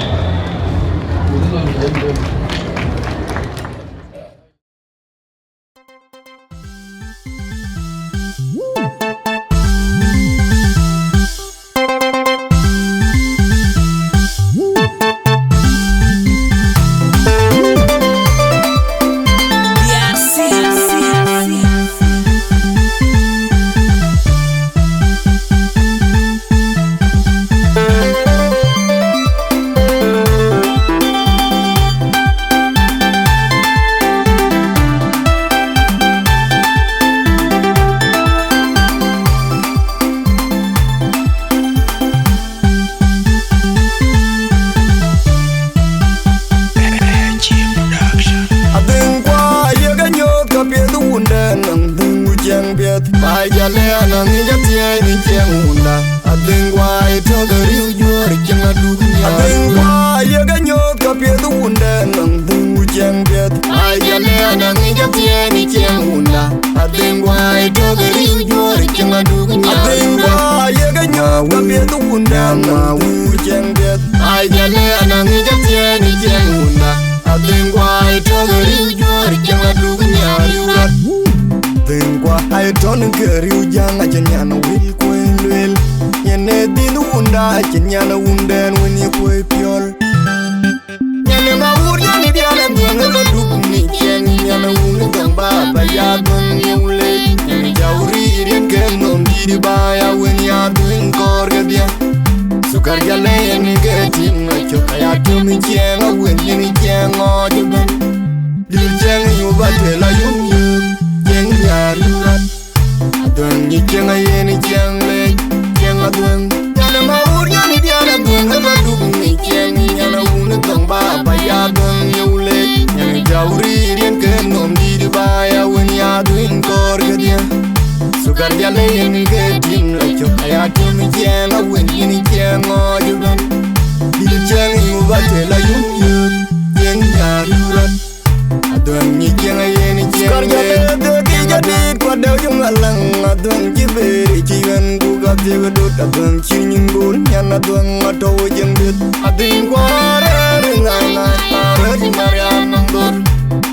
A: Don't you Sugar Jalle and get him like your kayakim jam, a win in jam or you run. You jam you but tell you, I don't need any jam. I did what the young along, I don't give it, even go up the road, I don't ching gold, and I don't want to win it. I think what I heard Mariana.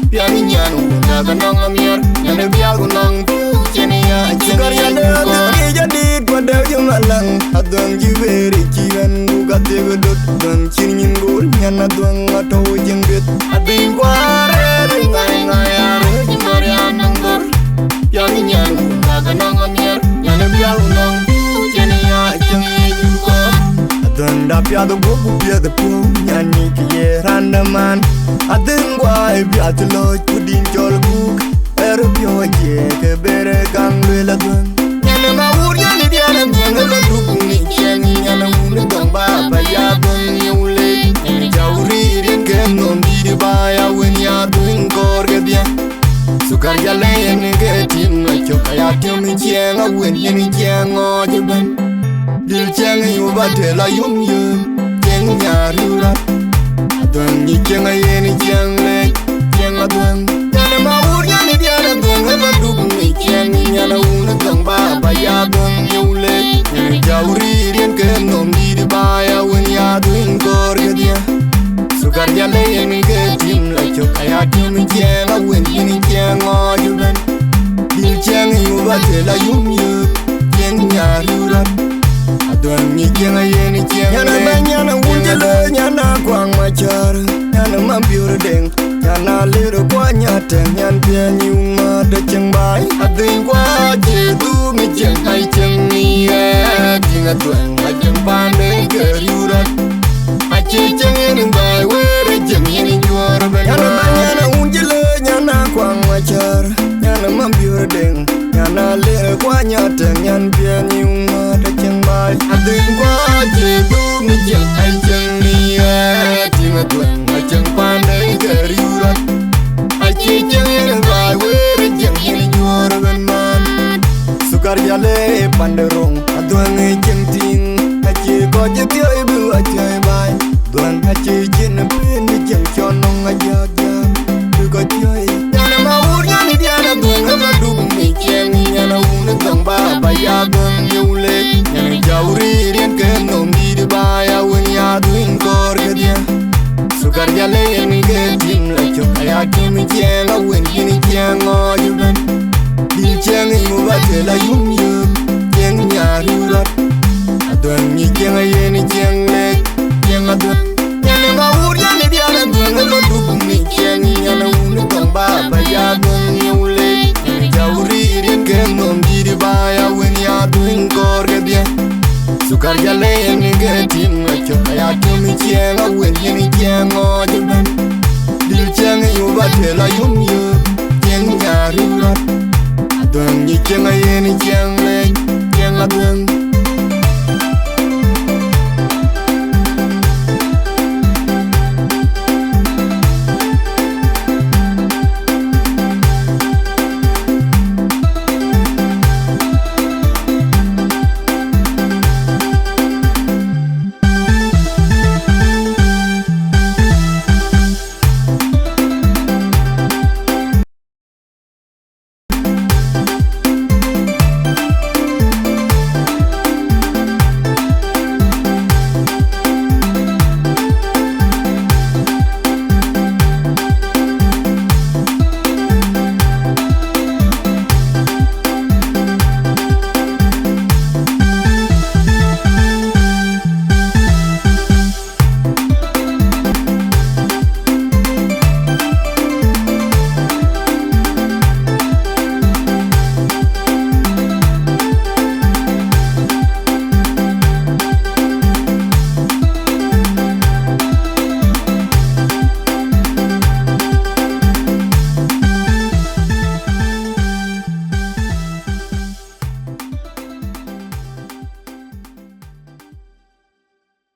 A: Pianiano, Naganong Mir, and a Biagonong, Genia, Jigariana, did what the young along. I don't give it, even who got the good, don't ching gold, and I don't want to win it. I think what I heard Mariana, Pianiano, Naganong Mir, and a Biagonong, Genia, Dunda pia the book pia the pool yani kiye randaman adin why pia the lord pudin jol book er pio je ke bere kangwela dun yana ma ur yani dia na ngala duk ni yani yana un gamba ba ya dun yule ni jawri rin ke non di ba ya wen ya dun kor ke dia sukar Jalle ni ke tim na chokaya tim jeng a wen ni jeng o jiban Dil chang yu ba te la yum yum Jeng nya riurat Adon ni jeng a ye ni jeng le Jeng a duan Yana ma ur nya ni diana duan Hela duk ni jeng Yana una gang ba ba ya duan yu le Yana jawri rien ke nom di di ba ya wen ya duin kor ya dia Sugar Jalle ni ke tim la chok aya tim jeng a wen ni jeng o juban Dil chang yu ba te la yum yum Jeng nya riurat Adon ni jenga yeni jenga Yana banyana unjele Yana kwang machar Yana mambiur deng Yana liru kwa nyateng Yan pia nyuma da cheng bai Adin kwa jedu mi jeng hai cheng ni Jinga tuang ma jeng pande keriurat Achi cheng yeni bai were jeng yeni juara ben Yana banyana unjele Yana kwang machar Yana mambiur deng Yana liru kwa nyateng Yan pia nyuma da cheng bai Adin kwa jedu mi jeng hai cheng ni Jinga tuang ma jeng pande keriurat Achi cheng yeni bai were jeng yeni juara ben man Sugar Jalle panderong Aduang jeng ting Achi ko jetio ibu achai bai Duang achi jen pin jeng chonong ajak jak Duko choi Yana ma ur yani diana duang hela duk mi jeng Yana una gang ba ba ya duang yule Yana jawri rien ke nom di di ba ya wen ya duin kor ke dia Sugar Jalle ni ke tim la chok aya kim jeng a wen kini jeng o juban Dil jeng yu ba te la yum yum Jeng nya riurat Adon ni jeng a ye ni jeng le Jeng a duan Yana ma ur yani diana duang hela duk mi jeng Yana una gang ba ba ya duang yule Yana jawri rien ke nom di di ba ya wen ya duin kor ke dia Sugar Jalle ni ke tim la chok aya kim jeng a wen ni jeng o juban Dil jeng yu ba te la yum yum Jeng nya riurat Adon ni jeng a ye ni jeng